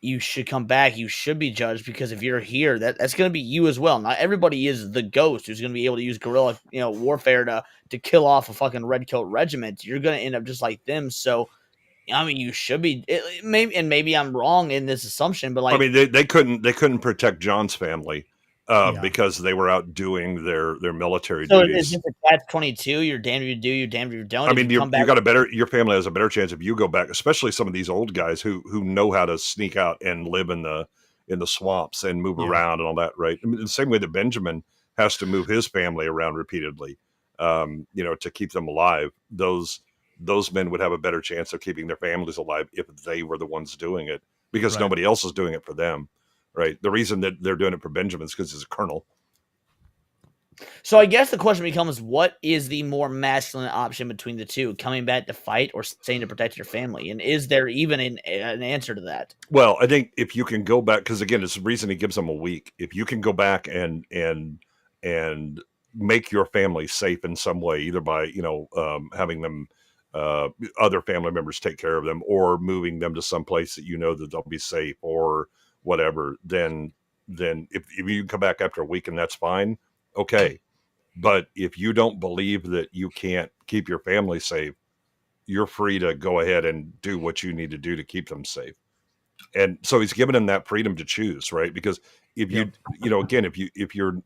you should come back. You should be judged, because if you're here, that's going to be you as well. Not everybody is the ghost who's going to be able to use guerrilla, warfare to kill off a fucking redcoat regiment. You're going to end up just like them. So, I mean, you should be. Maybe I'm wrong in this assumption, but like, I mean, they couldn't protect John's family. Because they were out doing their military duties. So is this a catch-22? You're damned if you do, you're damned if you don't. I mean, your family has a better chance if you go back, especially some of these old guys who know how to sneak out and live in the swamps and move around and all that, right? I mean, the same way that Benjamin has to move his family around repeatedly, to keep them alive. Those men would have a better chance of keeping their families alive if they were the ones doing it, because nobody else is doing it for them. Right. The reason that they're doing it for Benjamin is because he's a colonel. So I guess the question becomes, what is the more masculine option between the two? Coming back to fight or staying to protect your family? And is there even an answer to that? Well, I think if you can go back, because again, it's the reason he gives them a week. If you can go back and make your family safe in some way, either by having them other family members take care of them, or moving them to some place that you know that they'll be safe, or whatever, then if you can come back after a week and that's fine, okay. But if you don't believe that you can't keep your family safe, you're free to go ahead and do what you need to do to keep them safe. And so he's given them that freedom to choose, right? Because if you again, if you're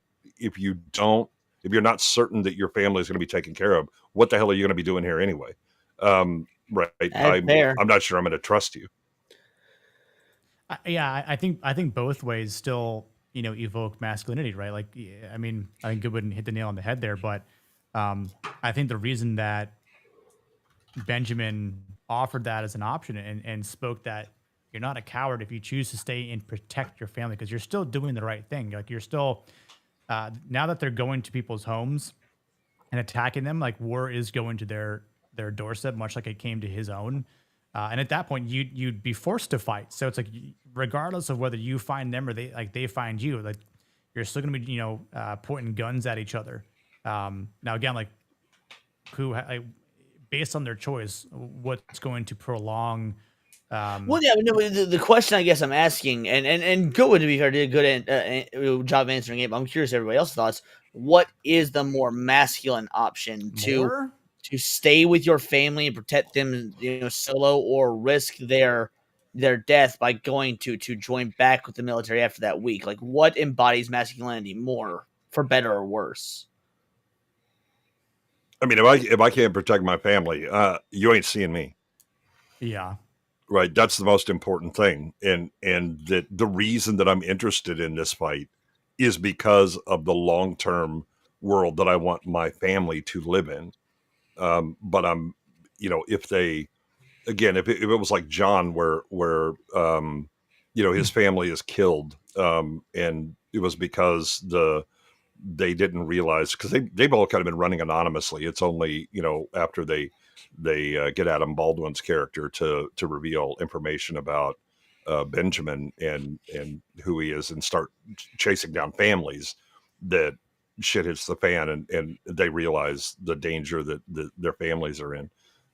not certain that your family is going to be taken care of, what the hell are you going to be doing here anyway? Right. I'm not sure I'm going to trust you. I think both ways still, evoke masculinity, right? Like, I mean, I think Goodwin hit the nail on the head there, but I think the reason that Benjamin offered that as an option and spoke that you're not a coward if you choose to stay and protect your family, because you're still doing the right thing. Like, you're still, now that they're going to people's homes and attacking them, like, war is going to their doorstep, much like it came to his own. And at that point, you'd be forced to fight. So it's like, regardless of whether you find them or they find you, like, you're still going to be, pointing guns at each other. Now again, like, based on their choice, what's going to prolong. Well, yeah, no, the question I guess I'm asking, and Goodwin, to be fair, did a good job answering it. But I'm curious everybody else's thoughts. What is the more masculine option to stay with your family and protect them, solo, or risk their death by going to join back with the military after that week? Like, what embodies masculinity more, for better or worse? I mean, if I can't protect my family, you ain't seeing me. Yeah. Right. That's the most important thing. And that the reason that I'm interested in this fight is because of the long-term world that I want my family to live in. But I'm, if they, again, if it was like John, where his family is killed, and it was because they didn't realize, because they've all kind of been running anonymously. It's only after they get Adam Baldwin's character to reveal information about Benjamin and who he is, and start chasing down families, that shit hits the fan, and they realize the danger that their families are in.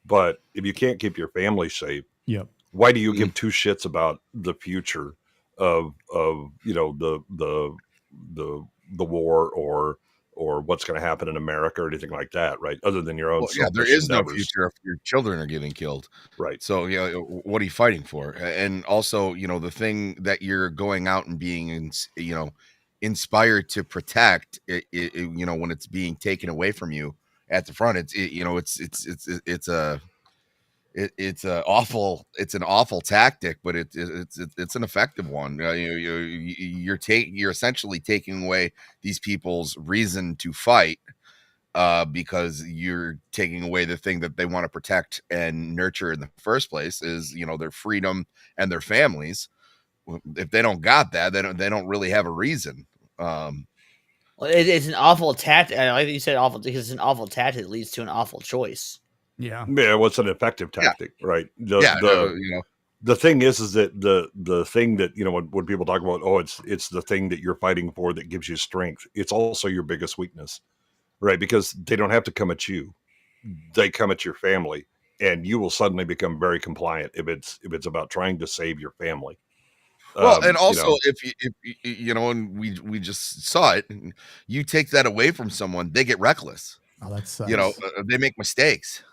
But if you can't keep your family safe, why do you give two shits about the future of the war or what's going to happen in America or anything like that, right? Other than your own. Yeah, there is no future if your children are getting killed, right? So what are you fighting for? And also, the thing that you're going out and being, inspired to protect, when it's being taken away from you at the front, it's an awful tactic, but it's an effective one. You're essentially taking away these people's reason to fight, because you're taking away the thing that they want to protect and nurture in the first place, is their freedom and their families. If they don't got that, they don't really have a reason. It's an awful tactic. Like you said, awful, because it's an awful tactic that leads to an awful choice. Yeah. What's an effective tactic, right? The thing is that the thing that when people talk about, it's the thing that you're fighting for that gives you strength, it's also your biggest weakness, right? Because they don't have to come at you, they come at your family, and you will suddenly become very compliant if it's about trying to save your family. Well, and also, if and we just saw it, you take that away from someone, they get reckless. Oh, that's they make mistakes.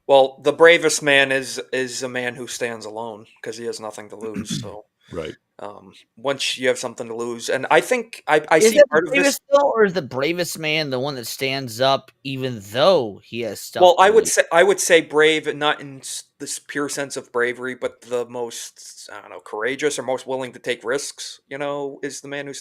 Well, the bravest man is a man who stands alone, because he has nothing to lose. So, right. Once you have something to lose, and I think I see part of this. Or is the bravest man the one that stands up even though he has stuff? Well, I would say brave, not in this pure sense of bravery, but the most, I don't know, courageous or most willing to take risks. Is the man who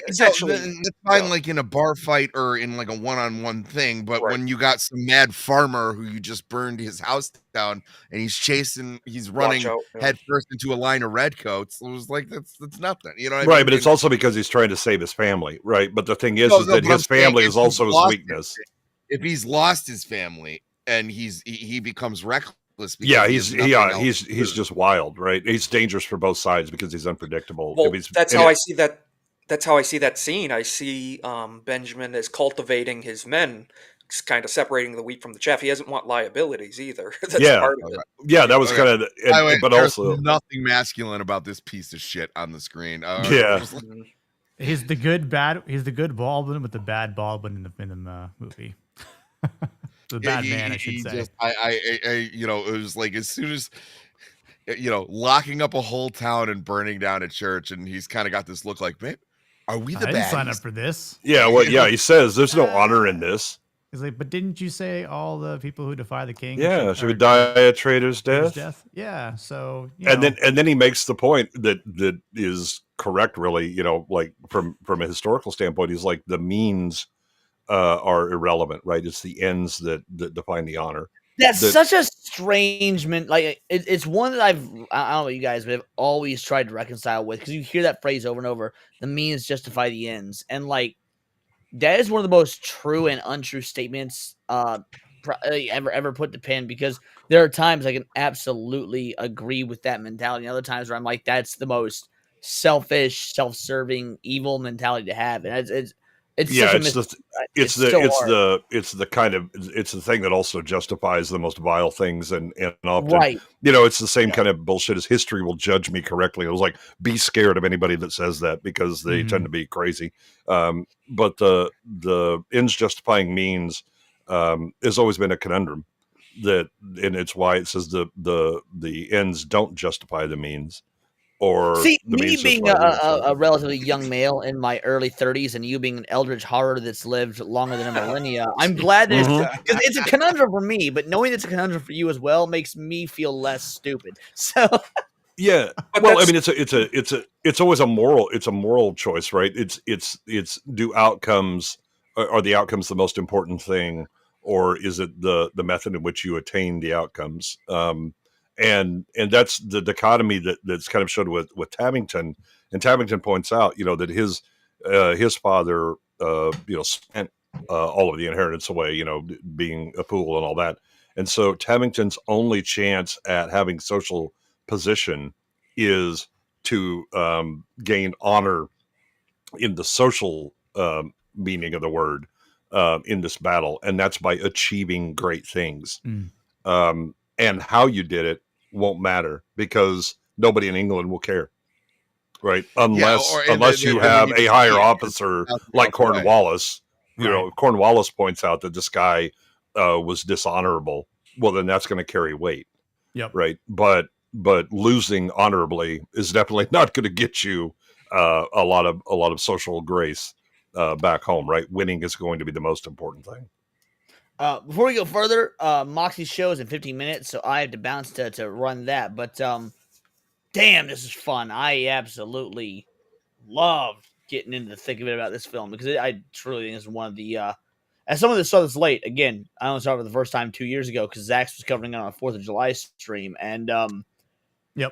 essentially. It's fine, like in a bar fight or in like a one-on-one thing, but when you got some mad farmer who you just burned his house down and he's running head first into a line of redcoats, was like, that's nothing, you know what I Right, mean? but it's also because he's trying to save his family, right? But the thing is No, that but I'm his saying family if is also he's his lost weakness. if he's lost his family and he becomes reckless because Yeah, he has nothing else to he's lose. just wild, right? He's dangerous for both sides because he's unpredictable. Well, If he's, that's and how I it- see that. That's how I see that scene. I see Benjamin as cultivating his men, kind of separating the wheat from the chaff. He doesn't want liabilities either. That's yeah, part of it. yeah, that was Okay. kind of, By the way, but there's also, nothing masculine about this piece of shit on the screen. Yeah. Just like- He's the good Baldwin with the bad Baldwin in the movie. The yeah, bad man, I should he say. just, you know, it was like as soon as, you know, locking up a whole town and burning down a church, and he's kind of got this look like, man, are we the I didn't sign up baddies? for this. yeah, well, yeah, he says there's no honor in this. He's like, but didn't you say all the people who defy the king? Yeah, should we die a traitor's death? Yeah, so And then he makes the point that is correct, really. You know, like from a historical standpoint, he's like the means are irrelevant, right? It's the ends that define the honor. That's such a strange like it's one that I don't know about you guys, but I've always tried to reconcile with, because you hear that phrase over and over: the means justify the ends, and like that is one of the most true and untrue statements ever put to pen, because there are times I can absolutely agree with that mentality, and other times where I'm like, that's the most selfish, self-serving, evil mentality to have, and it's yeah, such it's the thing that also justifies the most vile things, and often, right. You know, it's the same kind of bullshit as history will judge me correctly. It was like, be scared of anybody that says that, because they tend to be crazy. But the ends justifying means has always been a conundrum, and it's why it says the ends don't justify the means. Or see, the me means being a relatively young male in my early 30s, and you being an eldritch horror that's lived longer than a millennia, I'm glad that because it's a conundrum for me, but knowing it's a conundrum for you as well makes me feel less stupid. So yeah, well, I mean, it's always a moral choice, right? It's do outcomes, are the outcomes the most important thing, or is it the method in which you attain the outcomes? And that's the dichotomy that's kind of showed with Tabington. And Tabington points out, you know, that his father, you know, spent all of the inheritance away, you know, being a fool and all that. And so Tabington's only chance at having social position is to gain honor in the social meaning of the word in this battle, and that's by achieving great things. And how you did it won't matter, because nobody in England will care, right? Unless you have a higher officer like Cornwallis. You know, if Cornwallis points out that this guy was dishonorable, well, then that's going to carry weight. Yep. Right. But losing honorably is definitely not going to get you a lot of social grace back home. Right. Winning is going to be the most important thing. Before we go further, Moxie's show is in 15 minutes, so I have to bounce to run that. But damn, this is fun. I absolutely loved getting into the thick of it about this film, because I truly think it's one of the as someone that saw this late, again, I only saw it for the first time 2 years ago because Zach's was covering it on a 4th of July stream, and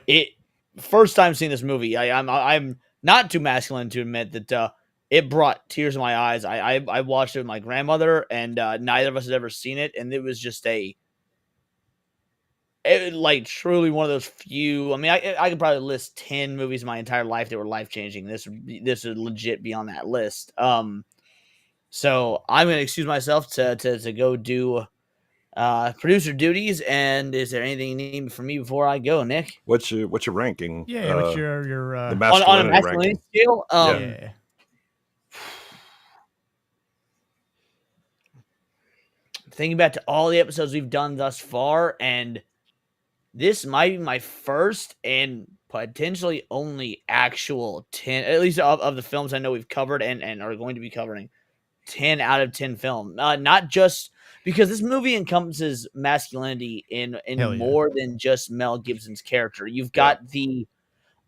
it first time seeing this movie, I'm not too masculine to admit that it brought tears in my eyes. I watched it with my grandmother, and neither of us had ever seen it, and it was just like truly one of those few. I mean, I could probably list 10 movies in my entire life that were life changing. This is legit be on that list. So I'm gonna excuse myself to go do producer duties. And is there anything you need from me before I go, Nick? What's your ranking? Yeah, what's your the masculinity on a masculinity ranking scale? Yeah. Thinking back to all the episodes we've done thus far, and this might be my first and potentially only actual 10, at least of the films I know we've covered and are going to be covering, 10 out of 10 film. Not just because this movie encompasses masculinity in more than just Mel Gibson's character. You've got the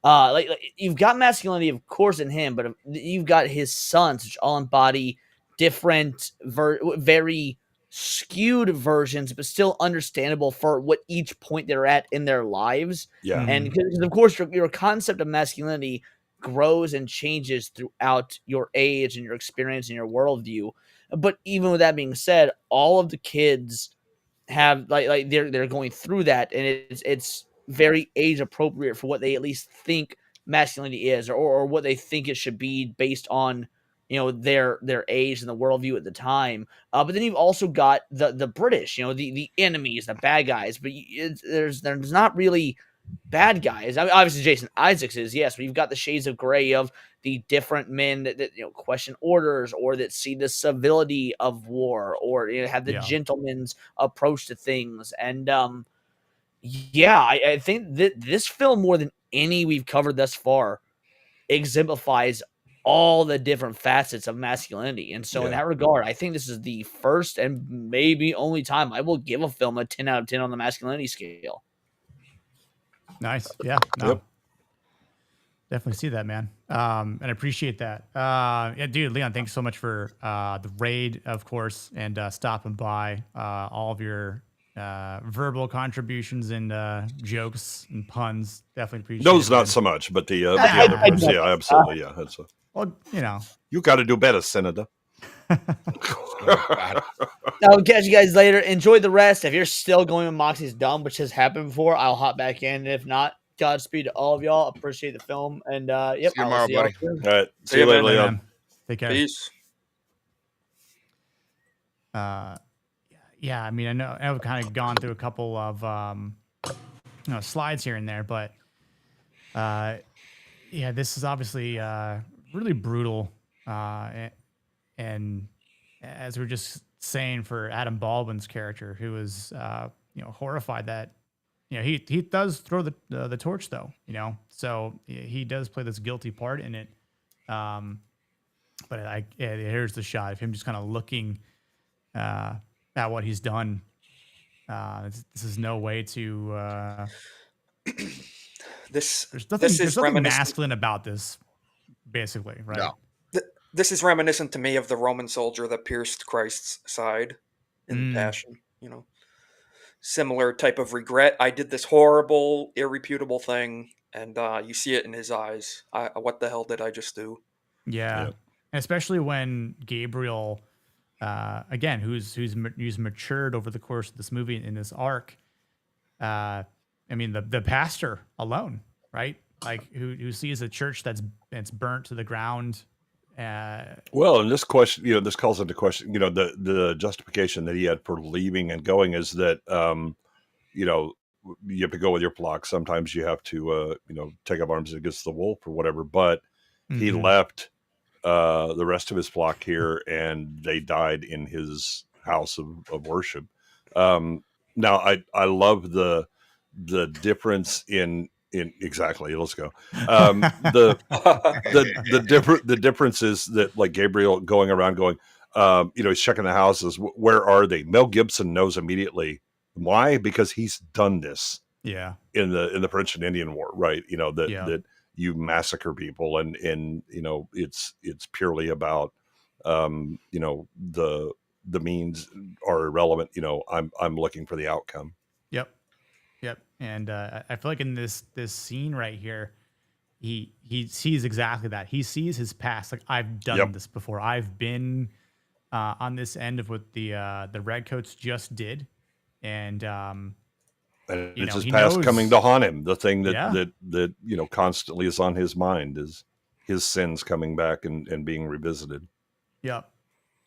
like you've got masculinity, of course, in him, but you've got his sons, which all embody different, very skewed versions, but still understandable for what each point they're at in their lives. Yeah. And because of course your concept of masculinity grows and changes throughout your age and your experience and your worldview. But even with that being said, all of the kids have like they're going through that, and it's very age appropriate for what they at least think masculinity is, or what they think it should be based on their age and the worldview at the time. But then you've also got the British, the enemies, the bad guys. But there's not really bad guys. I mean, obviously Jason Isaacs is, yes, but you've got the shades of gray of the different men that question orders, or that see the civility of war, or have the gentleman's approach to things. And I think that this film, more than any we've covered thus far, exemplifies all the different facets of masculinity. And so in that regard, I think this is the first and maybe only time I will give a film a 10 out of 10 on the masculinity scale. Nice. Yeah. No. Yep. Definitely see that, man. And I appreciate that. Yeah, dude, Leon, thanks so much for the raid, of course, and stopping by. All of your verbal contributions and jokes and puns. Definitely appreciate those. Not so much, but the other ones, absolutely, yeah. That's well, you got to do better, Senator. I'll catch you guys later. Enjoy the rest. If you're still going with Moxie's dumb, which has happened before, I'll hop back in. And if not, Godspeed to all of y'all. Appreciate the film. And yep, see you tomorrow, buddy. All right. See you later, Leon. Take care. Peace. Yeah, I mean, I know I've kind of gone through a couple of slides here and there, but yeah, this is obviously really brutal. And as we were just saying, for Adam Baldwin's character, who was horrified that he does throw the torch, though, so he does play this guilty part in it. But here's the shot of him just kind of looking at what he's done. This is no way to. There's nothing masculine about this, basically, right? No. This is reminiscent to me of the Roman soldier that pierced Christ's side in the Passion. Similar type of regret. I did this horrible, irreputable thing, and you see it in his eyes. What the hell did I just do? Yeah. Especially when Gabriel, again, who's matured over the course of this movie in this arc. I mean, the pastor alone, right? Like who sees a church that's burnt to the ground. Well, and this question, this calls into question, the justification that he had for leaving and going is that, you have to go with your flock. Sometimes you have to, take up arms against the wolf or whatever. But he left the rest of his flock here, and they died in his house of worship. Now, I love the difference in exactly. Let's go. The difference is that, like, Gabriel going around going, he's checking the houses. Where are they? Mel Gibson knows immediately. Why? Because he's done this. Yeah. In the French and Indian War, right? That you massacre people, and it's purely about the means are irrelevant. I'm looking for the outcome. Yep. And I feel like in this scene right here, he sees exactly that. He sees his past. Like, I've done this before. I've been on this end of what the Redcoats just did, and it's his past coming to haunt him. The thing that constantly is on his mind is his sins coming back and being revisited. Yep.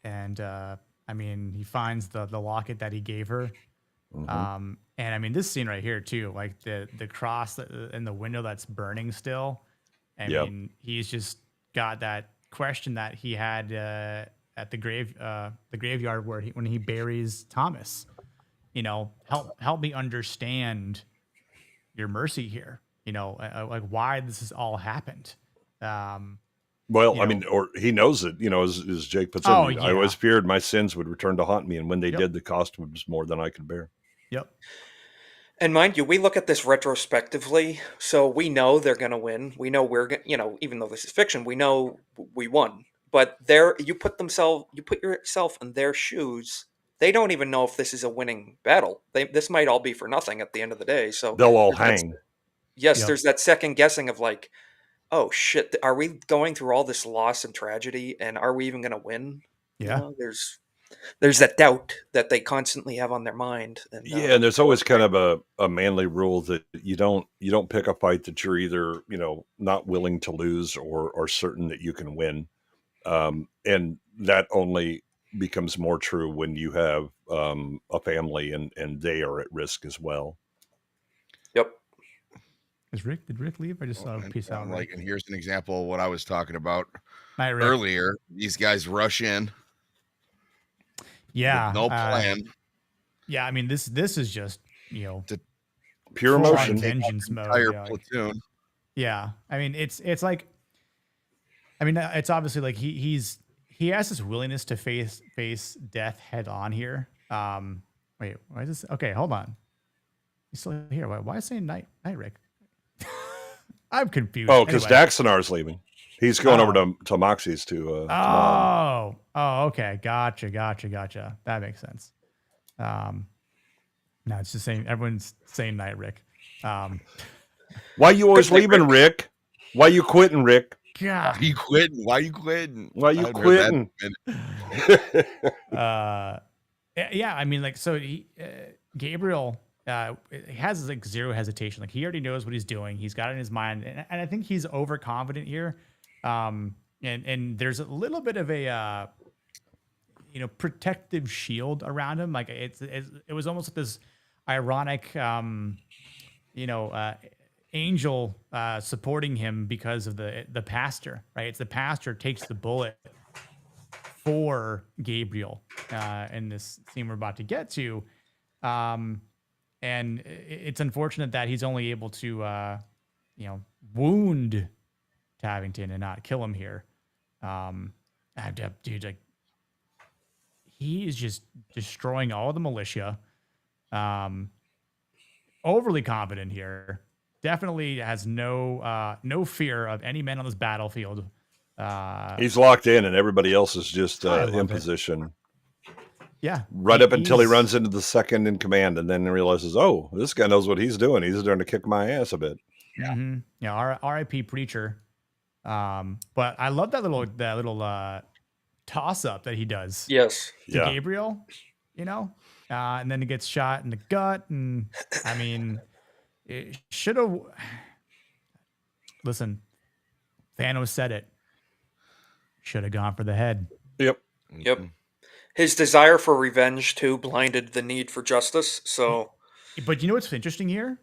And I mean, he finds the locket that he gave her. And I mean, this scene right here too, like the cross in the window that's burning still. I mean, he's just got that question that he had at the graveyard when he buries Thomas. Help me understand your mercy here. Like why this has all happened. Well, I mean, or he knows it. As Jake puts in, I always feared my sins would return to haunt me, and when they did, the cost was more than I could bear. Yep. And mind you, we look at this retrospectively, so we know they're going to win. We know we're going, even though this is fiction, we know we won. But you put yourself in their shoes. they don't even know if this is a winning battle. This might all be for nothing at the end of the day. So they'll all hang. Yes, there's that second guessing of like, oh shit, are we going through all this loss and tragedy, and are we even going to win? Yeah, there's that doubt that they constantly have on their mind. And, and there's always kind of a manly rule that you don't pick a fight that you're either not willing to lose or certain that you can win, and that only becomes more true when you have a family and they are at risk as well. Yep. Did Rick leave? I just saw a piece out. Like, and here's an example of what I was talking about earlier. These guys rush in. Yeah. No plan. Yeah, I mean this is just pure emotion, vengeance mode. Entire platoon. Yeah, I mean it's like, I mean it's obviously like he has this willingness to face death head on here. Wait, why is this? Okay, hold on. He's still here. Why is it saying night, Rick? I'm confused. Oh, because Daxonar's leaving. He's going over to Moxie's to. Okay, gotcha. That makes sense. No, it's just saying everyone's saying night, Rick. Why you always leaving, Rick? Why you quitting, Rick? God. Why you quitting? Why you quitting? Yeah, I mean, like, so Gabriel has like zero hesitation. Like, he already knows what he's doing. He's got it in his mind, and I think he's overconfident here. And there's a little bit of a protective shield around him. Like it was almost like this ironic angel supporting him because of the pastor, right? It's the pastor takes the bullet for Gabriel in this scene we're about to get to. And it's unfortunate that he's only able to wound Tavington and not kill him here. Dude, like, he is just destroying all the militia. Overly confident here. Definitely has no fear of any men on this battlefield. He's locked in, and everybody else is just in position. Yeah. Right up until he runs into the second in command, and then realizes, oh, this guy knows what he's doing. He's starting to kick my ass a bit. Yeah. Mm-hmm. Yeah. R.I.P. Preacher. But I love that little toss up that he does. Yes. To Gabriel, and then he gets shot in the gut, and I mean, it should have. Listen, Thanos said it. Should have gone for the head. Yep. His desire for revenge too blinded the need for justice. So, but you know what's interesting here?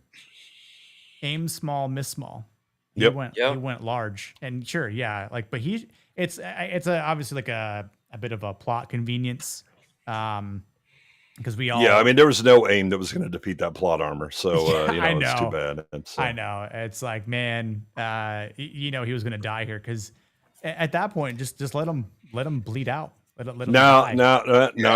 Aim small, miss small. He went large, and sure, yeah, like, but it's obviously like a bit of a plot convenience, because we all. Yeah, I mean, there was no aim that was going to defeat that plot armor, so it's too bad. I know, it's like, man, he was going to die here, because at that point, just let him bleed out. Let him die. Now,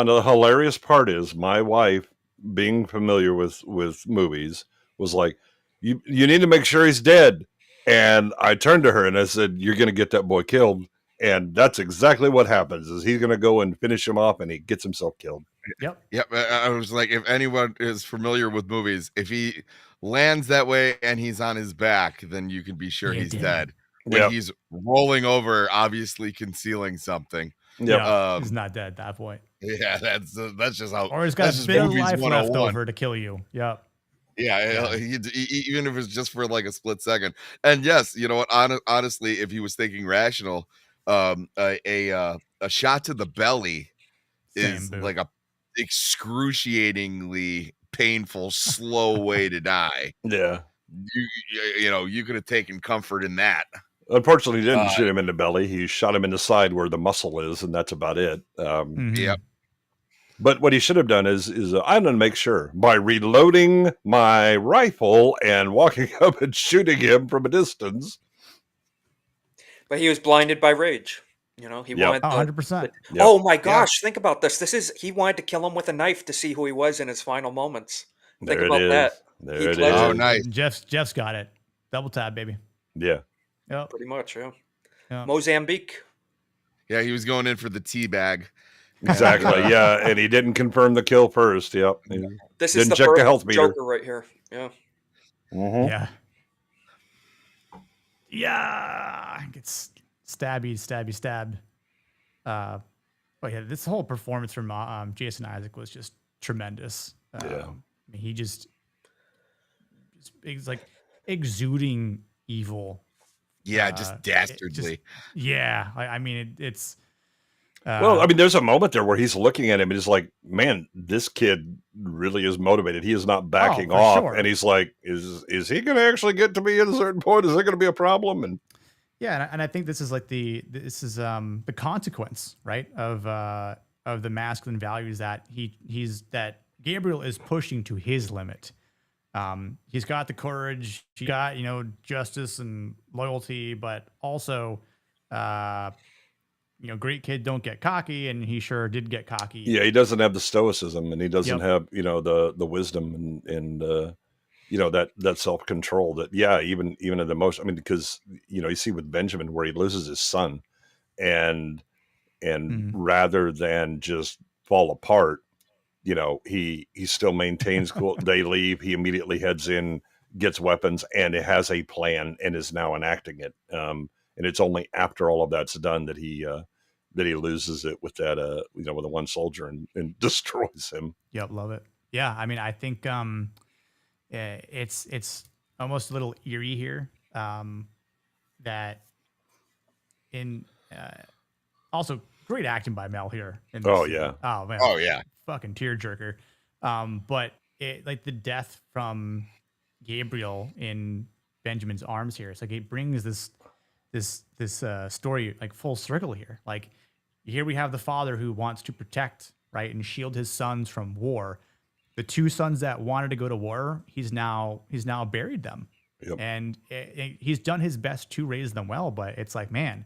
the hilarious part is my wife, being familiar with movies, was like, you need to make sure he's dead. And I turned to her and I said, you're going to get that boy killed. And that's exactly what happens, is he's going to go and finish him off, and he gets himself killed. Yep. I was like, if anyone is familiar with movies, if he lands that way and he's on his back, then you can be sure he's dead. When he's rolling over, obviously concealing something. Yeah, he's not dead at that point. Yeah, that's just how. Or he's got a bit of life left over to kill you. Yep. Yeah, even if it's just for like a split second. And yes, you know what? Honestly, if he was thinking rational, a shot to the belly is like a excruciatingly painful, slow way to die. Yeah, you could have taken comfort in that. Unfortunately, he didn't shoot him in the belly. He shot him in the side where the muscle is, and that's about it. Yep. But what he should have done is I'm going to make sure by reloading my rifle and walking up and shooting him from a distance. But he was blinded by rage. He wanted 100%. Oh my gosh! Think about this. He wanted to kill him with a knife to see who he was in his final moments. Think about that. There it is. Oh, nice. Jeff's got it. Double tab, baby. Yeah. Yep. Pretty much. Yeah. Mozambique. Yeah, he was going in for the tea bag. Exactly. Yeah, and he didn't confirm the kill first. Yep. This is Didn't the check the birth health of meter. Joker right here. Yeah. Yeah. Yeah. Gets stabbed. But yeah, this whole performance from Jason Isaac was just tremendous. Yeah. I mean, he's like exuding evil. Yeah, just dastardly. I mean, it's. Well, I mean, there's a moment there where he's looking at him and he's like, man, this kid really is motivated. He is not backing off. Sure. And he's like, is he going to actually get to me at a certain point? Is there going to be a problem? And yeah, and I think this is like the consequence, right, of the masculine values that that Gabriel is pushing to his limit. He's got the courage, he got justice and loyalty, but also great kid don't get cocky, and he sure did get cocky. Yeah, he doesn't have the stoicism, and he doesn't have the wisdom and that self-control that even in the most, I mean, because you see with Benjamin where he loses his son, and rather than just fall apart, he still maintains cool. They leave, he immediately heads in, gets weapons, and it has a plan and is now enacting it. And it's only after all of that's done that he loses it with that with the one soldier and destroys him. Yep, love it. Yeah, I mean, I think it's almost a little eerie here. That in also great acting by Mel here. In this scene. Oh man. Oh yeah. Fucking tearjerker. But it, like the death from Gabriel in Benjamin's arms here, it's like it brings this story like full circle here. Like here we have the father who wants to protect, right, and shield his sons from war. The two sons that wanted to go to war, he's now buried them. Yep. And he's done his best to raise them well, but it's like, man,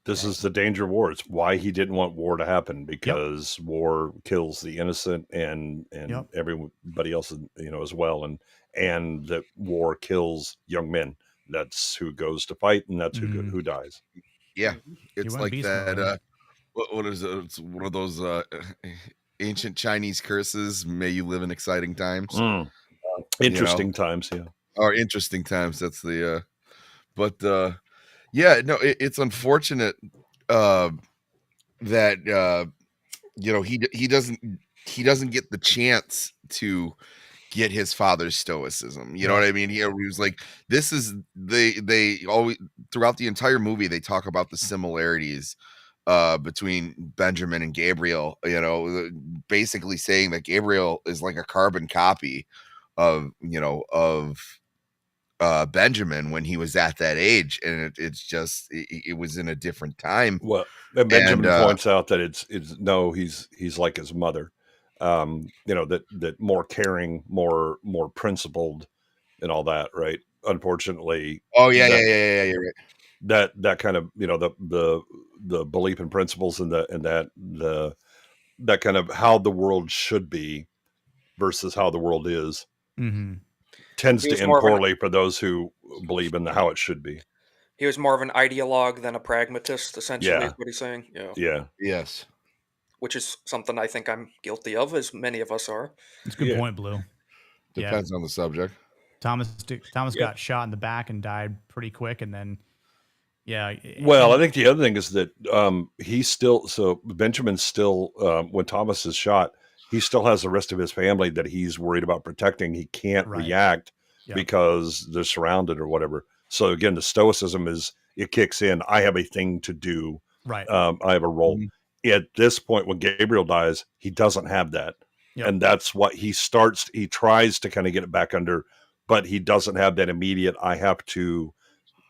this is the danger of war. It's why he didn't want war to happen, because war kills the innocent and everybody else, as well. And that war kills young men. That's who goes to fight, and that's who dies. Yeah. It's like that. What is it? It's one of those ancient Chinese curses. May you live in exciting times. Interesting times. Yeah. Or interesting times. That's the, yeah, no, it's unfortunate that he doesn't get the chance to get his father's stoicism. You know what I mean? He was like, this is they always throughout the entire movie they talk about the similarities between Benjamin and Gabriel. Basically saying that Gabriel is like a carbon copy of Benjamin when he was at that age, and it's just it was in a different time. Well, and Benjamin points out that he's like his mother, that more caring, more principled, and all that, right? Unfortunately, yeah, you're right. That kind of the belief in principles and that kind of how the world should be versus how the world is. Mm-hmm. Tends to end poorly for those who believe in how it should be. He was more of an ideologue than a pragmatist, essentially, is what he's saying. Yeah. Yes. Which is something I think I'm guilty of, as many of us are. It's a good point, Blue. Depends on the subject. Thomas got shot in the back and died pretty quick, and then Well, I think the other thing is that Benjamin's still when Thomas is shot, he still has the rest of his family that he's worried about protecting. He can't react because they're surrounded or whatever. So again, the stoicism it kicks in. I have a thing to do. Right. I have a role. At this point, when Gabriel dies, he doesn't have that. Yep. And that's what he tries to kind of get it back under, but he doesn't have that immediate, I have to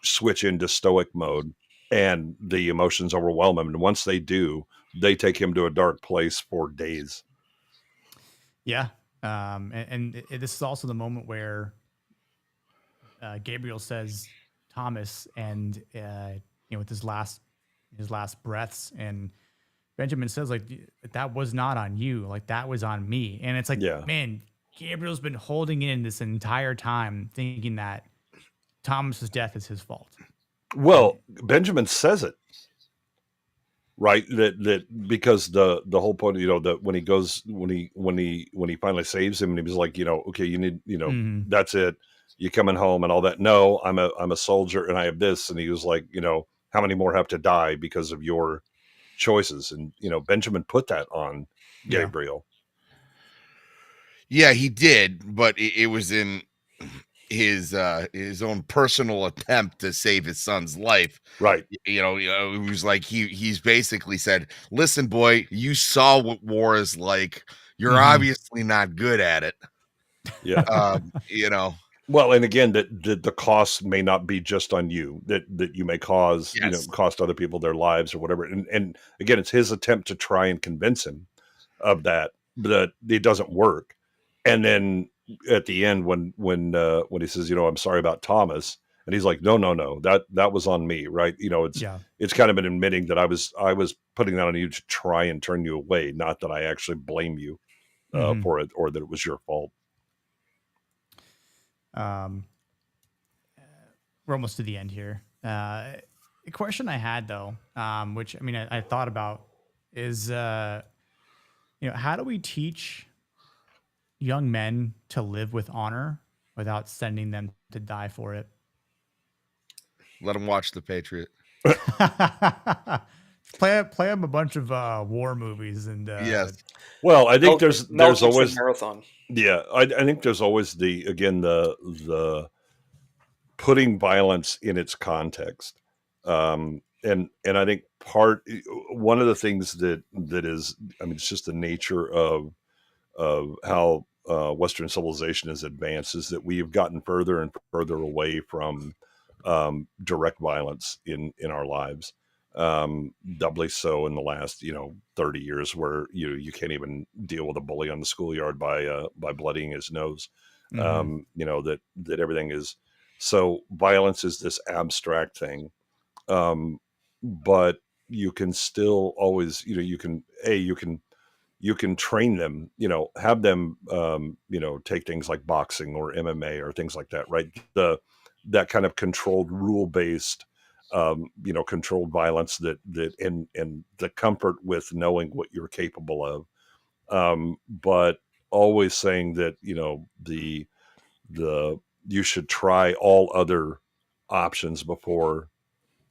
switch into stoic mode, and the emotions overwhelm him. And once they do, they take him to a dark place for days. Yeah. And this is also the moment where Gabriel says Thomas, and with his last breaths, and Benjamin says, like, that was not on you, like that was on me. And it's like, man, Gabriel's been holding in this entire time thinking that Thomas's death is his fault. Well, Benjamin says it. right? That because the whole point, that when he finally saves him, and he was like, okay, you need, that's it, you coming home and all that. No, I'm a soldier and I have this, and he was like, how many more have to die because of your choices? And Benjamin put that on Gabriel. Yeah, he did, but it was in his own personal attempt to save his son's life. Right. It was like he's basically said, listen, boy, you saw what war is like. You're obviously not good at it. Yeah. Well, and again, that the cost may not be just on you, that you may cause, cost other people their lives or whatever. And again, it's his attempt to try and convince him of that, but it doesn't work. And then at the end, when he says, I'm sorry about Thomas, and he's like, no, that was on me, right? It's kind of been admitting that I was putting that on you to try and turn you away, not that I actually blame you for it or that it was your fault. We're almost to the end here. The question I had though, which I thought about is, how do we teach young men to live with honor without sending them to die for it? Let them watch The Patriot. Play them a bunch of war movies and yes. Well, I think there's always marathon. Yeah, I think there's always the putting violence in its context, and I think one of the things that is, it's just the nature of how Western civilization has advanced, is that we have gotten further and further away from direct violence in our lives. Doubly so in the last 30 years, where you can't even deal with a bully on the schoolyard by bloodying his nose. That everything is so, violence is this abstract thing, but you can still always you can train them, have them take things like boxing or MMA or things like that, right? That kind of controlled, rule-based controlled violence that and the comfort with knowing what you're capable of, but always saying that you should try all other options before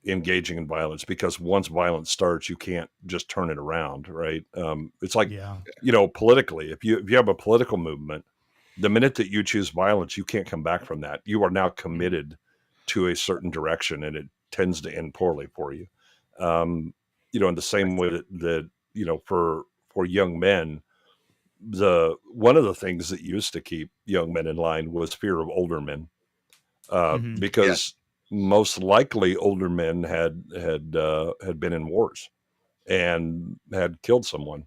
engaging in violence, because once violence starts, you can't just turn it around, right? It's like politically, if you have a political movement, the minute that you choose violence, you can't come back from that. You are now committed to a certain direction, and it tends to end poorly for you. In the same way that for young men, one of the things that used to keep young men in line was fear of older men, because most likely older men had been in wars and had killed someone,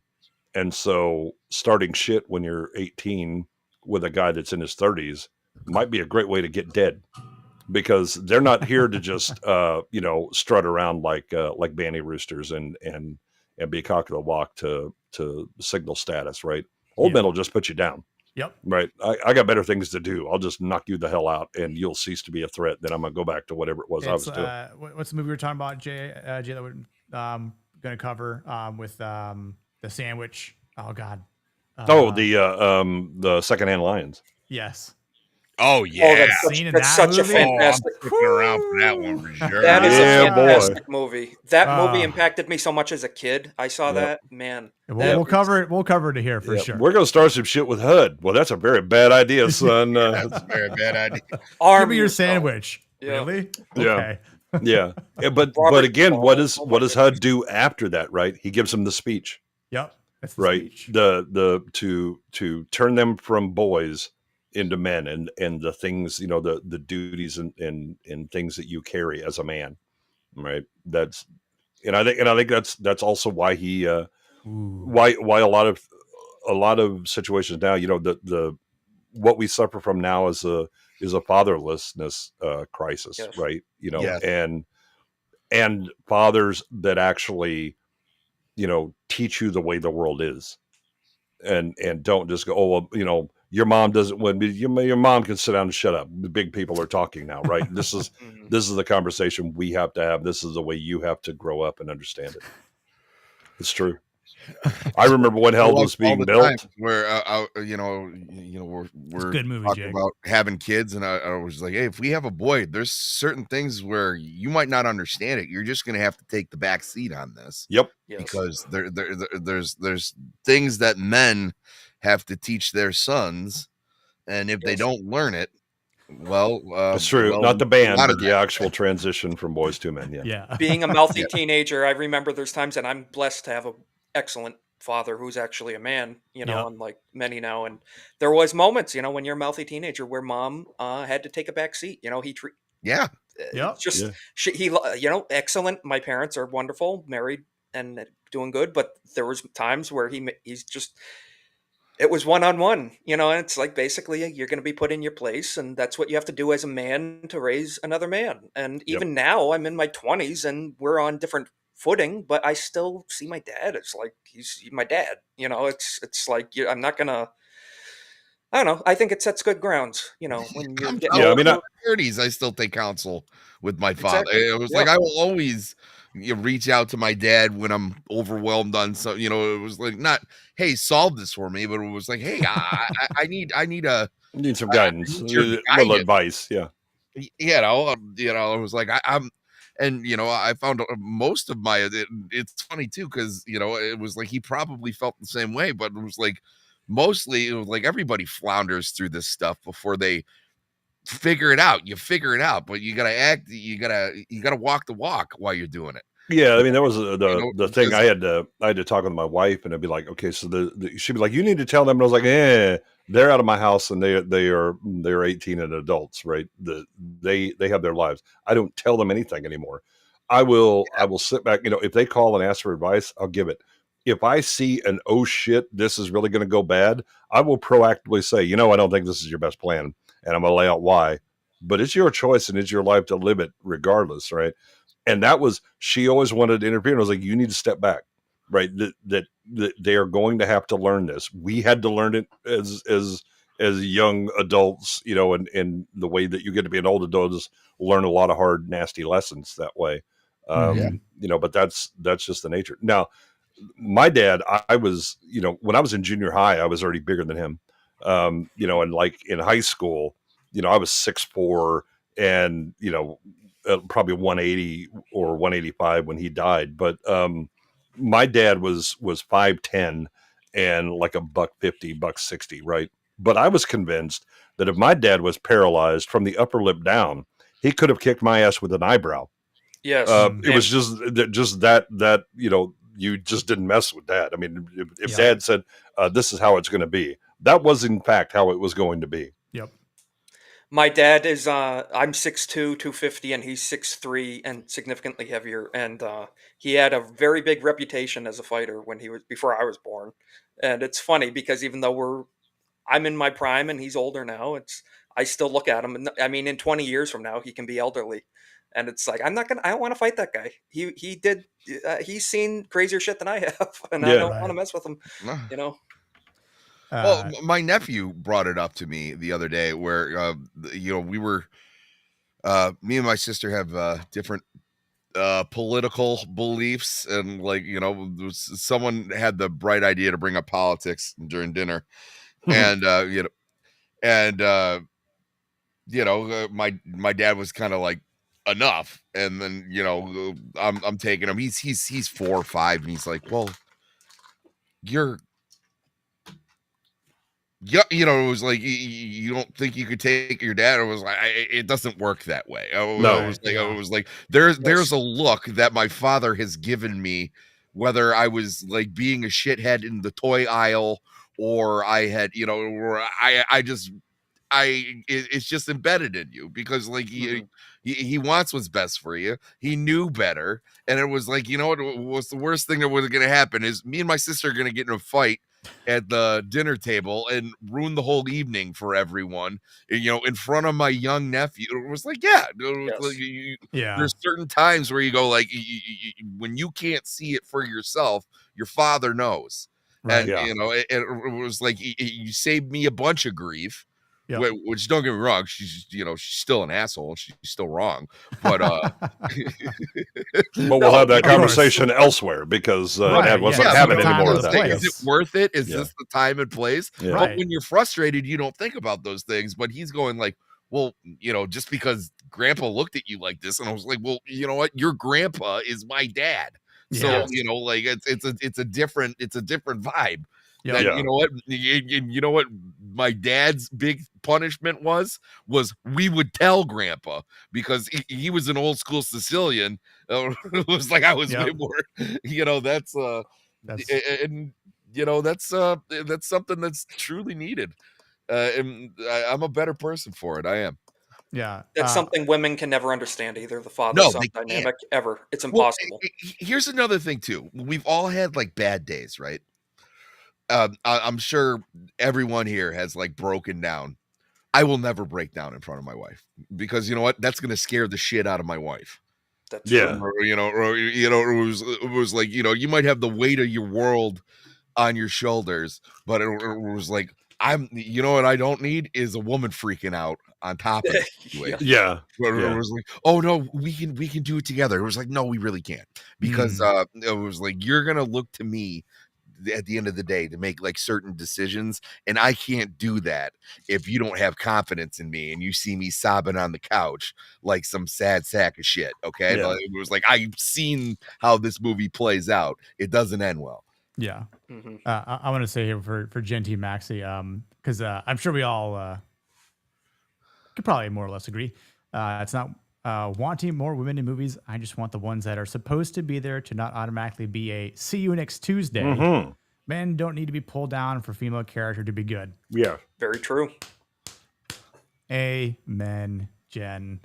and so starting shit when you're 18 with a guy that's in his 30s might be a great way to get dead, because they're not here to just strut around like banty roosters and be cock of the walk to signal status, right? Old men will just put you down. Yep. Right. I got better things to do. I'll just knock you the hell out, and you'll cease to be a threat. Then I'm gonna go back to whatever it was I was doing. What's the movie we were talking about, Jay? Jay, that we're gonna cover with the sandwich. Oh God. The Secondhand Lions. Yes. Oh yeah, that's such a fantastic. I'm sticking around for that one for sure. That is a fantastic movie. That movie impacted me so much as a kid. I saw that, man. We'll cover it. We'll cover it here for sure. We're gonna start some shit with HUD. Well, that's a very bad idea, son. That's a very bad idea. Give me your sandwich. Really? Okay. Yeah. But again, what does HUD do after that? Right? He gives them the speech. Yep. That's the speech. To turn them from boys into men, and the things, the duties and things that you carry as a man, right? I think that's also why he why a lot of situations now, the what we suffer from now is a fatherlessness crisis, right? And fathers that actually teach you the way the world is, and don't just go, oh well, your mom doesn't win. Your mom can sit down and shut up. The big people are talking now, right? This is the conversation we have to have. This is the way you have to grow up and understand it. It's true. I remember when hell was being built. Where we're good movie, talking Jake. about having kids, and I was like, hey, if we have a boy, there's certain things where you might not understand it. You're just gonna have to take the back seat on this. Yep. Because there's things that men have to teach their sons, and if they don't learn it, well, it's true. well, not the band, but the actual transition from boys to men. Yeah. Being a mouthy teenager, I remember there's times, and I'm blessed to have an excellent father who's actually a man, unlike many now. And there was moments, when you're a mouthy teenager, where mom had to take a back seat. Excellent. My parents are wonderful, married and doing good, but there was times where he's just. It was one-on-one, and it's like basically you're going to be put in your place, and that's what you have to do as a man to raise another man. And even now, I'm in my 20s, and we're on different footing, but I still see my dad. It's like he's my dad. It's like I'm not gonna. I don't know. I think it sets good grounds. When you're getting in my 30s, I still take counsel with my father. Exactly. It was like I will always reach out to my dad when I'm overwhelmed on some. It was like not, hey, solve this for me, but it was like, hey, I need some guidance, little advice. Yeah. It was like I'm. And I found most of my. It's funny too because it was like he probably felt the same way, but it was like mostly it was like everybody flounders through this stuff before they figure it out. You figure it out, but you gotta act. You gotta walk the walk while you're doing it. Yeah, I mean that was the thing. I had to talk with my wife, and I'd be like, okay, so she'd be like, you need to tell them. And I was like, they're out of my house, and they're 18 and adults, right? They have their lives. I don't tell them anything anymore. I will sit back. If they call and ask for advice, I'll give it. If I see an oh shit, this is really going to go bad, I will proactively say, I don't think this is your best plan, and I'm going to lay out why. But it's your choice and it's your life to live it regardless, right? And she always wanted to interfere. And I was like, you need to step back, right? That they are going to have to learn this. We had to learn it as young adults, and the way that you get to be an old adult is learn a lot of hard, nasty lessons that way. But that's just the nature. Now, my dad, I was, when I was in junior high, I was already bigger than him. And like in high school, I was 6'4", and, probably 180 or 185 when he died. But my dad was 5'10" and like $150, $160, right? But I was convinced that if my dad was paralyzed from the upper lip down, he could have kicked my ass with an eyebrow. Yes. It was just that, you just didn't mess with that. I mean, if Dad said, this is how it's going to be, that was in fact how it was going to be. Yep. My dad is, I'm 6'2", 250, and he's 6'3", and significantly heavier. And he had a very big reputation as a fighter before I was born. And it's funny because even though I'm in my prime and he's older now, I still look at him. And I mean, in 20 years from now, he can be elderly. And it's like, I don't want to fight that guy. He's seen crazier shit than I have, and I don't want to mess with him, Well, my nephew brought it up to me the other day where, we were, me and my sister have different political beliefs. And like, someone had the bright idea to bring up politics during dinner. And, my dad was kind of like, enough. And then, I'm taking him. He's 4 or 5, and he's like, well, it was like you don't think you could take your dad. It was like it doesn't work that way. It was like there's a look that my father has given me, whether I was like being a shithead in the toy aisle or I had, or it's just embedded in you because like he wants what's best for you. He knew better, and it was like, what was the worst thing that was going to happen is me and my sister are going to get in a fight at the dinner table and ruin the whole evening for everyone, in front of my young nephew. It was like, there's certain times where you go like, when you can't see it for yourself, your father knows. Right. And it was like, you saved me a bunch of grief. Which, don't get me wrong, she's still an asshole. She's still wrong, but but we'll have that conversation elsewhere because Dad wasn't having any more of that. Is it worth it? Is this the time and place? Yeah. But when you're frustrated, you don't think about those things. But he's going like, well, just because Grandpa looked at you like this, and I was like, well, you know what? Your grandpa is my dad, so like it's a different vibe. That, you know what my dad's big punishment was we would tell Grandpa because he was an old school Sicilian. It was like I was way more, that's something that's truly needed. And I'm a better person for it. I am. Yeah. That's something women can never understand either. The father-son dynamic ever. It's impossible. Well, here's another thing too. We've all had like bad days, right? I'm sure everyone here has like broken down. I will never break down in front of my wife because you know what? That's going to scare the shit out of my wife. That's true. It was like, you might have the weight of your world on your shoulders, but it was like, what I don't need is a woman freaking out on top of it. It was like, oh no, we can do it together. It was like, no, we really can't because it was like, you're going to look to me at the end of the day to make like certain decisions, and I can't do that if you don't have confidence in me and you see me sobbing on the couch like some sad sack of shit. Okay, it was like I've seen how this movie plays out. It doesn't end well. Yeah. I want to say here for Genty Maxi, because I'm sure we all could probably more or less agree. It's not wanting more women in movies. I just want the ones that are supposed to be there to not automatically be a see you next Tuesday. Mm-hmm. Men don't need to be pulled down for female character to be good. Yeah. Very true. Amen, Jen.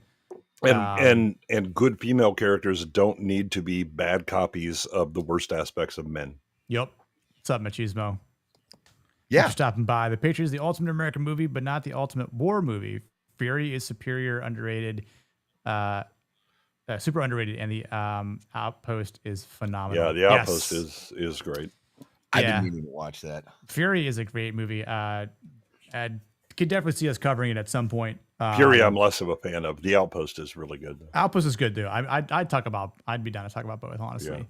And good female characters don't need to be bad copies of the worst aspects of men. Yep. What's up, Machismo? Yeah. Thanks for stopping by. The Patriot is the ultimate American movie, but not the ultimate war movie. Fury is superior, underrated, super underrated, and the Outpost is phenomenal. Yeah, the Outpost is great. I've been meaning to watch that. Fury is a great movie. I could definitely see us covering it at some point. Fury, I'm less of a fan of. The Outpost is really good, though. Outpost is good, too. I'd be down to talk about both, honestly.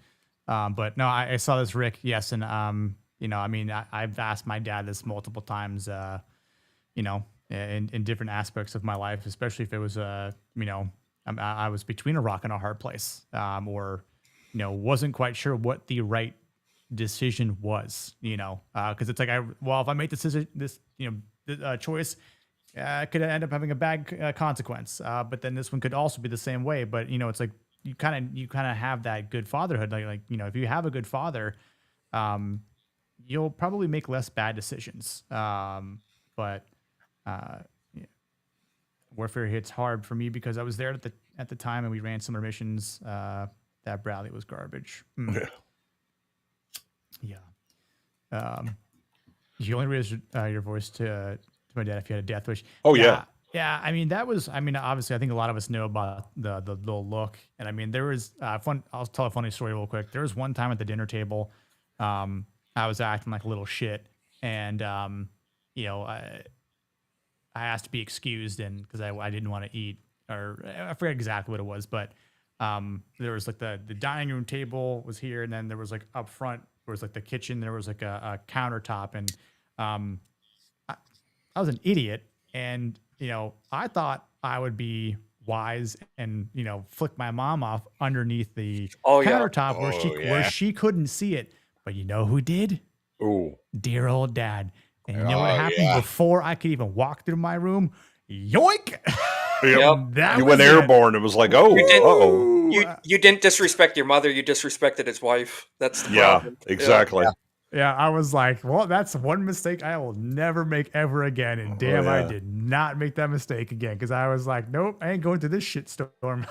Yeah. But no, I saw this, Rick. Yes, and I've asked my dad this multiple times. In different aspects of my life, especially if it was I was between a rock and a hard place, or wasn't quite sure what the right decision was, because it's like if I make this choice, I could end up having a bad consequence, but then this one could also be the same way. But it's like you kind of have that good fatherhood, like if you have a good father, you'll probably make less bad decisions, but. Warfare hits hard for me because I was there at the time and we ran summer missions. That Bradley was garbage. Yeah. You only raised your voice to my dad if you had a death wish. Oh yeah. Yeah. Obviously I think a lot of us know about the little look, and there was fun. I'll tell a funny story real quick. There was one time at the dinner table, I was acting like a little shit, and I asked to be excused, and because I didn't want to eat, or I forget exactly what it was, but there was like the dining room table was here, and then there was like up front, there was like the kitchen, there was like a countertop, and I was an idiot, and I thought I would be wise and flick my mom off underneath the countertop where she couldn't see it, but you know who did? Oh, dear old dad. And you know what happened before I could even walk through my room? Yoink! Yep. You went airborne. It was like, you didn't disrespect your mother. You disrespected his wife. That's the problem. Exactly. Yeah, I was like, well, that's one mistake I will never make ever again. And damn, I did not make that mistake again because I was like, nope, I ain't going to this shit storm.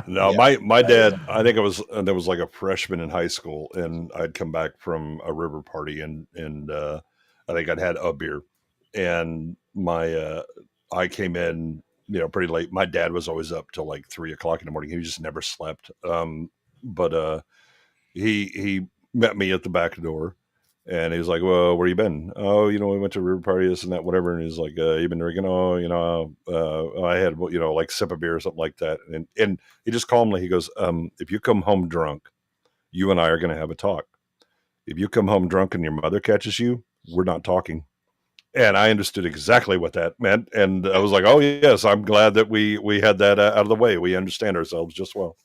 No, my dad, I think there was like a freshman in high school, and I'd come back from a river party, and I think I'd had a beer, and I came in, pretty late. My dad was always up till like 3:00 in the morning. He just never slept. But he met me at the back door, And he was like, well, where you been? Oh, we went to a river party, this and that, whatever. And he's like, you been drinking? Oh, I had, like sip a beer or something like that. And he just calmly, he goes, if you come home drunk, you and I are going to have a talk. If you come home drunk and your mother catches you, we're not talking. And I understood exactly what that meant. And I was like, oh, yes, I'm glad that we had that out of the way. We understand ourselves just well.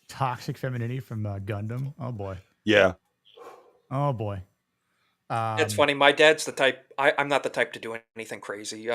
Toxic femininity from Gundam. Oh, boy. Yeah. Oh, boy. It's funny. My dad's the type. I'm not the type to do anything crazy.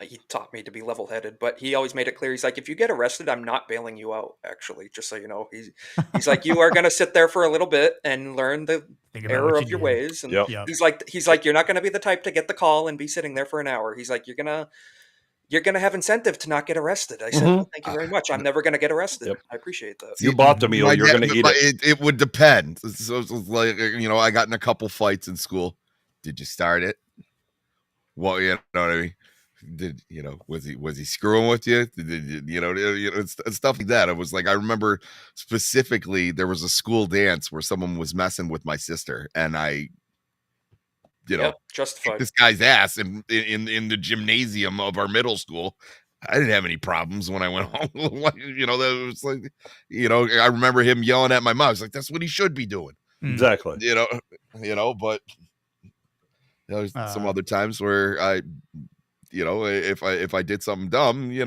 He taught me to be level-headed, but he always made it clear. He's like, if you get arrested, I'm not bailing you out. Actually, just so you know, he's like, you are going to sit there for a little bit and learn the error of your ways. And he's like, you're not going to be the type to get the call and be sitting there for an hour. He's like, you're gonna have incentive to not get arrested. I said, well, thank you very much. I'm never gonna get arrested. Yep. I appreciate that. You bought the meal, you're gonna eat it. It would depend. So it's like, I got in a couple fights in school. Did you start it? Well, you know what I mean? Was he screwing with you? It's stuff like that. It was like, I remember specifically there was a school dance where someone was messing with my sister, and I justified this guy's ass in the gymnasium of our middle school. I didn't have any problems when I went home. That was like, I remember him yelling at my mom. I was like, that's what he should be doing. Exactly. But there's some other times where I, if I did something dumb, he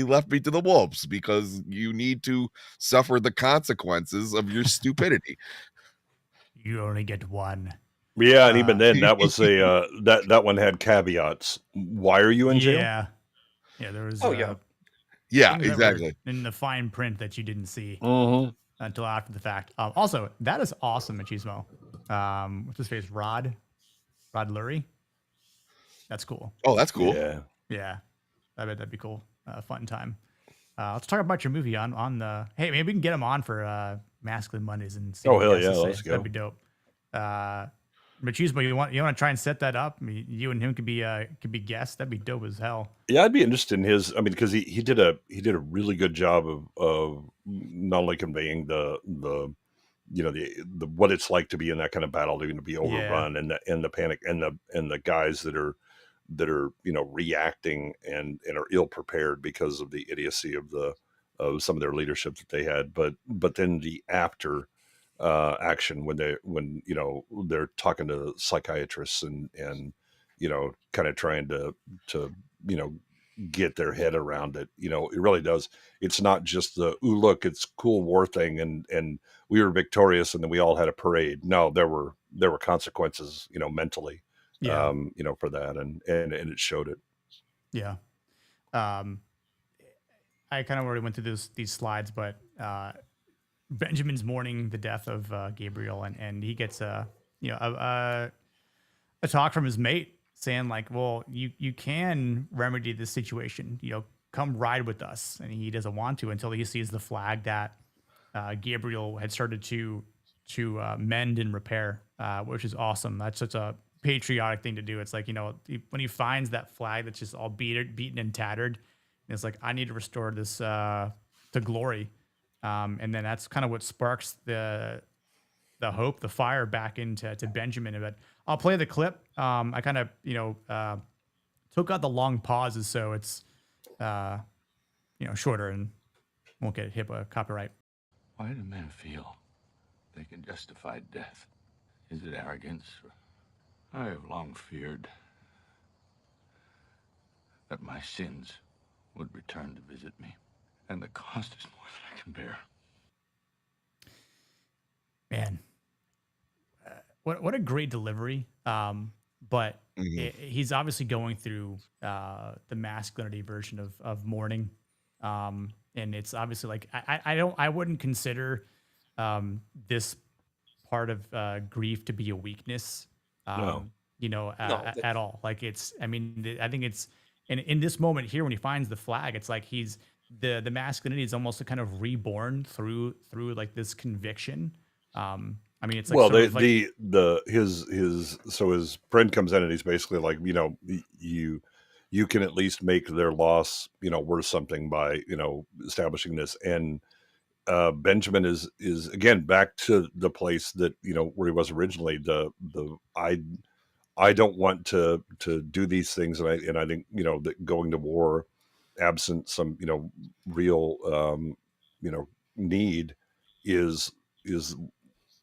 left me to the wolves, because you need to suffer the consequences of your stupidity. You only get one. Yeah, and even then, that was that one had caveats. Why are you in jail? Yeah, there was. Yeah, exactly. In the fine print that you didn't see until after the fact. Also, that is awesome, Machismo. What's his face? Rod Lurie. That's cool. Oh, that's cool. Yeah. I bet that'd be cool. Fun time. Let's talk about your movie on the. Hey, maybe we can get him on for Masculine Mondays and see. Oh, hell yeah, let's go. That'd be dope. Machismo, you want to try and set that up? I mean, you and him could be guests. That'd be dope as hell. Yeah, I'd be interested in his. I mean, because he did a really good job of not only conveying the what it's like to be in that kind of battle, to be overrun, and the panic, and the guys that are reacting and are ill prepared because of the idiocy of some of their leadership that they had, but then the after action when they're talking to psychiatrists and kind of trying to get their head around it. It really does. It's not just the, ooh, look, it's cool war thing and we were victorious and then we all had a parade. No, there were consequences, mentally, for that, and it showed it. Yeah. I kind of already went through these slides, but Benjamin's mourning the death of Gabriel, and he gets a talk from his mate saying like, well, you can remedy this situation, come ride with us. And he doesn't want to until he sees the flag that Gabriel had started to mend and repair, which is awesome. That's such a patriotic thing to do. It's like, when he finds that flag that's just all beaten and tattered, and it's like, I need to restore this to glory. And then that's kind of what sparks the hope, the fire back into Benjamin. But I'll play the clip. I kind of, took out the long pauses, so it's, shorter and won't get hit by copyright. Why do men feel they can justify death? Is it arrogance? I have long feared that my sins would return to visit me, and the cost is more than I can bear. Man, what a great delivery. But he's obviously going through the masculinity version of mourning. And it's obviously like, I wouldn't consider this part of grief to be a weakness, at all. Like I think it's, and in this moment here, when he finds the flag, it's like the masculinity is almost kind of reborn through like this conviction. It's like, well, his friend comes in and he's basically like, you can at least make their loss, worth something by, establishing this. And Benjamin is again back to the place that where he was originally. I don't want to do these things, and I think that going to war, absent some real need, is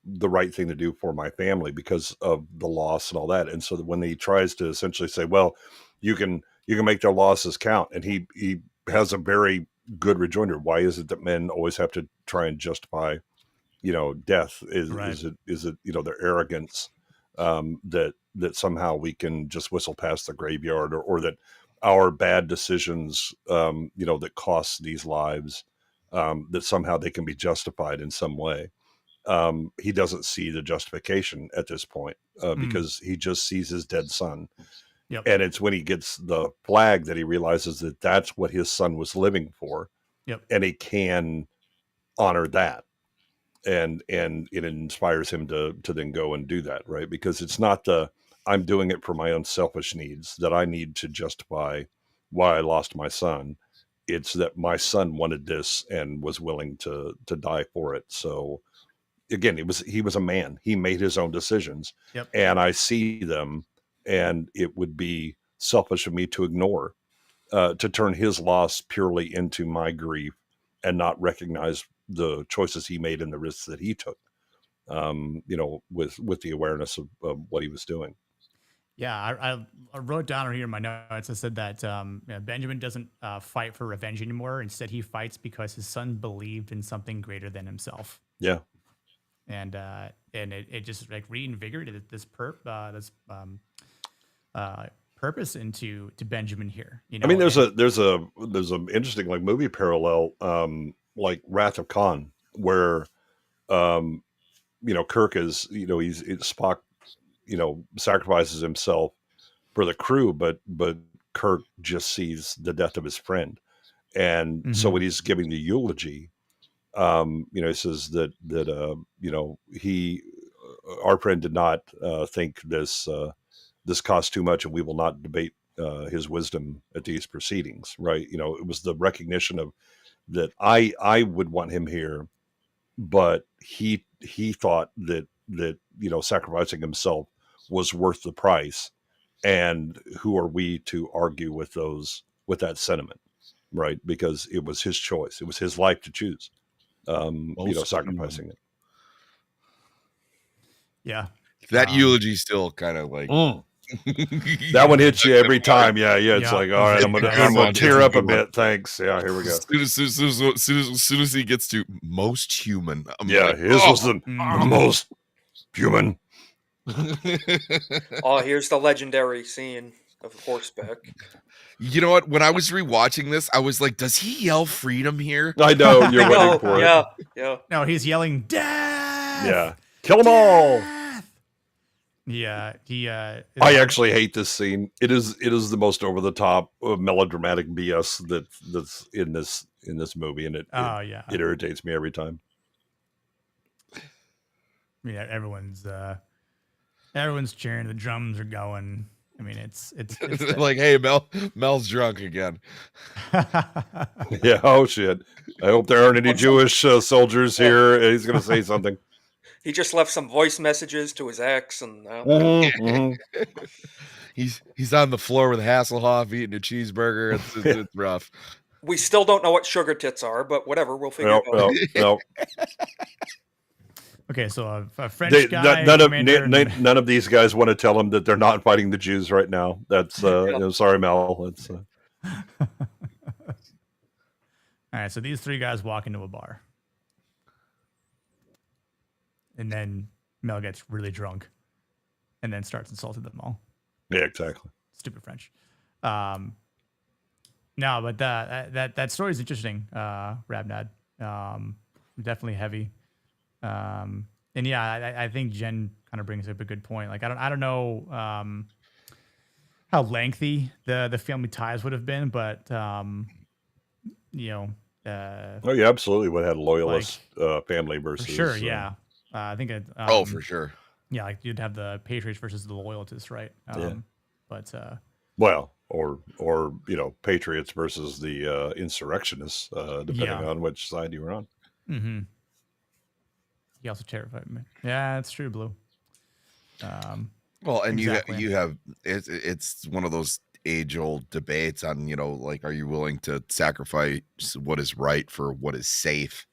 the right thing to do for my family because of the loss and all that. And so that when he tries to essentially say, well, you can make their losses count, and he has a very good rejoinder. Why is it that men always have to try and justify death? Is it their arrogance, that somehow we can just whistle past the graveyard, or that our bad decisions that cost these lives, that somehow they can be justified in some way. He doesn't see the justification at this point, because he just sees his dead son. Yep. And it's when he gets the flag that he realizes that that's what his son was living for. Yep. And he can honor that. And it inspires him to then go and do that, right? Because it's not I'm doing it for my own selfish needs, that I need to justify why I lost my son. It's that my son wanted this and was willing to die for it. So again, he was a man. He made his own decisions. Yep. And I see them, and it would be selfish of me to ignore, to turn his loss purely into my grief and not recognize the choices he made and the risks that he took, with the awareness of what he was doing. Yeah, I wrote down here in my notes. I said that Benjamin doesn't fight for revenge anymore. Instead, he fights because his son believed in something greater than himself. Yeah. And it just like reinvigorated this purpose into Benjamin here. I mean, there's a interesting like movie parallel, like Wrath of Khan, where Kirk is he's Spock sacrifices himself for the crew, but Kirk just sees the death of his friend, and so when he's giving the eulogy, he says that our friend did not think this cost too much, and we will not debate his wisdom at these proceedings. Right? It was the recognition of that I would want him here, but he thought that sacrificing himself was worth the price, and who are we to argue with that sentiment, right? Because it was his choice, it was his life to choose. Sacrificing it. Yeah. That eulogy still kind of like that one hits you every time. Yeah. It's like, all right, I'm gonna tear up a bit. Thanks. Yeah, here we go. As soon as he gets to most human, his was the most human. Oh, here's the legendary scene of horseback. You know what? When I was rewatching this, I was like, does he yell freedom here? I know, you're waiting for it. Yeah. No, he's yelling death. Yeah. Kill them all. Yeah. I actually hate this scene. It is the most over the top melodramatic BS that's in this movie, and it irritates me every time. Yeah, everyone's cheering. The drums are going. I mean, it's like, hey, Mel's drunk again. Yeah. Oh shit. I hope there aren't any Jewish soldiers here. He's gonna say something. He just left some voice messages to his ex, and he's on the floor with Hasselhoff eating a cheeseburger. It's rough. We still don't know what sugar tits are, but whatever, we'll figure it out. No. Okay, so a French guy. None of these guys want to tell him that they're not fighting the Jews right now. That's sorry, Mel. That's. All right, so these three guys walk into a bar, and then Mel gets really drunk, and then starts insulting them all. Yeah, exactly. Stupid French. No, but that story is interesting, Rabnad. Definitely heavy. And yeah, I think Jen kind of brings up a good point. Like, I don't know how lengthy the family ties would have been, but oh yeah, absolutely would have had a loyalist family versus. For sure, yeah. I think it. For sure. Yeah, like you'd have the Patriots versus the loyalists, right? But well, or Patriots versus the insurrectionists, depending on which side you were on. Mm-hmm. He also terrified me. Yeah, that's true, Blue. Well, and exactly. you have it's one of those age-old debates on, like, are you willing to sacrifice what is right for what is safe?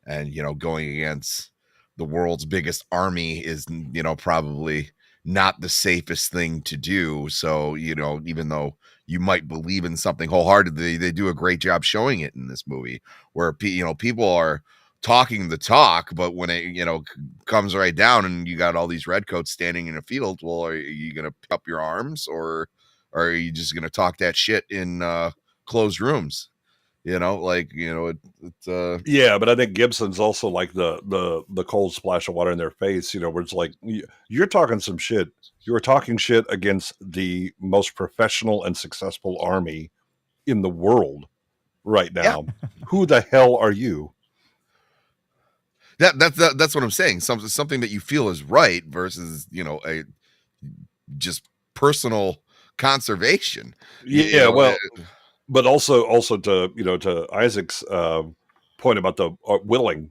And, going against the world's biggest army is, probably not the safest thing to do. So, even though you might believe in something wholeheartedly, they do a great job showing it in this movie where, people are talking the talk, but when it, comes right down and you got all these redcoats standing in a field, well, are you going to pick up your arms, or are you just going to talk that shit in closed rooms? Yeah, but I think Gibson's also like the cold splash of water in their face, where it's like, you're talking some shit. You're talking shit against the most professional and successful army in the world right now. Who the hell are you? That's what I'm saying. Something that you feel is right versus, a just personal conservation. But also to Isaac's point about the willing.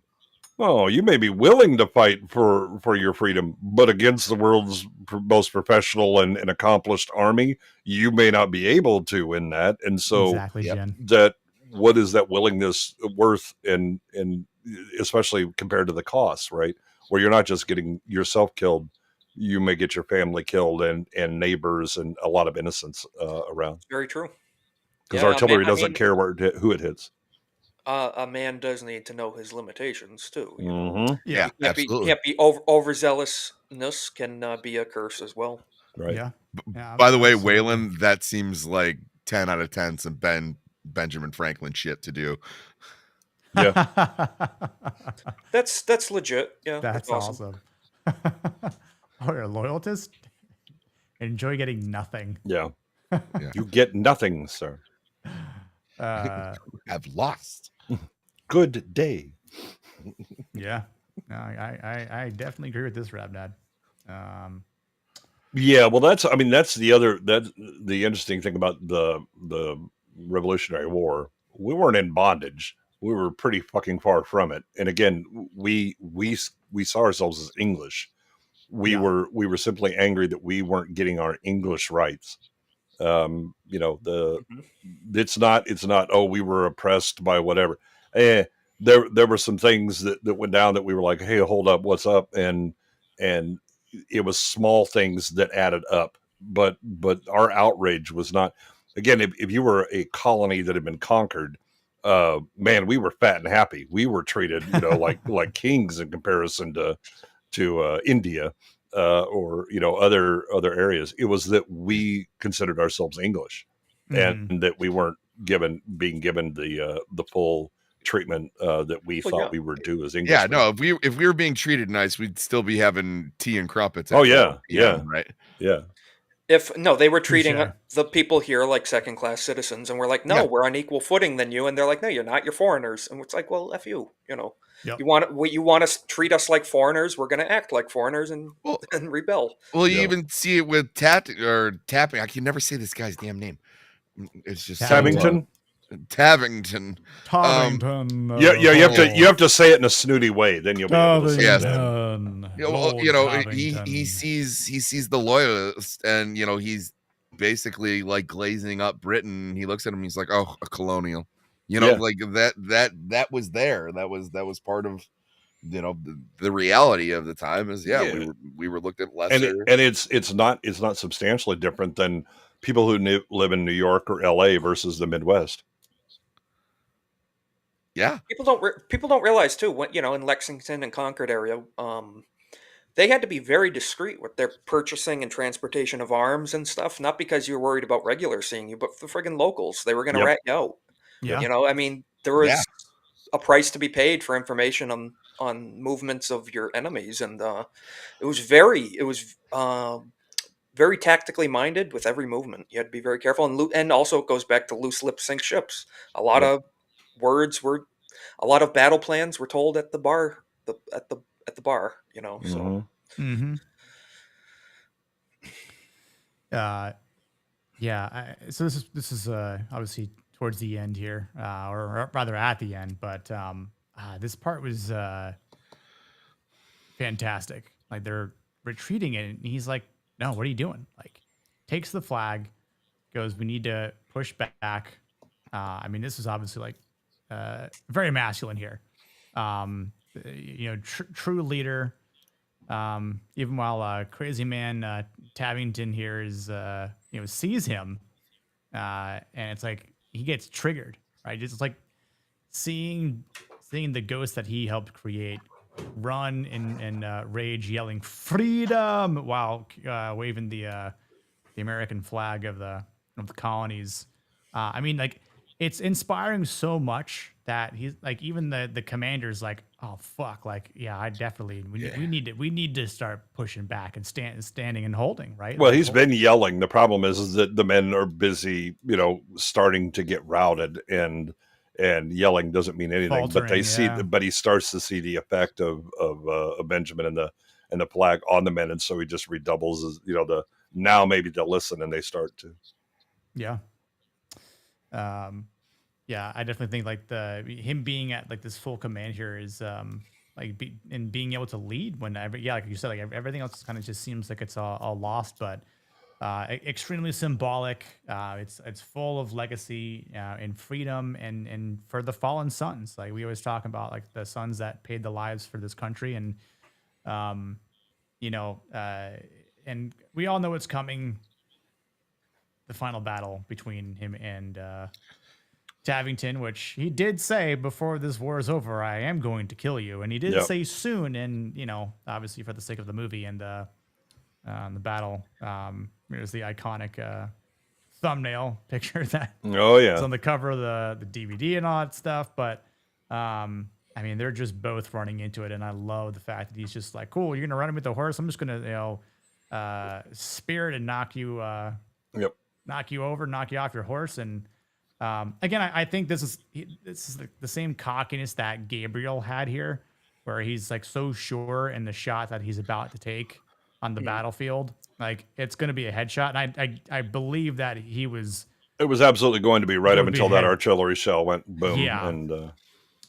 Oh, you may be willing to fight for your freedom, but against the world's most professional and accomplished army, you may not be able to in that. And so exactly, Jen. that what is that willingness worth, and especially compared to the costs, right? Where you're not just getting yourself killed, you may get your family killed and neighbors and a lot of innocents around. Very true. Because artillery doesn't care who it hits. A man does need to know his limitations too. Yeah, absolutely. Can't be overzealousness can be a curse as well. Right. Yeah. By the way, Waylon, that seems like 10 out of 10 some Benjamin Franklin shit to do. Yeah. That's legit. Yeah. That's awesome. Oh, you're a loyalist? Enjoy getting nothing. Yeah. You get nothing, sir. Have lost. Good day. Yeah. No, I definitely agree with this, Rabdad. Yeah, well, that's the interesting thing about the Revolutionary War. We weren't in bondage. We were pretty fucking far from it. And again, we saw ourselves as English. We were simply angry that we weren't getting our English rights. It's not, oh, we were oppressed by whatever. There were some things that went down that we were like, hey, hold up, what's up? And it was small things that added up, but our outrage was not. Again, if you were a colony that had been conquered, man, we were fat and happy. We were treated, like kings in comparison to India, or other areas. It was that we considered ourselves English, and that we weren't being given the full treatment that we thought we were due as English. Yeah, no, if we were being treated nice, we'd still be having tea and crumpets. Oh yeah, right. Yeah. They were treating the people here like second-class citizens, and we're like, no, we're on equal footing than you, and they're like, no, you're not, you're foreigners, and it's like, well, F you, Yep. you want to treat us like foreigners, we're going to act like foreigners and rebel. Well, you even see it with tapping. I can never say this guy's damn name. It's just Tavington. Tavington. You have to say it in a snooty way, then you'll be able to say it. He sees the loyalist, and he's basically like glazing up Britain. He looks at him, he's like, oh, a colonial. Like that was there. That was part of the reality of the time. Is we were looked at lesser, and it's not substantially different than people who live in New York or LA versus the Midwest. Yeah, people don't realize too, when in Lexington and Concord area, they had to be very discreet with their purchasing and transportation of arms and stuff. Not because you were worried about regulars seeing you, but the friggin' locals. They were going to rat you out. Yeah. There was a price to be paid for information on movements of your enemies, and it was very tactically minded with every movement. You had to be very careful, and also it goes back to loose lips sink ships. A lot of battle plans were told at the bar, at the bar. So. Mm-hmm. So this is obviously towards the end here, or rather at the end. But this part was fantastic. Like they're retreating it, and he's like, "No, what are you doing?" Like, takes the flag, goes, "We need to push back." I mean, this is obviously like very masculine here. True leader. Even while crazy man Tabington here is sees him, and it's like he gets triggered, right? Just like seeing the ghost that he helped create run in rage, yelling freedom while waving the American flag of the colonies. I mean, like, it's inspiring so much that he's like, even the commander's like, oh fuck, like, yeah, I definitely we need to start pushing back and standing and holding, right? Well, Like, he's been yelling. The problem is that the men are busy, starting to get routed, and yelling doesn't mean anything. But they see, but he starts to see the effect of Benjamin and the flag on the men, and so he just redoubles his, now maybe they'll listen, and they start to. Yeah. Yeah, I definitely think like him being at like this full command here is and being able to lead when like you said, like everything else kind of just seems like it's all lost, but extremely symbolic. It's full of legacy and freedom and for the fallen sons. Like we always talk about, like the sons that paid the lives for this country, and and we all know what's coming. The final battle between him and Tavington, which he did say before this war is over, I am going to kill you. And he did say soon, and, obviously for the sake of the movie and the battle, here's the iconic thumbnail picture that is on the cover of the DVD and all that stuff. But, I mean, they're just both running into it, and I love the fact that he's just like, cool, you're going to run him with the horse? I'm just going to, spear it and knock you over, knock you off your horse. And again, I think this is the same cockiness that Gabriel had here, where he's like so sure in the shot that he's about to take on the battlefield, like it's going to be a headshot. And I believe that it was absolutely going to be right up until that artillery shell went boom. Yeah.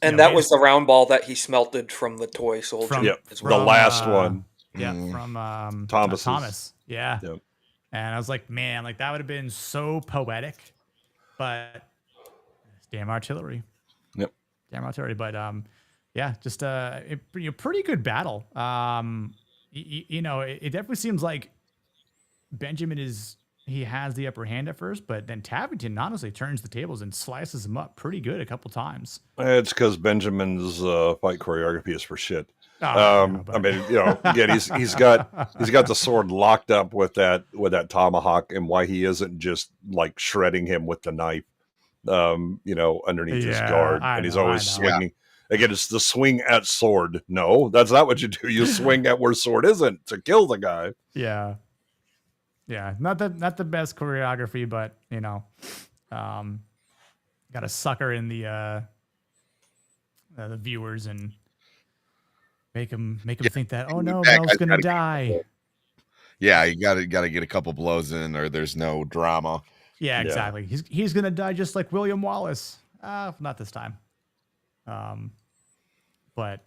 And that was the round ball that he smelted from the toy soldier. The last one. Yeah, from Thomas. Yeah. Yep. And I was like, man, like that would have been so poetic, but damn artillery. Yep. Damn artillery. But yeah, just a pretty good battle. It definitely seems like Benjamin has the upper hand at first, but then Tabington honestly turns the tables and slices him up pretty good a couple times. It's because Benjamin's fight choreography is for shit. I mean, again, he's got the sword locked up with that tomahawk, and why he isn't just like shredding him with the knife, underneath his guard, and he's always swinging. Again, it's the swing at sword. No, that's not what you do. You swing at where sword isn't to kill the guy. Yeah. Yeah, not the best choreography, but got a sucker in the viewers and make them think that, oh no, Mel's gonna die. Yeah, you gotta get a couple blows in, or there's no drama. Yeah, exactly. He's gonna die just like William Wallace. Not this time. But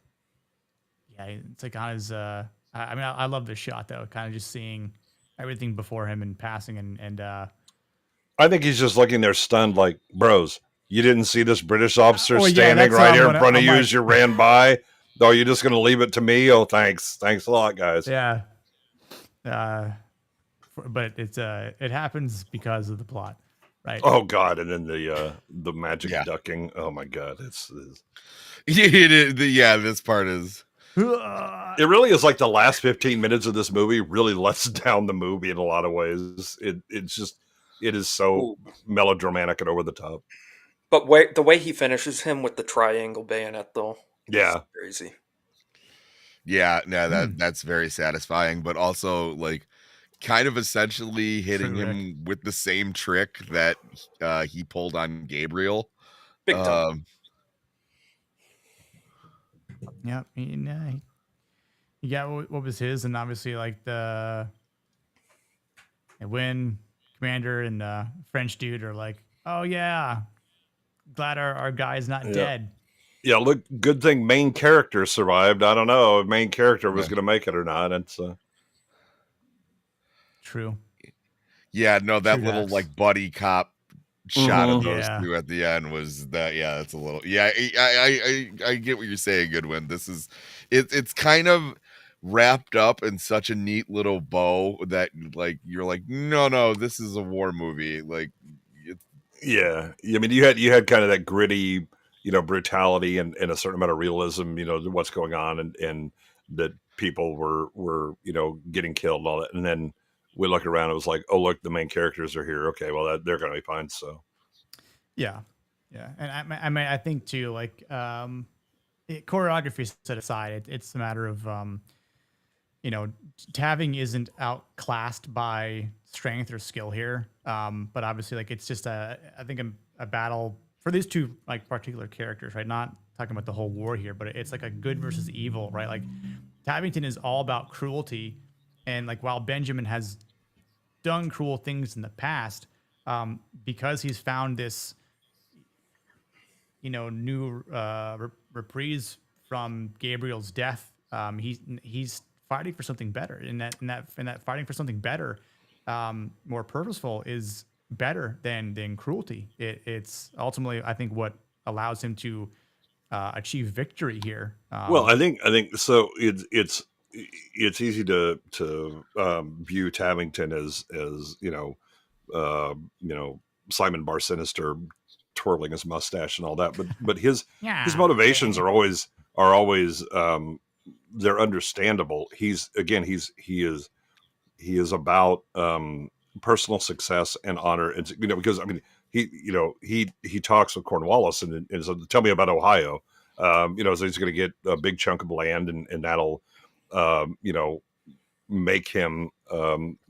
yeah, it's like on his. I mean, I love this shot though. Kind of just seeing everything before him and passing and I think he's just looking there stunned, like, bros, you didn't see this British officer standing right here in front of you as you ran by? Oh, you're just going to leave it to me? Oh, thanks a lot, guys. Yeah. But it happens because of the plot, right? Oh God, and then the magic ducking. Oh my God, it's this part is. It really is like the last 15 minutes of this movie really lets down the movie in a lot of ways. It is so melodramatic and over the top. But the way he finishes him with the triangle bayonet, though, is crazy. Yeah, that's very satisfying, but also like kind of essentially hitting him with the same trick that he pulled on Gabriel. Big time. Yeah, he got what was his, and obviously like when Commander and French dude are like, oh yeah, glad our guy's not dead. Yeah, look, good thing main character survived. I don't know if main character was going to make it or not. It's true. Yeah, no, that True little Dax. like buddy cop shot of those Yeah. two at the end was that. Yeah, that's a little. Yeah, I get what you're saying, Goodwin. This is it's kind of wrapped up in such a neat little bow that like you're like, no, this is a war movie. Like, yeah. I mean, you had kind of that gritty, brutality and a certain amount of realism, what's going on and that people were getting killed and all that. And then we look around, it was like, oh look, the main characters are here. Okay, well they're going to be fine. So Yeah. And I mean, I think too, like, choreography set aside, it's a matter of, Tabbing isn't outclassed by strength or skill here. But obviously, like, it's just I think a battle for these two, like, particular characters, right? Not talking about the whole war here, but it's like a good versus evil, right? Like, Tabbington is all about cruelty. And, like, while Benjamin has done cruel things in the past, because he's found this, new reprise from Gabriel's death, he's fighting for something better. And that fighting for something better, more purposeful, is better than cruelty. It's ultimately, I think, what allows him to achieve victory here. Well, I think so. It's easy to view Tabington as Simon Bar Sinister twirling his mustache and all that, but his motivations are always they're understandable. He is about personal success and honor, and because I mean he talks with Cornwallis and so tell me about Ohio. So he's going to get a big chunk of land and that'll make him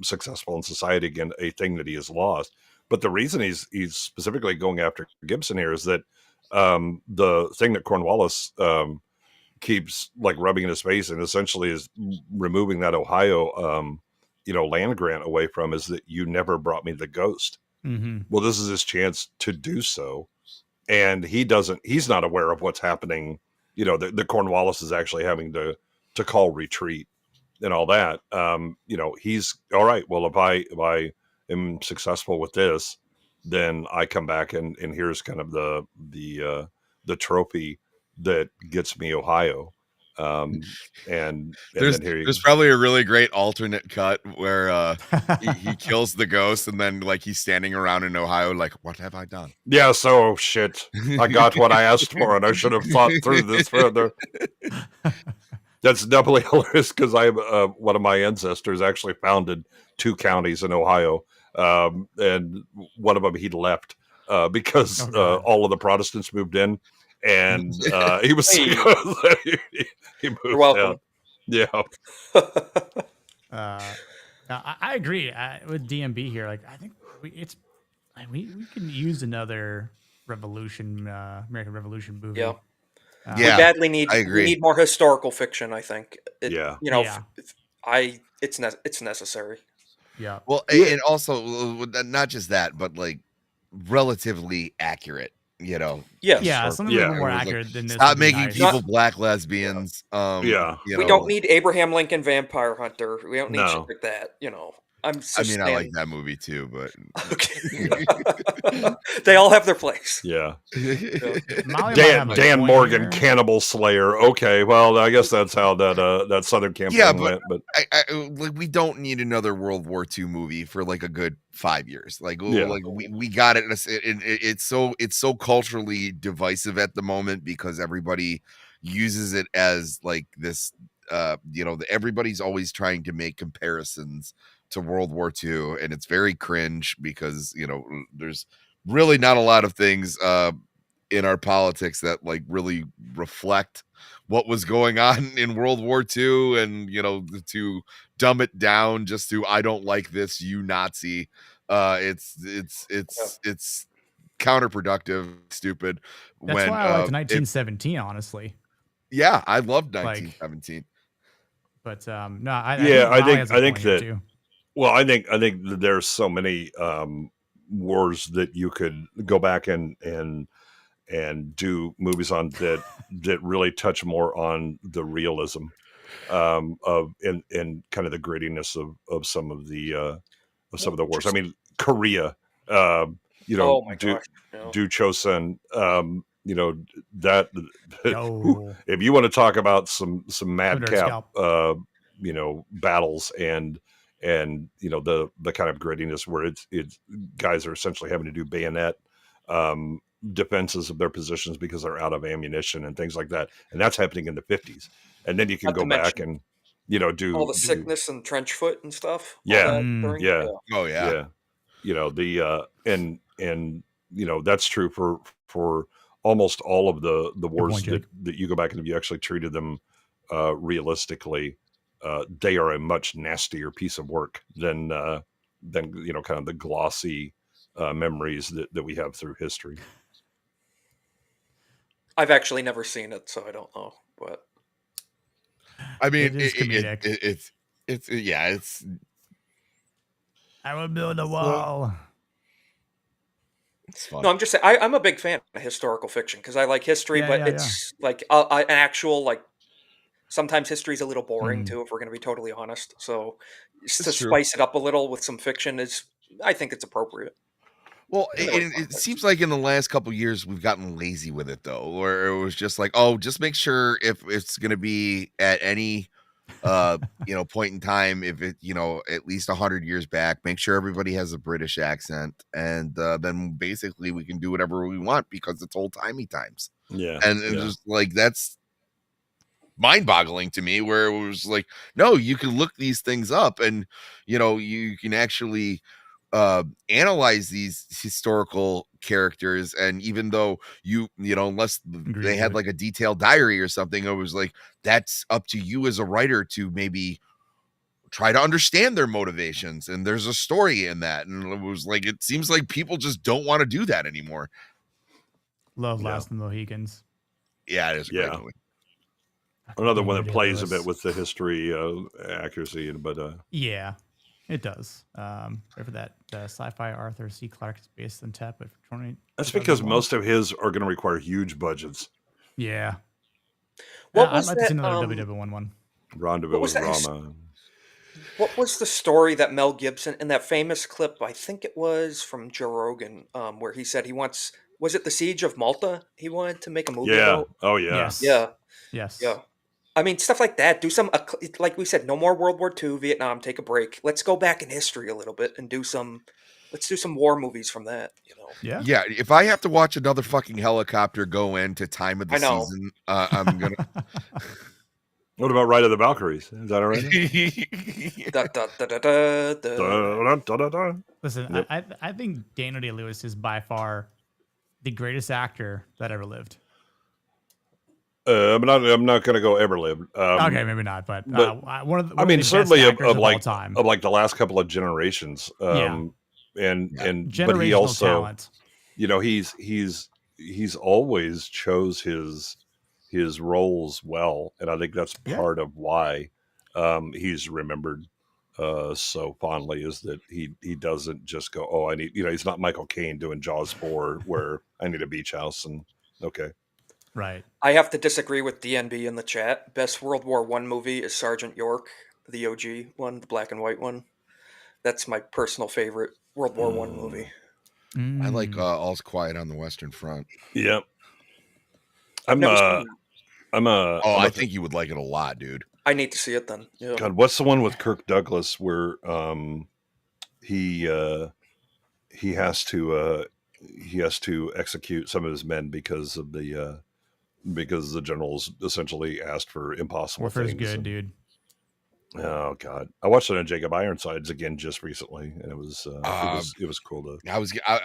successful in society again, a thing that he has lost. But the reason he's specifically going after Gibson here is that the thing that Cornwallis keeps like rubbing in his face and essentially is removing that Ohio land grant away from is that you never brought me the ghost. Mm-hmm. Well, this is his chance to do so, and he's not aware of what's happening. The Cornwallis is actually having to call retreat and all that. He's all right. Well, if I am successful with this, then I come back and here's kind of the trophy that gets me Ohio. And there's probably a really great alternate cut where he kills the ghost and then like he's standing around in Ohio like, what have I done? Yeah, so shit. I got what I asked for and I should have thought through this further. That's doubly hilarious because one of my ancestors actually founded 2 counties in Ohio, and one of them he'd left because all of the Protestants moved in, and he was he moved. You're welcome. Out. Yeah. I agree with DMB here. Like, I think we can use another American Revolution movie. Yeah. We badly need more historical fiction, I think. It's necessary. Yeah. Well, and also not just that, but like relatively accurate. Yes. Yeah, something a little more accurate than this. Stop making people black lesbians. We don't need Abraham Lincoln Vampire Hunter. We don't need shit like that. I like that movie too, but okay. They all have their place. Yeah. Dan Morgan, here. Cannibal Slayer. Okay, well, I guess that's how that Southern campaign went. But like we don't need another World War II movie for like a good 5 years. Like we got it. It's so culturally divisive at the moment because everybody uses it as like this. Everybody's always trying to make comparisons to World War II, and it's very cringe because there's really not a lot of things in our politics that like really reflect what was going on in World War II, and to dumb it down just to I don't like this, you Nazi. It's counterproductive, stupid. That's why I liked 1917, honestly. Yeah, I loved 1917. But no, I think that too. Well, I think that there's so many wars that you could go back and do movies on that that really touch more on the realism of and kind of the grittiness of some of the wars. I mean, Korea, you know, Oh my gosh. No. Do Chosun, you know, that Yo. if you want to talk about some madcap, Scalp. you know, battles and you know the kind of grittiness where it's guys are essentially having to do bayonet defenses of their positions because they're out of ammunition and things like that, and that's happening in the 50s. And then you can Not to go back mention and, you know, do all the sickness and trench foot and stuff. all Yeah, that during- yeah, Oh yeah. yeah. You know, the and you know, that's true for almost all of the wars point, Jake. that you go back and if you actually treated them realistically, they are a much nastier piece of work than you know, kind of the glossy memories that we have through history. I've actually never seen it, so I don't know. But I mean, It is comedic. it's yeah, it's I will build a wall. it's fun. no, I'm just saying I'm a big fan of historical fiction because I like history, Yeah, but yeah, it's like an actual like. Sometimes history's a little boring Mm. too, if we're going to be totally honest. So just to It's true. spice it up a little with some fiction I think it's appropriate. Well, In the right it context. seems like in the last couple years we've gotten lazy with it though, where it was just like, oh, just make sure if it's going to be at any you know point in time, if it, you know, at least 100 years back, make sure everybody has a British accent, and then basically we can do whatever we want because it's old timey times. Yeah, And just like that's mind-boggling to me, where it was like, no, you can look these things up and you know you can actually analyze these historical characters, and even though you know, unless they had like a detailed diary or something, it was like that's up to you as a writer to maybe try to understand their motivations, and there's a story in that. And it was like, it seems like people just don't want to do that anymore. Love Last of the Mohicans. Yeah, it is a great movie. Another one that plays a Lewis. bit with the history accuracy, but Yeah, it does. Right for that sci-fi Arthur C. Clarke's based on tap of 20. that's because most of his are going to require huge budgets. Yeah. What I'd was like to see that, another WW1 one. Rendezvous What was with that? Rama. What was the story that Mel Gibson in that famous clip? I think it was from Joe Rogan, where he said he wants. Was it the Siege of Malta? He wanted to make a movie Yeah. about. Oh yeah. Yes. Yeah. Yes. Yeah. I mean, stuff like that. Do some, like we said, no more World War II, Vietnam. Take a break. Let's go back in history a little bit and do some. Let's do some war movies from that. You know. Yeah. Yeah, if I have to watch another fucking helicopter go into time of the I know. season, I'm gonna. What about Ride of the Valkyries? Is that all right? Da, da, da, da, da, da. Da-da-da-da-da. Listen, Yep. I think Daniel Day-Lewis is by far the greatest actor that ever lived. I'm not going to go ever lived. Okay, maybe not, but one of the, I mean, certainly of of like all time. of like the last couple of generations. And but Generational he also, talent. you know, he's always chose his roles well, and I think that's part of why he's remembered so fondly, is that he doesn't just go, oh, I need, you know, he's not Michael Caine doing Jaws 4 where I need a beach house and okay. Right. I have to disagree with DNB in the chat. Best World War I movie is Sergeant York, the OG one, the black and white one. That's my personal favorite World War I movie. I like All's Quiet on the Western Front. Yep. I've never seen that. I think you would like it a lot, dude. I need to see it then. Yeah. God, what's the one with Kirk Douglas where he has to execute some of his men because the generals essentially asked for impossible Warfare's things. good, dude. Oh God, I watched it on Jacob Ironsides again just recently, and it was cool to. I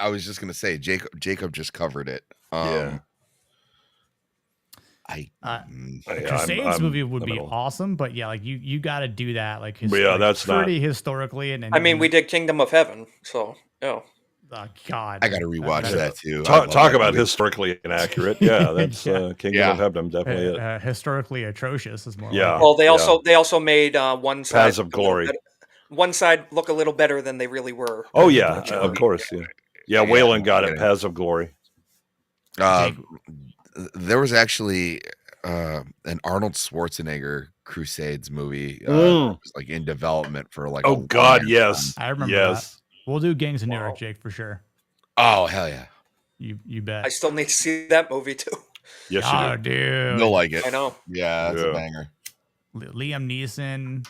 was just gonna say Jacob just covered it. Yeah. Crusades movie would be awesome, but yeah, like you got to do that, like that's pretty historically. And I mean, we did Kingdom of Heaven, so yeah. Oh God, I got to rewatch that too. Talk about historically inaccurate. Yeah, that's Kingdom of Heaven, definitely it. Historically atrocious is more. Yeah. like Well, they also made one side Paths of Glory. One side look a little better than they really were. Oh yeah, of course. Yeah. Wayland got it. Paths of Glory. There was actually an Arnold Schwarzenegger Crusades movie, Mm. was like in development for like. Oh God, yes, I remember yes. that. We'll do Gangs of New York, Jake, for sure. Oh hell yeah! You bet. I still need to see that movie too. Yes, Oh, you do. dude. You'll like it. I know. Yeah, it's a banger. Liam Neeson,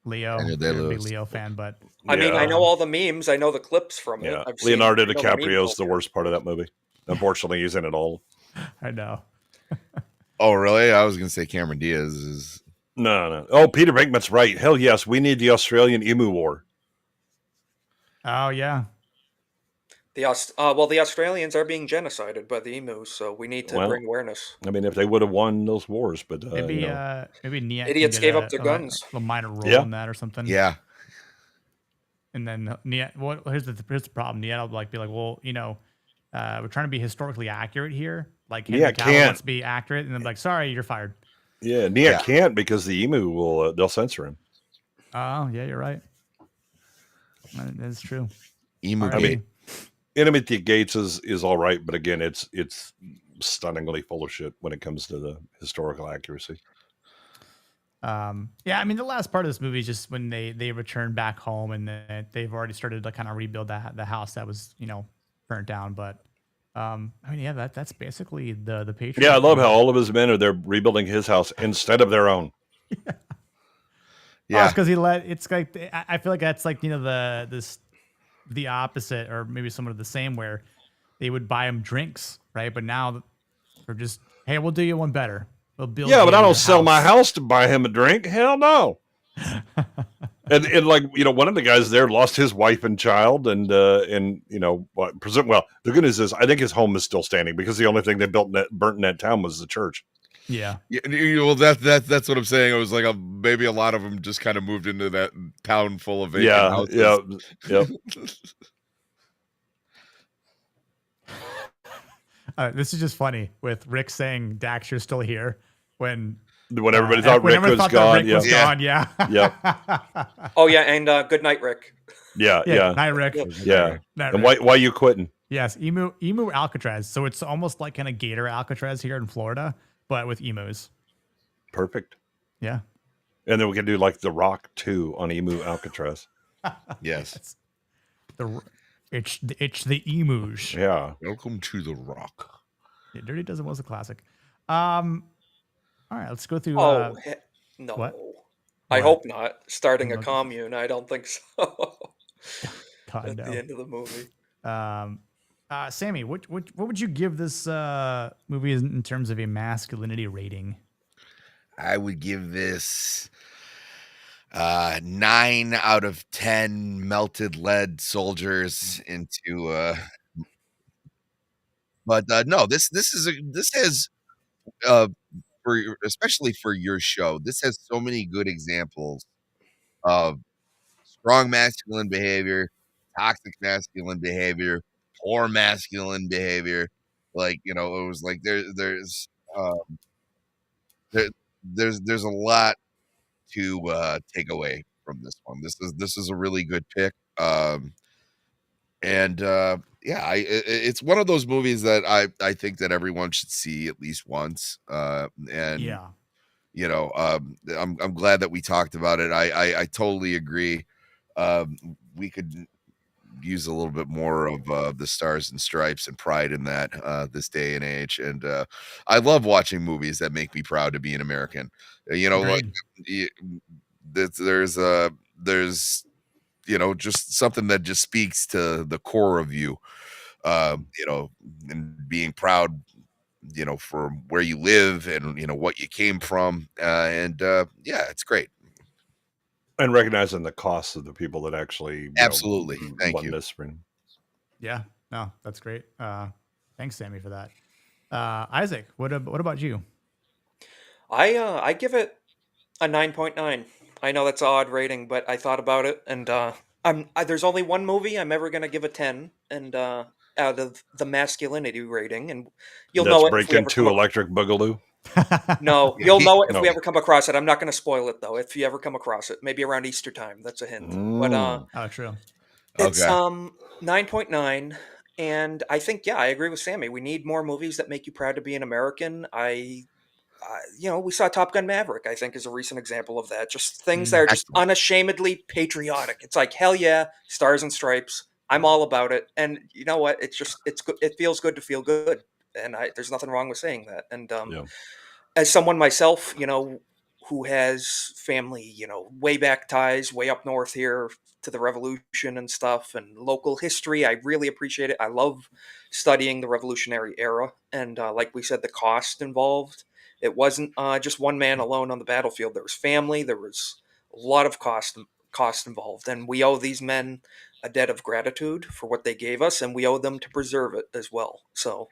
Leo. Daniel I'm a big Day-Lewis. Leo fan, but I mean, I know all the memes. I know the clips from it. Yeah, I've seen, Leonardo I know the meme DiCaprio is the culture. worst part of that movie. Unfortunately, he's in it all. I know. Oh really? I was gonna say Cameron Diaz is. No. Oh, Peter Venkman's right. Hell yes, we need the Australian Emu War. Oh yeah. The Australians are being genocided by the emus, so we need to bring awareness. I mean, if they would have won those wars, but Maybe Niet idiots can gave get up their guns. a minor role in that or something. Yeah. And then Niet, here's the problem. Niet will be like, well, we're trying to be historically accurate here. Like Henry Cavill wants to be accurate, and then like, sorry, you're fired. Yeah, Niet can't because the emu will they'll censor him. Oh yeah, you're right. That's true. Emu. I mean, Enemy at Gates is all right, but again, it's stunningly full of shit when it comes to the historical accuracy. Yeah, I mean, the last part of this movie is just when they return back home and they've already started to kind of rebuild the house that was burnt down. But I mean, yeah, that's basically the Patriot. Yeah, I love how all of his men are there rebuilding his house instead of their own. Yeah, it's because it's like I feel like that's like the opposite, or maybe somewhat of the same, where they would buy him drinks, right? But now they're just, hey, we'll do you one better. We'll build. Yeah, but I don't sell my house to buy him a drink. Hell no. and like one of the guys there lost his wife and child, and the good news is I think his home is still standing because the only thing they burnt in that town was the church. Yeah. Well, that's what I'm saying. I was like, maybe a lot of them just kind of moved into that town full of vacant houses. Yeah. This is just funny with Rick saying Daxter's still here when everybody thought Rick was gone. Yeah. Oh yeah, and good night, Rick. Yeah. Night, Rick. Yeah. Night, and Rick. why you quitting? Yes, emu Alcatraz. So it's almost like kind of Gator Alcatraz here in Florida, but with emus. Perfect. Yeah. And then we can do like The Rock 2 on Emu Alcatraz. Yes. It's the emus. Yeah. Welcome to The Rock. Yeah, Dirty Dozen was a classic. All right, let's go through. No. What? I hope not. Starting a commune. I don't think so. God, At no. the end of the movie. Sammy, what would you give this movie in terms of a masculinity rating? I would give this 9 out of 10 melted lead soldiers into but no, this has especially for your show, this has so many good examples of strong masculine behavior, toxic masculine behavior, poor masculine behavior. Like, it was like there's a lot to take away from this one. This is a really good pick. It's one of those movies that I think that everyone should see at least once. I'm glad that we talked about it. I totally agree. We could use a little bit more of the stars and stripes and pride in that this day and age. And I love watching movies that make me proud to be an American. There's just something that just speaks to the core of you, and being proud, for where you live and, what you came from. It's great. And recognizing the costs of the people that actually absolutely thank you. This spring. Yeah, no, that's great. Thanks, Sammy, for that. Isaac, what about you? I give it a 9.9. I know that's an odd rating, but I thought about it, and there's only one movie I'm ever gonna give a 10, and out of the masculinity rating, and you'll know it. Break into Electric Boogaloo. No, you'll know it if we ever come across it. I'm not going to spoil it though. If you ever come across it, maybe around Easter time. That's a hint. But true. It's 9.9. And I think, yeah, I agree with Sammy. We need more movies that make you proud to be an American. We saw Top Gun Maverick, I think, is a recent example of that. Just things that are just Excellent. unashamedly patriotic. It's like, hell yeah, stars and stripes. I'm all about it. And you know what? It's good. It feels good to feel good. And there's nothing wrong with saying that. And Yeah. as someone myself, who has family, way back ties, way up north here to the revolution and stuff and local history, I really appreciate it. I love studying the Revolutionary era. And like we said, the cost involved. It wasn't just one man alone on the battlefield. There was family. There was a lot of cost involved. And we owe these men a debt of gratitude for what they gave us, and we owe them to preserve it as well. So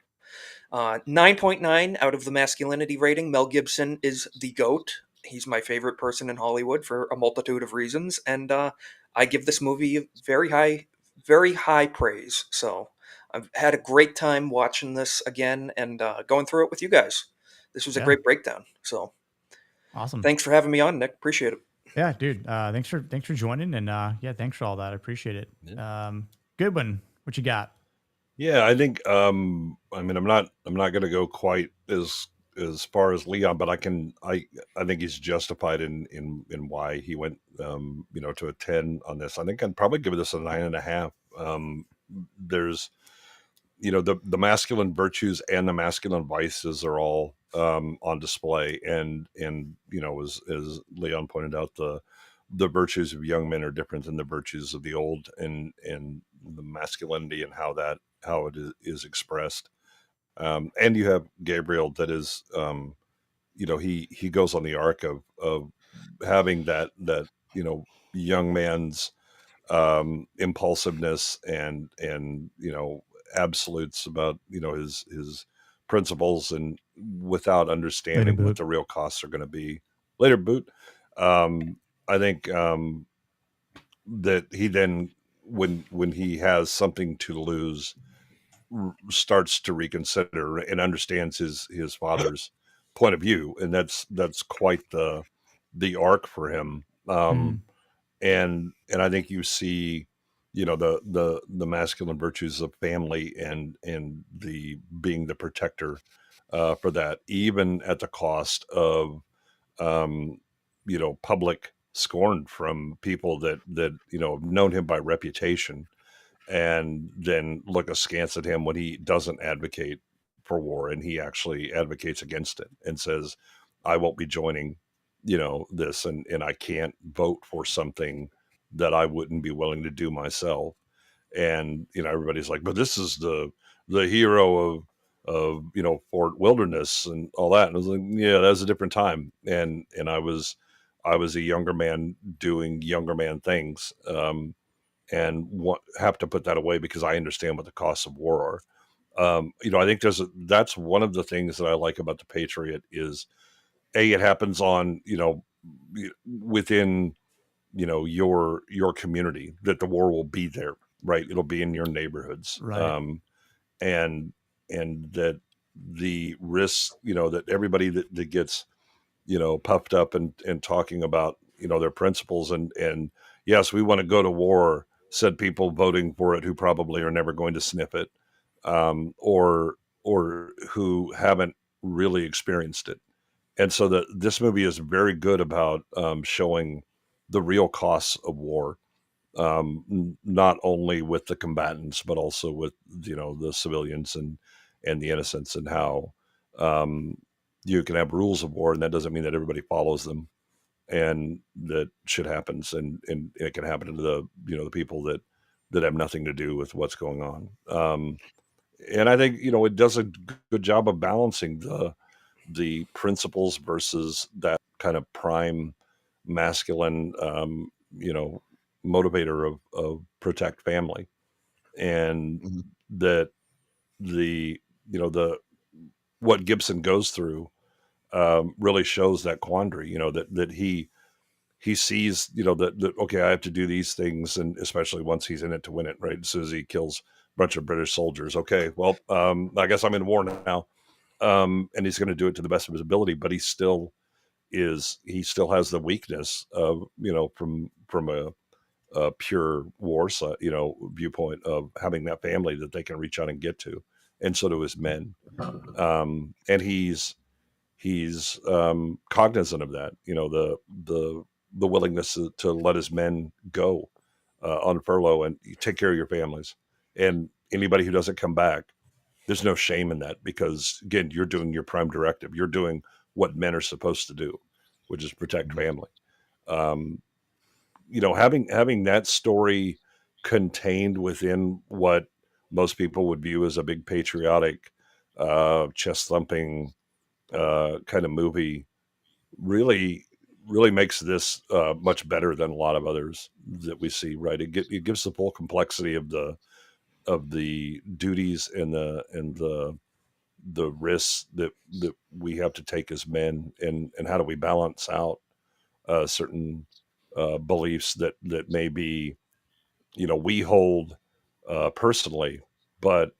9.9 out of the masculinity rating. Mel Gibson is the GOAT. He's my favorite person in Hollywood for a multitude of reasons, and I give this movie very high praise. So I've had a great time watching this again and going through it with you guys. This was a great breakdown. So awesome. Thanks for having me on, Nick. Appreciate it. Yeah, dude. Thanks for joining, and thanks for all that. I appreciate it. Yeah. Good one. What you got? Yeah, I think I'm not going to go quite as far as Leon, but I think he's justified in why he went to a 10 on this. I think I'd probably give this a 9.5. There's the masculine virtues and the masculine vices are all on display, and as Leon pointed out, the virtues of young men are different than the virtues of the old, and the masculinity and how it is expressed. And you have Gabriel that is, he goes on the arc of having that young man's impulsiveness and absolutes about his principles, and without understanding what the real costs are going to be later. Boot. I think that he then, when he has something to lose, starts to reconsider and understands his father's point of view, and that's quite the arc for him. And I think you see, the masculine virtues of family and the being the protector for that, even at the cost of public scorn from people that have known him by reputation, and then look askance at him when he doesn't advocate for war, and he actually advocates against it and says, I won't be joining this, and I can't vote for something that I wouldn't be willing to do myself. And everybody's like, but this is the hero of Fort Wilderness and all that. And I was like, yeah, that was a different time, and I was a younger man doing younger man things, and have to put that away because I understand what the costs of war are. I think that's one of the things that I like about the Patriot is, it happens on within your community, that the war will be there, right? It'll be in your neighborhoods, right? And that the risks, that everybody that gets puffed up and talking about their principles, and yes, we want to go to war, said people voting for it who probably are never going to sniff it, or who haven't really experienced it. And so this movie is very good about showing the real costs of war, not only with the combatants, but also with the civilians and the innocents, and how you can have rules of war, and that doesn't mean that everybody follows them, and that shit happens, and it can happen to the people that have nothing to do with what's going on. And I think it does a good job of balancing the principles versus that kind of prime masculine, motivator of protect family, and that the what Gibson goes through really shows that quandary, that he sees, that okay, I have to do these things, and especially once he's in it to win it, right? As soon as he kills a bunch of British soldiers, okay, well, I guess I'm in war now. And he's going to do it to the best of his ability, but he still has the weakness of, from pure war, viewpoint of having that family that they can reach out and get to, and so do his men. And he's cognizant of that. The willingness to let his men go on furlough and take care of your families. And anybody who doesn't come back, there's no shame in that, because again, you're doing your prime directive. You're doing what men are supposed to do, which is protect family. Having that story contained within what most people would view as a big patriotic, chest thumping kind of movie really makes this much better than a lot of others that we see. Right, it gives the full complexity of the duties and the risks that we have to take as men, and how do we balance out certain beliefs that maybe we hold personally, but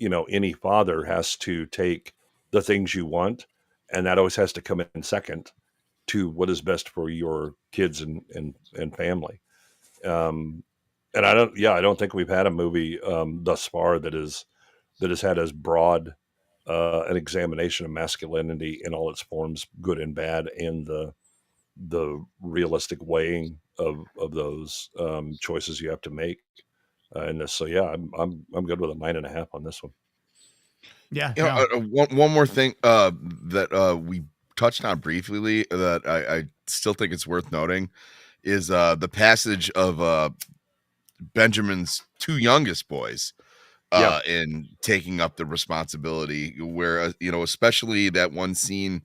any father has to take the things you want, and that always has to come in second to what is best for your kids and family. And I don't think we've had a movie thus far that has had as broad an examination of masculinity in all its forms, good and bad, and the realistic weighing of those choices you have to make in this. So yeah, I'm good with a 9.5 on this one. Yeah. One more thing that we touched on briefly that I still think it's worth noting is the passage of Benjamin's two youngest boys in taking up the responsibility, where especially that one scene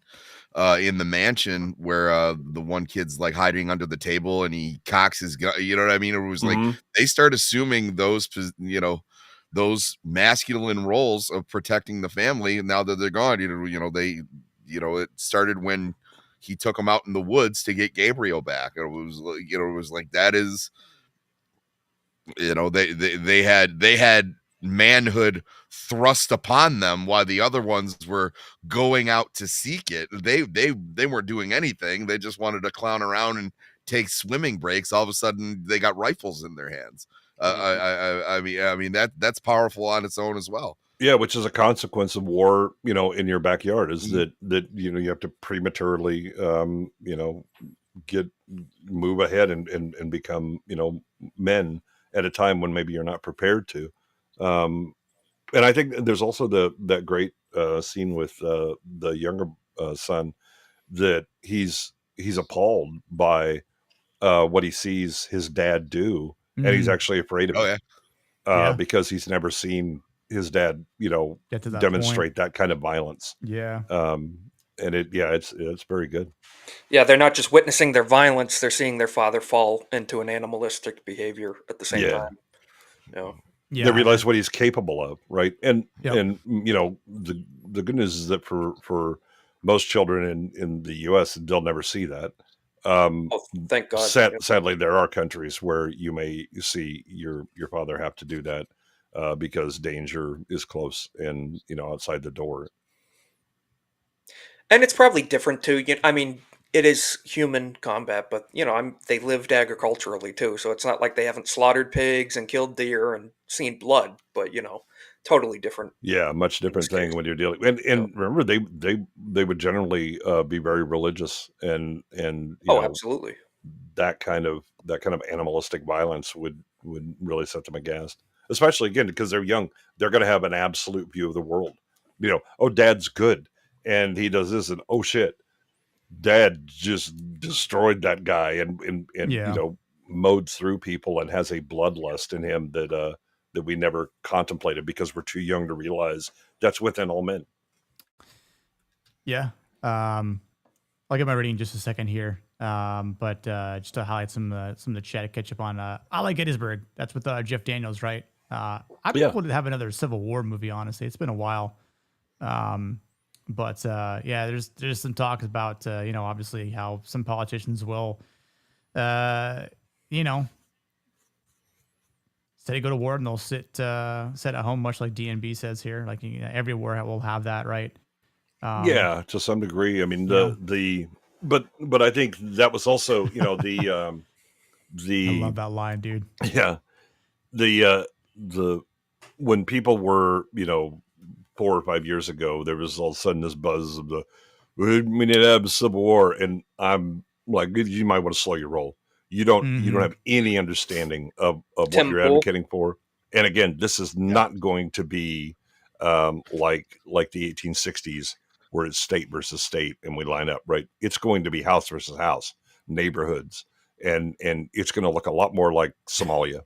in the mansion where the one kid's like hiding under the table and he cocks his gun. You know what I mean? It was like they start assuming those masculine roles of protecting the family. Now that they're gone, it started when he took them out in the woods to get Gabriel back. It was like that is, they had manhood thrust upon them while the other ones were going out to seek it. They weren't doing anything. They just wanted to clown around and take swimming breaks. All of a sudden they got rifles in their hands. I mean that's powerful on its own as well. Yeah, which is a consequence of war, in your backyard, is that you have to prematurely move ahead and become, men at a time when maybe you're not prepared to. And I think there's also that great scene with the younger son, that he's appalled by what he sees his dad do, and he's actually afraid of it. Because he's never seen his dad, demonstrate that kind of violence. Yeah. And it's very good. Yeah, they're not just witnessing their violence; they're seeing their father fall into an animalistic behavior at the same time. They realize what he's capable of, right? And the good news is that for most children in the U.S., they'll never see that. Thank God. Sadly, there are countries where you may see your father have to do that because danger is close and outside the door. And it's probably different too. I mean, it is human combat, but they lived agriculturally too, so it's not like they haven't slaughtered pigs and killed deer and seen blood. But totally different. Yeah, much different thing when you're dealing. And remember, they would generally be very religious, and absolutely, that kind of animalistic violence would really set them aghast. Especially again because they're young, they're going to have an absolute view of the world. Oh, Dad's good, and he does this, and oh shit, Dad just destroyed that guy and mowed through people and has a bloodlust in him that we never contemplated because we're too young to realize that's within all men. Yeah. I'll get my rating in just a second here. But just to highlight some of the chat to catch up on, I Like Gettysburg. That's with Jeff Daniels, right? I'd be able to have another Civil War movie, honestly. It's been a while. But there's some talk about, obviously how some politicians will, say they go to war and they'll sit at home, much like DNB says here. Like every war will have that, right? To some degree. I mean, but I think that was also, I love that line, dude. Yeah, the when people were 4 or 5 years ago, there was all of a sudden this buzz of we need to have a civil war, and I'm like, you might want to slow your roll. You don't have any understanding of what Tim you're Pool. advocating for. And again, this is not going to be like the 1860s where it's state versus state and we line up, right? It's going to be house versus house, neighborhoods, and it's going to look a lot more like Somalia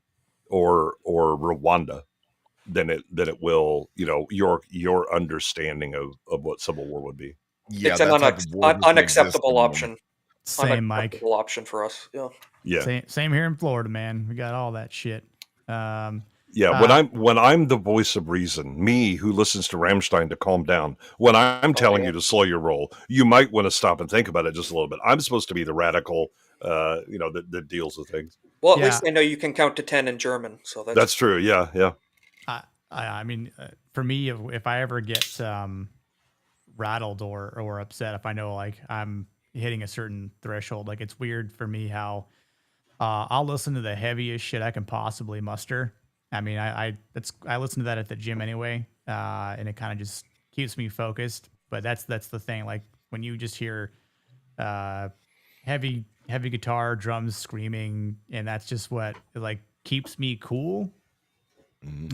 or Rwanda than it will, your understanding of what civil war would be. Yeah, It's an that type of war doesn't exist unacceptable anymore. option. Same, Mike. Unacceptable option for us. Yeah. Yeah. Same here in Florida, man. We got all that shit. Yeah, when I'm the voice of reason, me who listens to Rammstein to calm down, when I'm telling you to slow your roll, you might want to stop and think about it just a little bit. I'm supposed to be the radical, that deals with things. Well, at least I know you can count to 10 in German, so That's true. Yeah. I mean, for me, if I ever get rattled or upset, if I know like I'm hitting a certain threshold, like it's weird for me how I'll listen to the heaviest shit I can possibly muster. I mean, I listen to that at the gym anyway, and it kind of just keeps me focused. But that's the thing. Like when you just hear heavy guitar, drums, screaming, and that's just what like keeps me cool.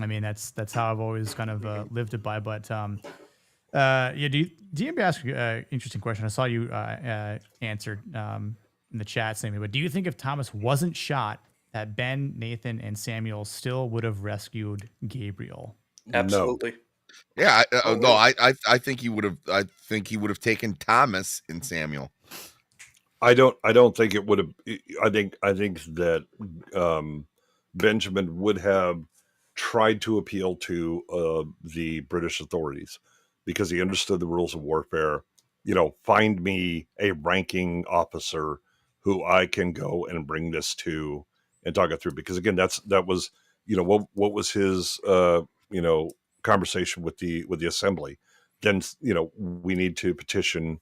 I mean, that's how I've always kind of lived it by. But yeah, DMB asked an interesting question. I saw you answered in the chat, Sammy. But do you think if Thomas wasn't shot, that Ben, Nathan, and Samuel still would have rescued Gabriel? Absolutely. No. Yeah, I think he would have. I think he would have taken Thomas and Samuel. I don't think it would have. I think that Benjamin would have tried to appeal to the British authorities because he understood the rules of warfare. Find me a ranking officer who I can go and bring this to and talk it through. Because again, that was what was his conversation with the assembly. Then we need to petition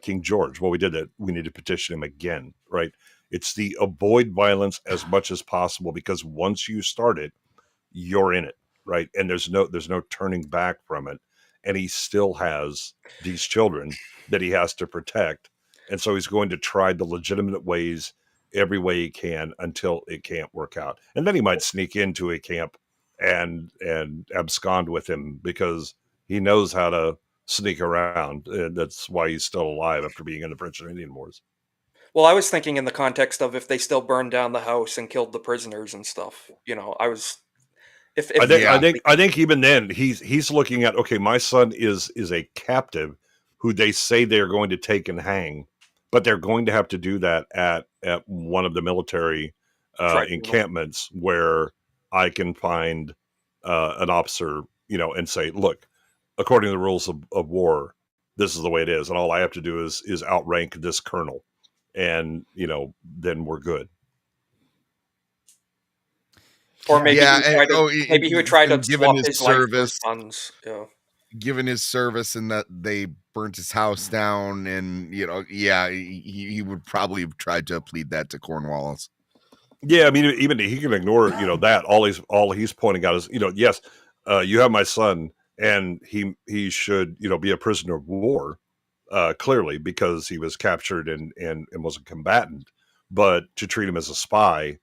King George. Well, we did that. We need to petition him again, right? It's the avoid violence as much as possible because once you start it, you're in it, right? And there's no turning back from it. And he still has these children that he has to protect. And so he's going to try the legitimate ways every way he can until it can't work out. And then he might sneak into a camp and abscond with him because he knows how to sneak around. And that's why he's still alive after being in the French and Indian Wars. Well, I was thinking in the context of if they still burned down the house and killed the prisoners and stuff. I was. I think even then he's looking at, okay, my son is a captive who they say they're going to take and hang, but they're going to have to do that at one of the military encampments where I can find an officer, and say, look, according to the rules of war, this is the way it is, and all I have to do is outrank this colonel, and then we're good. Or maybe he would try to swap his service funds. Yeah. Given his service and that they burnt his house down, and he would probably have tried to plead that to Cornwallis. Yeah, I mean, even he can ignore that. All he's pointing out is yes, you have my son, and he should be a prisoner of war, clearly because he was captured and was a combatant. But to treat him as a spy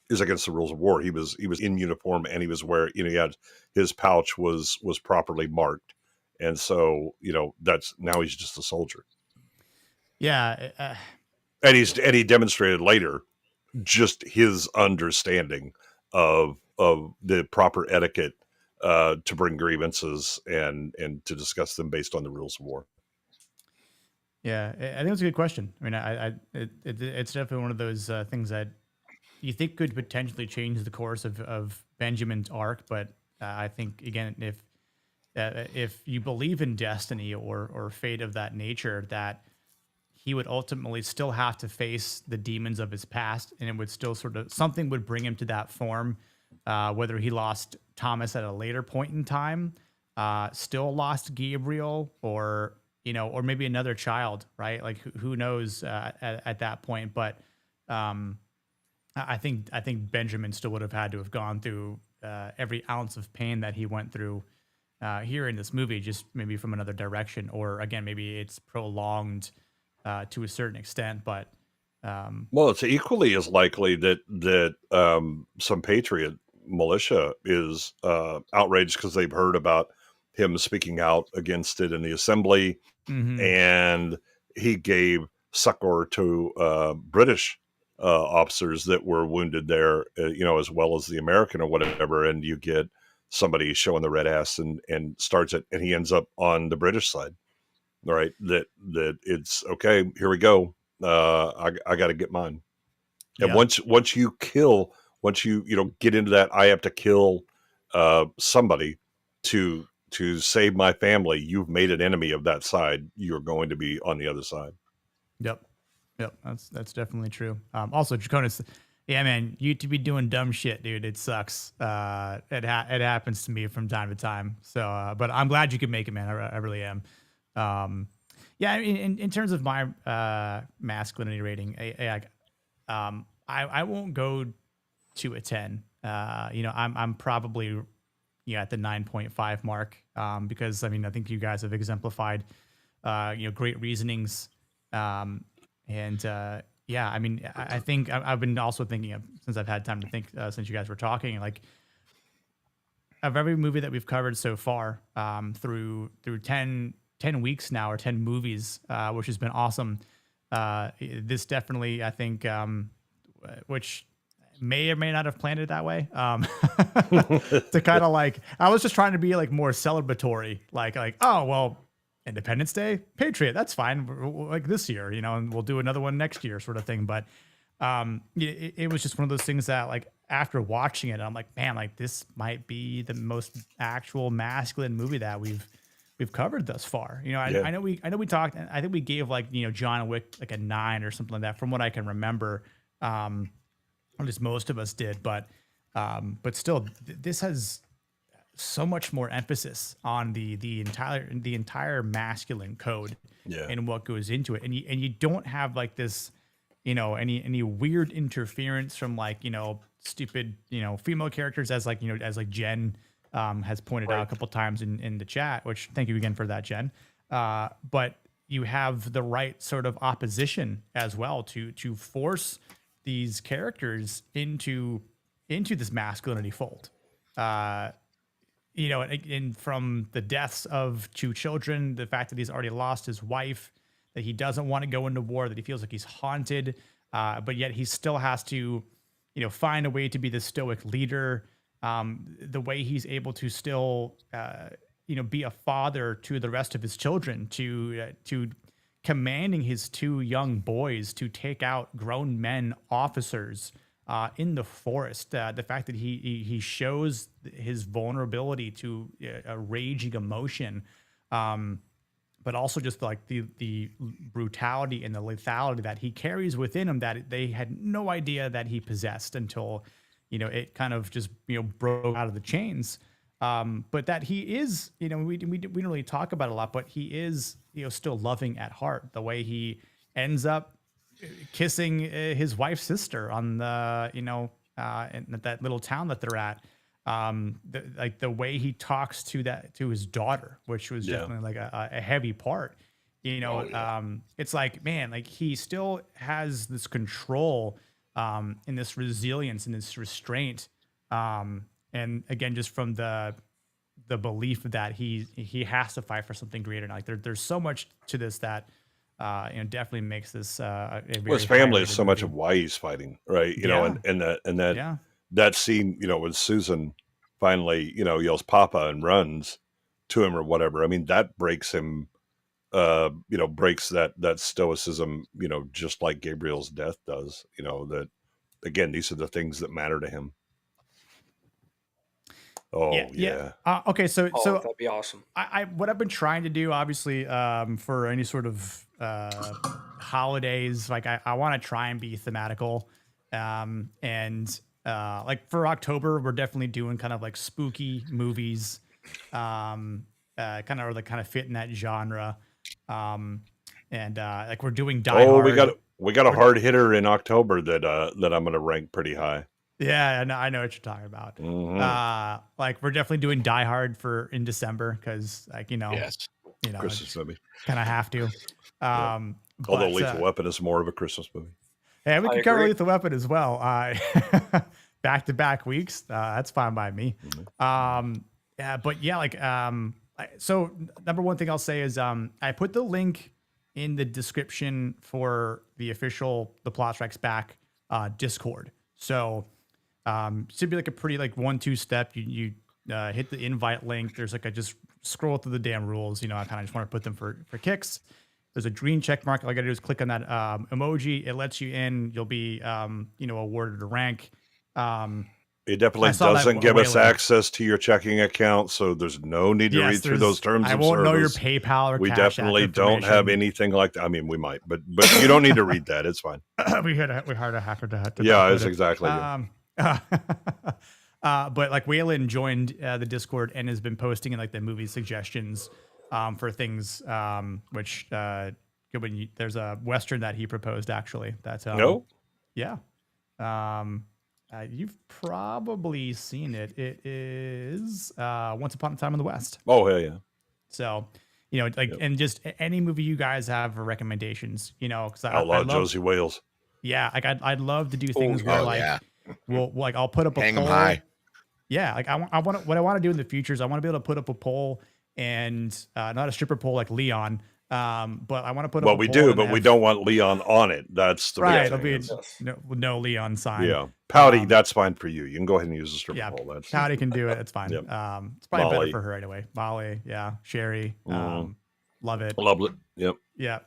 is against the rules of war. He was in uniform and he was wearing, he had his pouch was properly marked. And so, that's now he's just a soldier. Yeah. And he demonstrated later just his understanding of the proper etiquette to bring grievances and to discuss them based on the rules of war. Yeah, I think it's a good question. I mean, it's definitely one of those things that you think could potentially change the course of Benjamin's arc, but I think again, if you believe in destiny or fate of that nature, that he would ultimately still have to face the demons of his past, and it would still something would bring him to that form. Whether he lost Thomas at a later point in time, still lost Gabriel, or maybe another child, right? Like who knows at that point, but. I think Benjamin still would have had to have gone through every ounce of pain that he went through here in this movie, just maybe from another direction, or again, maybe it's prolonged to a certain extent. But well, it's equally as likely that some Patriot militia is outraged because they've heard about him speaking out against it in the assembly, and he gave succor to British officers that were wounded there, as well as the American or whatever. And you get somebody showing the red ass and starts it, and he ends up on the British side. All right, that it's okay. Here we go. I got to get mine. And once you get into that, I have to kill somebody to save my family. You've made an enemy of that side. You're going to be on the other side. Yep. That's definitely true. Also, Draconis, yeah, man, you to be doing dumb shit, dude. It sucks. It happens to me from time to time. So, but I'm glad you could make it, man. I really am. Yeah, I mean, in terms of my masculinity rating, I won't go to a 10. I'm probably at the 9.5 mark because I mean I think you guys have exemplified great reasonings, and yeah, I mean I think I've been also thinking of, since I've had time to think since you guys were talking, like of every movie that we've covered so far through 10 weeks now, or 10 movies, which has been awesome. This definitely, I think, which may or may not have planned it that way, to kind of like, I was just trying to be like more celebratory, like, oh, well, Independence Day, Patriot, that's fine. Like this year, and we'll do another one next year sort of thing. But it was just one of those things that, like, after watching it, I'm like, man, like this might be the most actual masculine movie that we've covered thus far. I know we talked, I think we gave like, John Wick like a 9 or something like that from what I can remember. At least most of us did, but still this has so much more emphasis on the entire masculine code and what goes into it. And you don't have like this, any weird interference from like, stupid, female characters, as like, as like Jen has pointed out a couple times in the chat, which thank you again for that, Jen. But you have the right sort of opposition as well to force these characters into this masculinity fold. And from the deaths of 2 children, the fact that he's already lost his wife, that he doesn't want to go into war, that he feels like he's haunted, but yet he still has to, find a way to be the stoic leader. The way he's able to still, be a father to the rest of his children, to commanding his 2 young boys to take out grown men officers in the forest. The fact that he shows his vulnerability to a raging emotion, but also just like the brutality and the lethality that he carries within him that they had no idea that he possessed until, it kind of just, broke out of the chains. But that he is, we don't really talk about it a lot, but he is, still loving at heart. The way he ends up kissing his wife's sister on the, in that little town that they're at. The way he talks to his daughter, which was definitely like a heavy part, it's like, man, like he still has this control, and this resilience and this restraint. And again, just from the belief that he has to fight for something greater. And like there's so much to this that, definitely makes this, his family is so much of why he's fighting, right? That scene, when Susan finally, yells Papa and runs to him or whatever. I mean, that breaks him, breaks that stoicism, just like Gabriel's death does, that again, these are the things that matter to him. Oh yeah. Okay. So that'd be awesome. What I've been trying to do, obviously, for any sort of holidays, like I want to try and be thematical, and like for October, we're definitely doing kind of like spooky movies, kind of fit in that genre, and like we're doing Die Hard. We got a hard hitter in October that I'm going to rank pretty high. Yeah, I know what you're talking about. Mm-hmm. Like we're definitely doing Die Hard in December because, like, Christmas movie. Kind of have to. Although Lethal Weapon is more of a Christmas movie. Yeah, we can cover Lethal Weapon as well. Back-to-back weeks. That's fine by me. Mm-hmm. So number one thing I'll say is I put the link in the description for the official The Plot Strikes Back Discord. So should be like a pretty 1-2 step. You hit the invite link. There's I just scroll through the damn rules. I kind of just want to put them for kicks. There's a green check mark. All I got to do is click on that emoji. It lets you in. You'll be awarded a rank. It definitely doesn't give us access to your checking account, so there's no need to read through those terms of service. I won't know your PayPal or we Cash definitely App don't have anything like that. I mean, we might, but you don't need to read that. It's fine. we hired a hacker to yeah, it's exactly. But Waylon joined the Discord and has been posting in the movie suggestions for things, which there's a Western that he proposed actually. That's yeah. You've probably seen it. It is Once Upon a Time in the West. Oh, hell yeah. So, and just any movie you guys have for recommendations, because I love Josie Wales. Yeah. I'd love to do things where I'll put up a hang poll. 'em high. Yeah. What I want to do in the future is I want to be able to put up a poll and not a stripper poll like Leon. But I want to put up. Well, we do, but we don't want Leon on it. That's the right. It'll be no Leon sign. Yeah, Pouty. That's fine for you. You can go ahead and use the stripper pole. That's Pouty can do it. It's fine. Yep. It's probably better for her anyway. Molly, yeah, Sherry, love it. Yep. Yeah.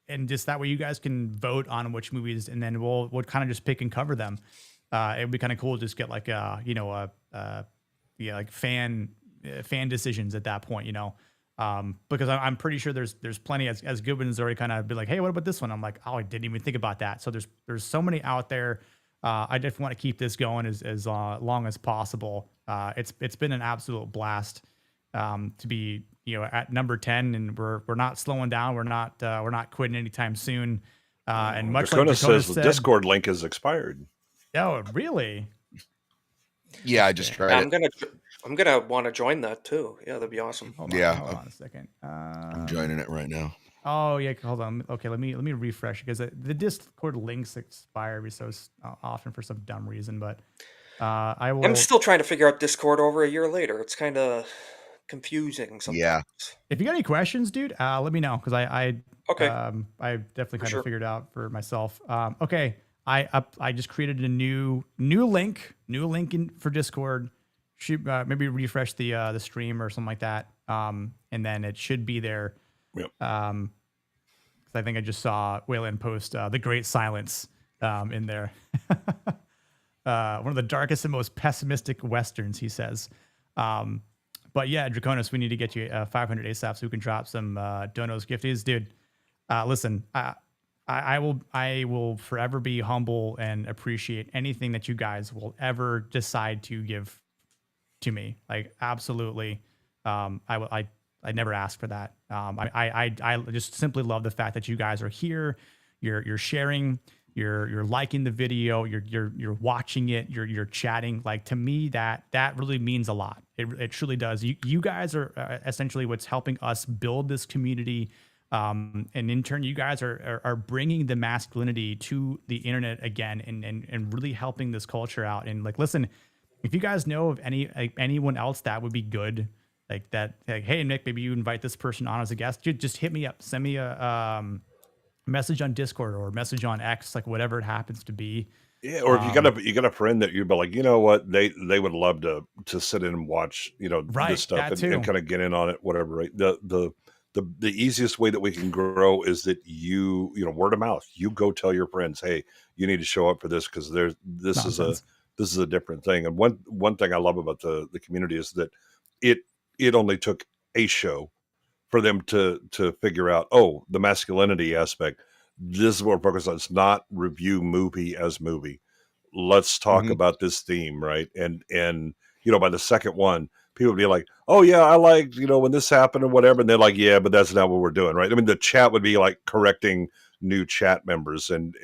And just that way you guys can vote on which movies, and then we'll kind of just pick and cover them. It'd be kind of cool to just get fan decisions at that point. Because I'm pretty sure there's plenty as Goodwin's already kind of be like, hey, what about this one? I'm like, oh, I didn't even think about that. So there's so many out there. I definitely want to keep this going as long as possible. It's been an absolute blast to be at number 10, and we're not slowing down. We're not quitting anytime soon. And much like Dakota said, the Discord link is expired. Oh, really? Yeah, I just tried it. I'm gonna want to join that too. Yeah, that'd be awesome. Hold on a second. I'm joining it right now. Oh yeah, hold on. Okay, let me refresh because the Discord links expire every so often for some dumb reason. But I'm still trying to figure out Discord over a year later. It's kind of confusing sometimes. Yeah. If you got any questions, dude, let me know because I definitely kind of figured out for myself. Okay, I just created a new link for Discord. Should maybe refresh the stream or something like that, and then it should be there. Yep. Because I think I just saw Waylon post the Great Silence in there. One of the darkest and most pessimistic westerns, he says. But yeah, Draconis, we need to get you 500 ASAP so we can drop some Donos gifties, dude. Listen, I will forever be humble and appreciate anything that you guys will ever decide to give to me. Absolutely. I never asked for that. I just simply love the fact that you guys are here. You're sharing, you're liking the video, you're watching it, you're chatting. To me, that really means a lot. It truly does. You guys are essentially what's helping us build this community. And in turn, you guys are bringing the masculinity to the internet again and really helping this culture out. And listen, if you guys know of anyone else that would be good, hey Nick, maybe you invite this person on as a guest, just hit me up, send me a message on Discord or a message on X, whatever it happens to be. Yeah, or if you got a friend that you'd be like, you know what, they would love to sit in and watch, this stuff and kind of get in on it, whatever. Right. The easiest way that we can grow is that word of mouth. You go tell your friends, hey, you need to show up for this because this is a different thing. And one thing I love about the community is that it only took a show for them to figure out, oh, the masculinity aspect. This is what we're focused on. It's not review movie as movie. Let's talk about this theme, right? And by the second one, people would be like, oh yeah, I liked, when this happened or whatever. And they're like, yeah, but that's not what we're doing, right? I mean, the chat would be correcting new chat members and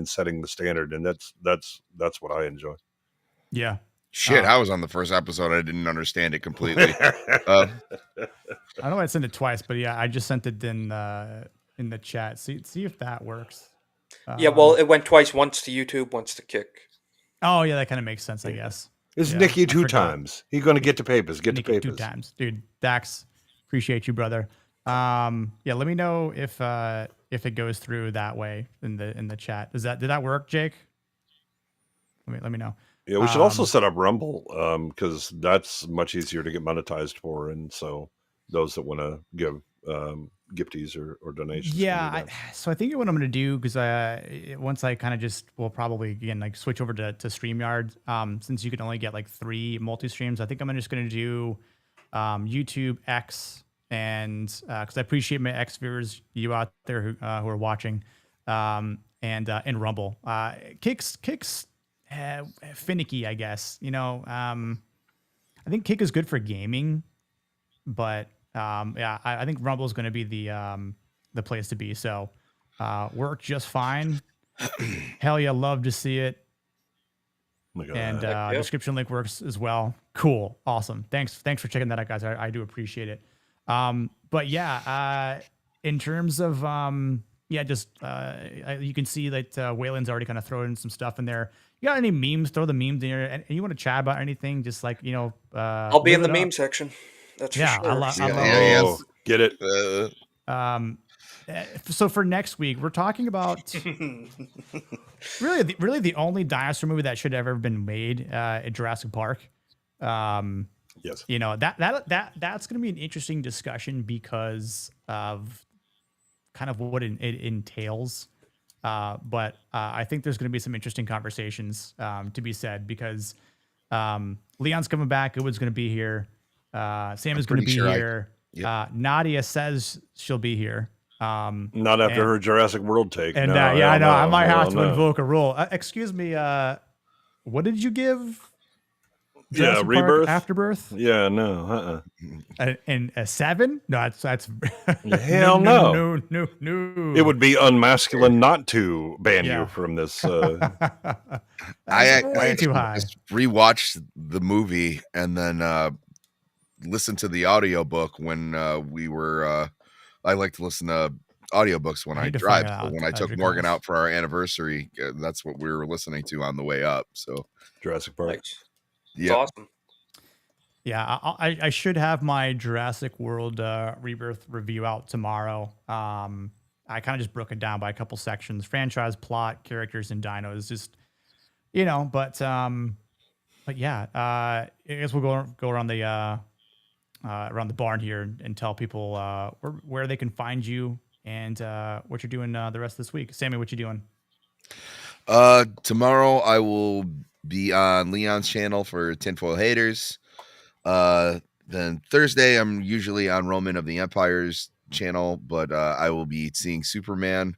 setting the standard, and that's what I enjoy. Yeah. Shit, I was on the first episode. I didn't understand it completely. I don't know why I sent it twice, but yeah, I just sent it in the chat. See if that works. Yeah, well, it went twice. Once to YouTube, once to Kick. Oh yeah, that kind of makes sense, I guess. It's yeah, Nicky two times. He's going to get to papers. Get Nicky to papers 2 times, dude. Dax, appreciate you, brother. Yeah, let me know if it goes through that way in the chat. Did that work, Jake? Let me know. Yeah, we should also set up Rumble because that's much easier to get monetized for, and so those that want to give gifties or donations. Yeah, so I think what I'm going to do, because once I kind of just will probably again like switch over to StreamYard, since you can only get like 3 multi-streams, I think I'm just going to do YouTube, X, and because I appreciate my X viewers, you out there who are watching, and Rumble. Kick's finicky, I guess. I think Kick is good for gaming, but yeah, I think Rumble is going to be the place to be. So work just fine. Hell yeah, love to see it. And description link works as well. Cool, awesome. Thanks for checking that out, guys. I do appreciate it. But yeah, in terms of just you can see that Waylon's already kind of throwing some stuff in there. You got any memes? Throw the memes in there, and you want to chat about anything? Just like I'll be in the meme section. That's for sure. I love get it. So for next week, we're talking about really the only dinosaur movie that should have ever been made at Jurassic Park. Yes, that's going to be an interesting discussion because of kind of what it entails. But I think there's going to be some interesting conversations to be said because Leon's coming back. Goodwood's going to be here. Sam is going to be here. Nadia says she'll be here. Not after her Jurassic World take. And no, I know. I might have to invoke a rule. Excuse me. What did you give? Jurassic Park Rebirth, Afterbirth. Yeah, no. And a 7? No, that's hell no. No. It would be unmasculine not to ban you from this. I too high. Just rewatched the movie and then listened to the audiobook when we were. I like to listen to audiobooks when I drive. So when I took Morgan out for our anniversary, that's what we were listening to on the way up. So Jurassic Park. It's awesome. Yeah, I should have my Jurassic World Rebirth review out tomorrow. I kind of just broke it down by a couple sections: franchise, plot, characters, and dinos. Just but yeah, I guess we'll go around the barn here and tell people where they can find you and what you're doing the rest of this week. Sammy, what you doing? Tomorrow I will be on Leon's channel for Tinfoil Haters. Then Thursday I'm usually on Roman of the Empire's channel, but I will be seeing Superman.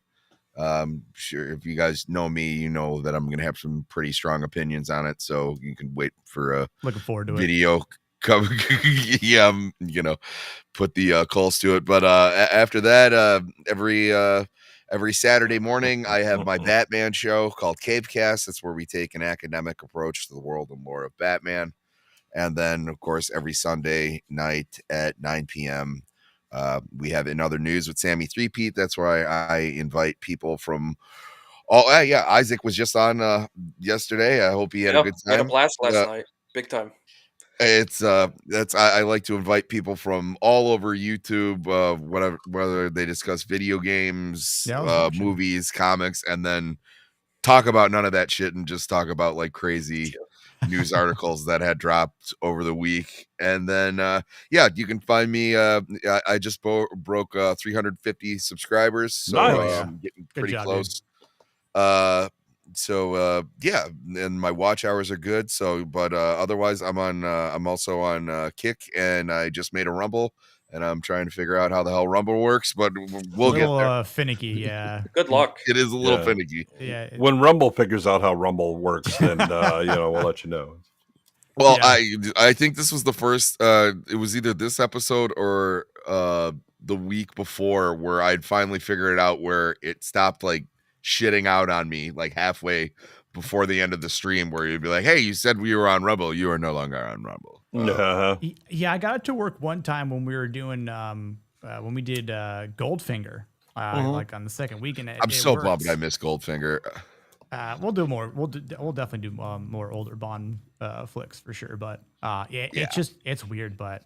Sure, if you guys know me, you know that I'm gonna have some pretty strong opinions on it, so you can wait for a looking forward to video cover. Yeah, put the calls to it. But after that, every Saturday morning, I have my Batman show called Cavecast. That's where we take an academic approach to the world and lore of Batman. And then, of course, every Sunday night at 9 p.m., we have In Other News with Sammy Threepeat. That's where I invite people from Isaac was just on yesterday. I hope he had a good time. Had a blast last night. Big time. It's I like to invite people from all over YouTube, whether they discuss video games, movies, comics, and then talk about none of that shit and just talk about like crazy news articles that had dropped over the week. And then you can find me. I just broke 350 subscribers, so I'm getting pretty close. Dude. And my watch hours are good. So, but otherwise, I'm also on Kick, and I just made a Rumble, and I'm trying to figure out how the hell Rumble works. But we'll get there. Finicky, yeah. Good luck. It is a little finicky. Yeah. When Rumble figures out how Rumble works, then we'll let you know. Well, I think this was the first. It was either this episode or the week before where I'd finally figured it out, where it stopped like shitting out on me like halfway before the end of the stream, where you'd be like, hey, you said we were on Rumble, you are no longer on Rumble. Yeah, I got it to work one time when we were doing when we did Goldfinger like on the second week, and I'm so bummed I missed Goldfinger. We'll do more. We'll definitely do more older Bond flicks for sure. But it's weird. But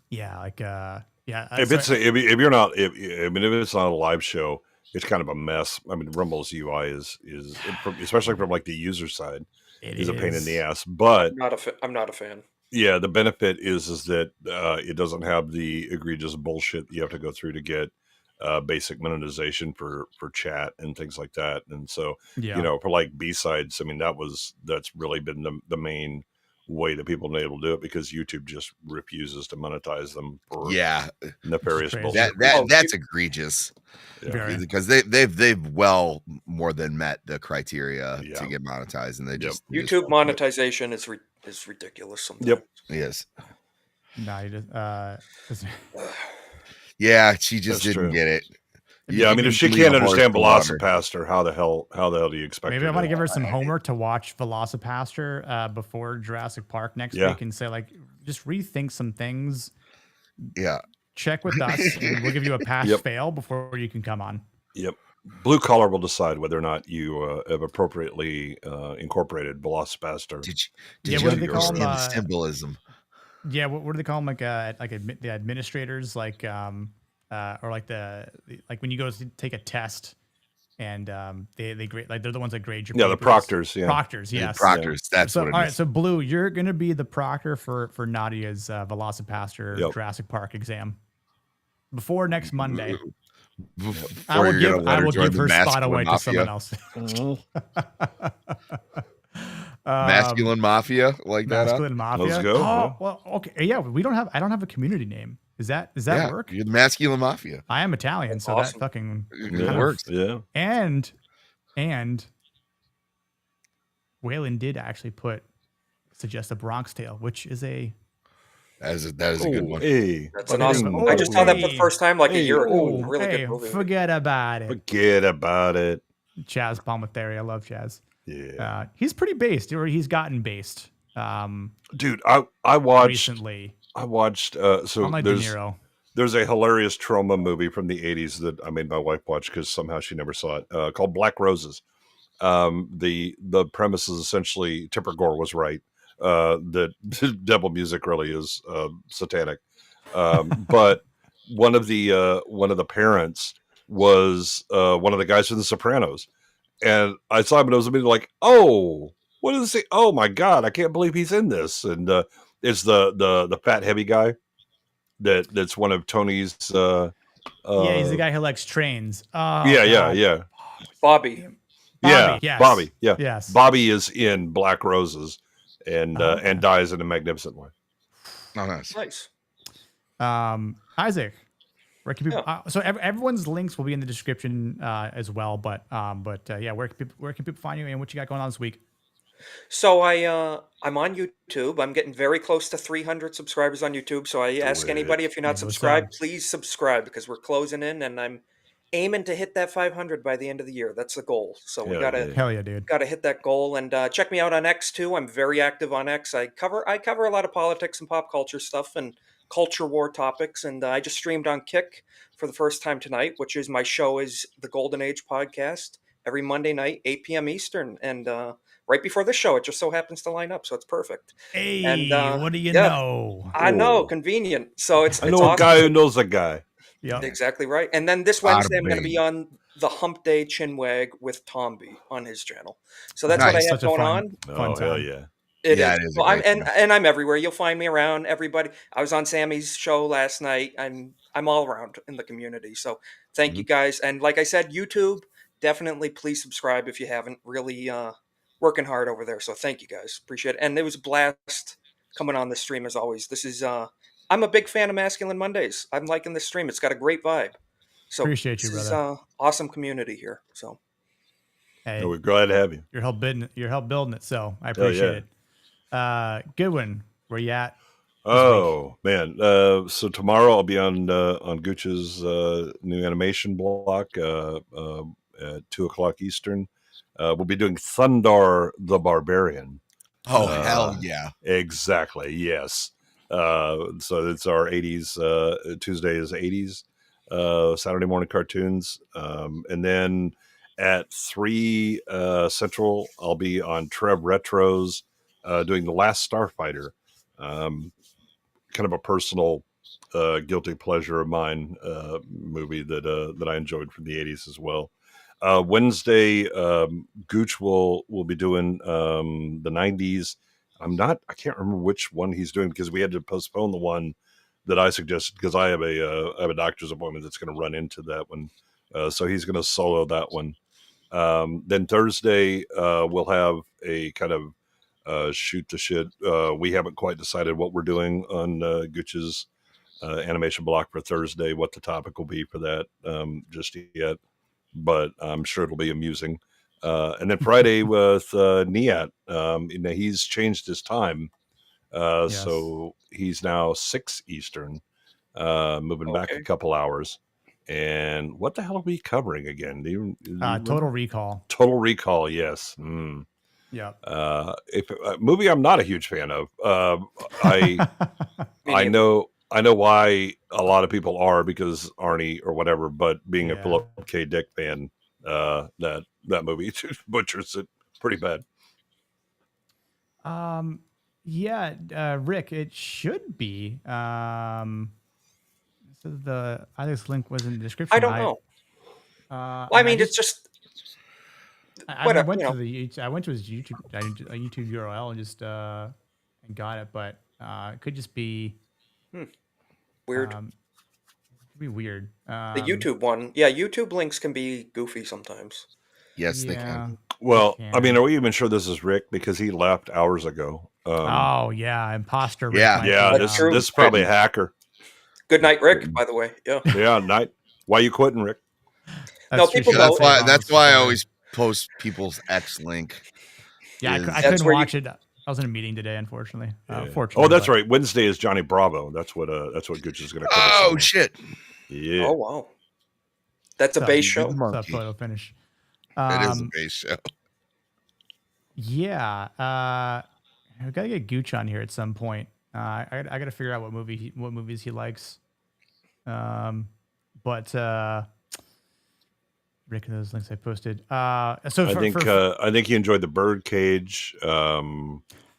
If you're not, if it's not a live show, it's kind of a mess. I mean, Rumble's UI is especially from like the user side, is a pain in the ass. But I'm not a fan. Yeah, the benefit is that it doesn't have the egregious bullshit that you have to go through to get basic monetization for chat and things like that. And so, for like B-sides, I mean, that's really been the main way that people have been able to do it, because YouTube just refuses to monetize them for nefarious bullshit. That's egregious. Because they've well more than met the criteria to get monetized, and they just YouTube monetization is ridiculous sometimes. Yep. Yes. No, you just yeah, she just didn't get it. Yeah, I mean, if she can't understand Velocipaster, how the hell do you expect? Maybe I want to give her some homework to watch Velocipaster before Jurassic Park next week, and say, like, just rethink some things. Yeah. Check with us, and we'll give you a pass-fail before you can come on. Yep. Blue Collar will decide whether or not you have appropriately incorporated Velocipaster. Did you understand the symbolism? Yeah, what do they call them? Like the administrators, like or like like when you go to take a test, and they grade, like they're the ones that grade your papers. The proctors. Yeah, proctors. Yes, the proctors. That's what it is. All right, so Blue, you're gonna be the proctor for Nadia's Velocipaster Jurassic Park exam before next Monday. I will give her spot away to someone else. Masculine Mafia, like that. Masculine Mafia. Let's go. Oh, well, okay. Yeah, I don't have a community name. Does that work? You're the Masculine Mafia. I am Italian, That's so awesome. that fucking it works. Yeah. And Waylon did actually suggest a Bronx Tale, which is a that is a good one. Hey, that's an awesome. I just saw that for the first time like a year ago. Really good movie. Forget about it. Forget about it. Chaz Palminteri, I love Chaz. Yeah, he's pretty based, or he's gotten based. Dude, I watched recently. I watched. So there's a hilarious trauma movie from the '80s that I made my wife watch because somehow she never saw it. Called Black Roses. The premise is essentially Tipper Gore was right. That devil music really is satanic. But one of the parents was one of the guys from The Sopranos, and I saw him and I was immediately like, oh, what is he? Oh my god, I can't believe he's in this. And it's the fat heavy guy that's one of Tony's. He's the guy who likes trains. Yeah. Bobby. Yeah, yes. Bobby. Yeah, yes. Bobby is in Black Roses, and dies in a magnificent way. Oh, nice. Isaac, where can people? So everyone's links will be in the description as well. But where can people find you and what you got going on this week? So I'm on YouTube. I'm getting very close to 300 subscribers on YouTube. So I ask anybody, if you're not subscribed, please subscribe, because we're closing in, and I'm aiming to hit that 500 by the end of the year. That's the goal. So we gotta hit that goal. And check me out on X too. I'm very active on X. I cover a lot of politics and pop culture stuff and culture war topics. And I just streamed on Kick for the first time tonight, which is my show is the Golden Age podcast every Monday night, 8 p.m. Eastern. And right before this show, it just so happens to line up, so it's perfect. Hey, and, what do you know? I know, convenient. So it's I know awesome. a guy who knows a guy. Yeah, exactly right. And then this Wednesday, I'm going to be on the Hump Day Chinwag with Tomby on his channel. So that's what I have going on. Oh, hell yeah. It is. Well, I'm everywhere. You'll find me around. Everybody. I was on Sammy's show last night. I'm all around in the community. So thank you guys. And like I said, YouTube, definitely please subscribe if you haven't. Really working hard over there. So thank you guys. Appreciate it. And it was a blast coming on this stream as always. This is I'm a big fan of Masculine Mondays. I'm liking this stream. It's got a great vibe. So appreciate you, brother. Awesome community here. So hey, we're glad to have you. You're help building it. So I appreciate it. Goodwin, where you at? Oh man! So tomorrow I'll be on Gooch's new animation block at 2:00 Eastern. We'll be doing Thundar the Barbarian. Oh hell yeah! Exactly. Yes. So it's our 80s. Tuesday is 80s. Saturday morning cartoons, and then at 3 Central, I'll be on Trev Retros doing The Last Starfighter. Kind of a personal guilty pleasure of mine movie that I enjoyed from the 80s as well. Wednesday, Gooch will be doing the 90s. I can't remember which one he's doing because we had to postpone the one that I suggested because I have a doctor's appointment that's going to run into that one. So he's going to solo that one. Then Thursday, we'll have a kind of shoot the shit. We haven't quite decided what we're doing on Gooch's animation block for Thursday, what the topic will be for that just yet, but I'm sure it'll be amusing. And then Friday with Niat, he's changed his time. Yes. So he's now 6 Eastern, moving back a couple hours. And what the hell are we covering again? Do you Total Recall. Total Recall, yes. Yeah. If a movie I'm not a huge fan of, I know why a lot of people are because Arnie or whatever, but being a Philip K. Dick fan, that movie butchers it pretty bad. Rick, it should be. So the Alex link was in the description. I don't know. Well, I mean, it's just. I went to his YouTube URL and just and got it, but it could just be weird. It could be weird. The YouTube one, YouTube links can be goofy sometimes. Yes, they can. Well, I mean, are we even sure this is Rick because he left hours ago? Imposter. Rick this is probably a hacker. Good night, Rick. By the way, yeah, night. Why you quitting, Rick? People. That's why I always post people's X link. Yeah, I couldn't watch it. I was in a meeting today, unfortunately. Fortunately. Oh, that's right. Wednesday is Johnny Bravo. That's what Gooch is going to cover. Oh shit! Yeah. Oh wow. That's a base show. Photo finish. It is a base show. Yeah. I gotta get Gooch on here at some point. I gotta figure out what movies he likes. But Rick, those links I posted. I think you enjoyed the Birdcage,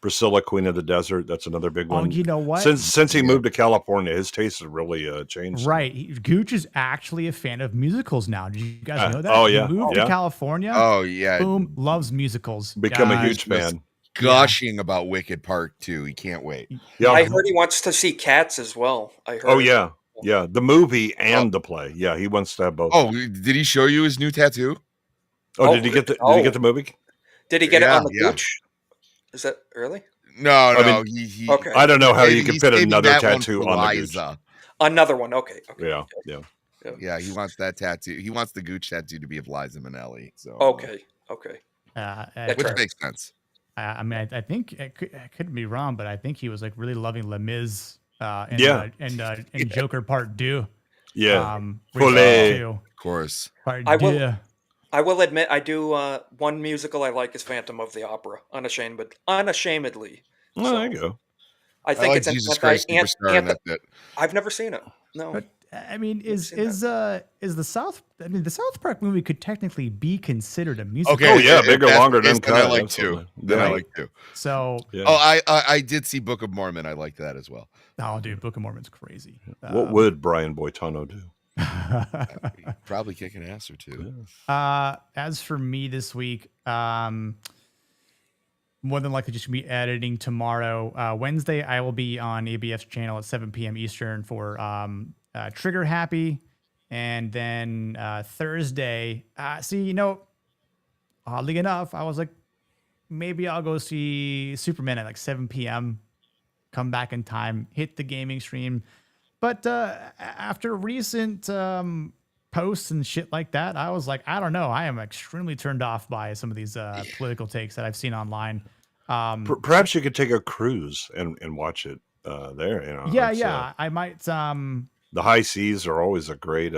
Priscilla, Queen of the Desert. That's another big one. Oh, you know what? Since he moved to California, his taste has really changed. Right, Gooch is actually a fan of musicals now. Did you guys know that? Oh yeah, he moved to California. Oh yeah, boom, loves musicals. Become a huge fan. Gushing about Wicked Part 2. He can't wait. Yeah, I heard he wants to see Cats as well. I heard. Oh yeah, the movie and the play. Yeah, he wants to have both. Oh, did he show you his new tattoo? Oh, did he get the movie? Did he get it on the Gooch? Is that early? No, he okay. I don't know how you can fit another tattoo on the Gooch. Another one, okay. Yeah. He wants that tattoo. He wants the Gooch tattoo to be of Liza Minnelli. So okay. Which makes sense. I mean, I think I could be wrong, but I think he was like really loving Les Mis and Joker Part 2. Yeah, of course. I will admit, I do one musical I like is Phantom of the Opera, unashamedly. Oh, there you go. I think it's Jesus Christ Superstar, and that's it. I've never seen it. No. But I mean, is the South? I mean, the South Park movie could technically be considered a musical. Okay, oh yeah, bigger, longer than I like too. Then I like too. So, I did see Book of Mormon. I like that as well. Oh, dude, Book of Mormon's crazy. What would Brian Boitano do? Probably kick an ass or two. As for me this week, more than likely just gonna be editing tomorrow. Wednesday, I will be on ABF's channel at 7 p.m. Eastern for Trigger Happy, and then Thursday. Oddly enough, I was like, maybe I'll go see Superman at like 7 p.m. Come back in time, hit the gaming stream. But after recent posts and shit like that, I was like, I don't know. I am extremely turned off by some of these political takes that I've seen online. Perhaps you could take a cruise and watch it. there. You know, Yeah. I might. The high seas are always a great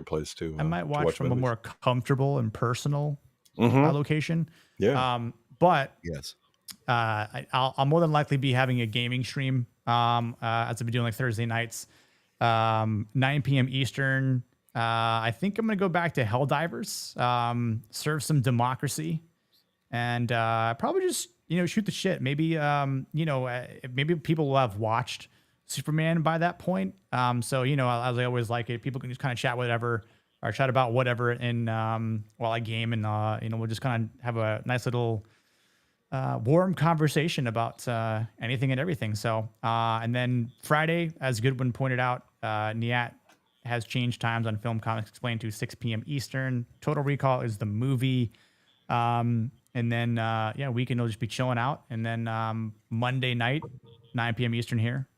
place too. I might watch from a more comfortable and personal location. Yeah. But yes, I'll more than likely be having a gaming stream. As I've been doing like Thursday nights, 9 p.m. Eastern. I think I'm gonna go back to Helldivers, serve some democracy, and probably just shoot the shit. Maybe maybe people will have watched Superman by that point. So as I always like it, people can just kind of chat whatever or chat about whatever, and while I game, and we'll just kind of have a nice little warm conversation about anything and everything. So and then Friday, as Goodwin pointed out, Niat has changed times on Film Comics Explained to 6 p.m. Eastern. Total Recall is the movie. And then, weekend will just be chilling out. And then Monday night, 9 p.m. Eastern here,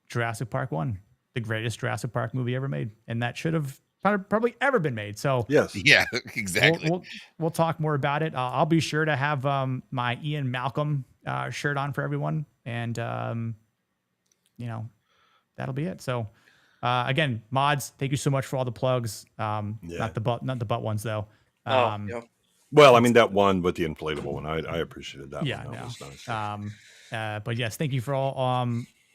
Jurassic Park 1, the greatest Jurassic Park movie ever made. And that should have probably ever been made. So yes, yeah, exactly. We'll talk more about it. I'll be sure to have my Ian Malcolm shirt on for everyone. And, that'll be it. So again, mods, thank you so much for all the plugs. Not the butt ones though. Yeah. Well, I mean that one with the inflatable one, I appreciated that. Yeah, one. That was nice. but yes, thank you for all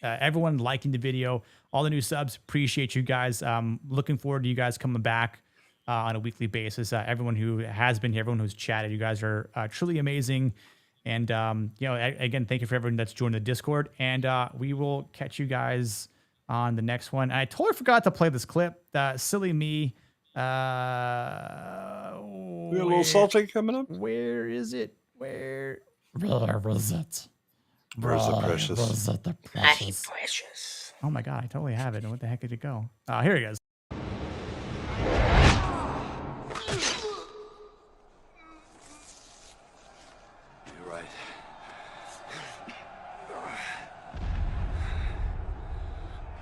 everyone liking the video, all the new subs. Appreciate you guys. Looking forward to you guys coming back on a weekly basis. Everyone who has been here, everyone who's chatted, you guys are truly amazing. And again, thank you for everyone that's joined the Discord. And we will catch you guys on the next one. I totally forgot to play this clip. Silly me. We got a little salty coming up. Where is it? Where was it? Where's the precious? Was it the precious? Precious. Oh my god, I totally have it. What the heck did it go? Here it goes. You're right.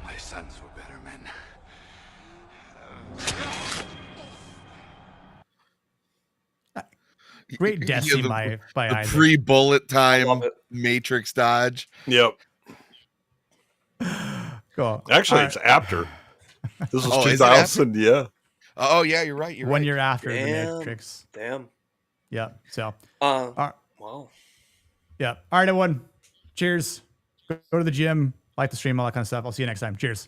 My sons were better men. Great death scene by the Isaac. pre-bullet time Matrix dodge. Yep. Cool. Actually, it's after. This was Is it after? 2000. Yeah. Oh yeah, you're right. You're 1 right. year after the Damn. Matrix. Damn. Yeah. So. Wow. Yeah. All right, everyone. Cheers. Go to the gym, like the stream, all that kind of stuff. I'll see you next time. Cheers.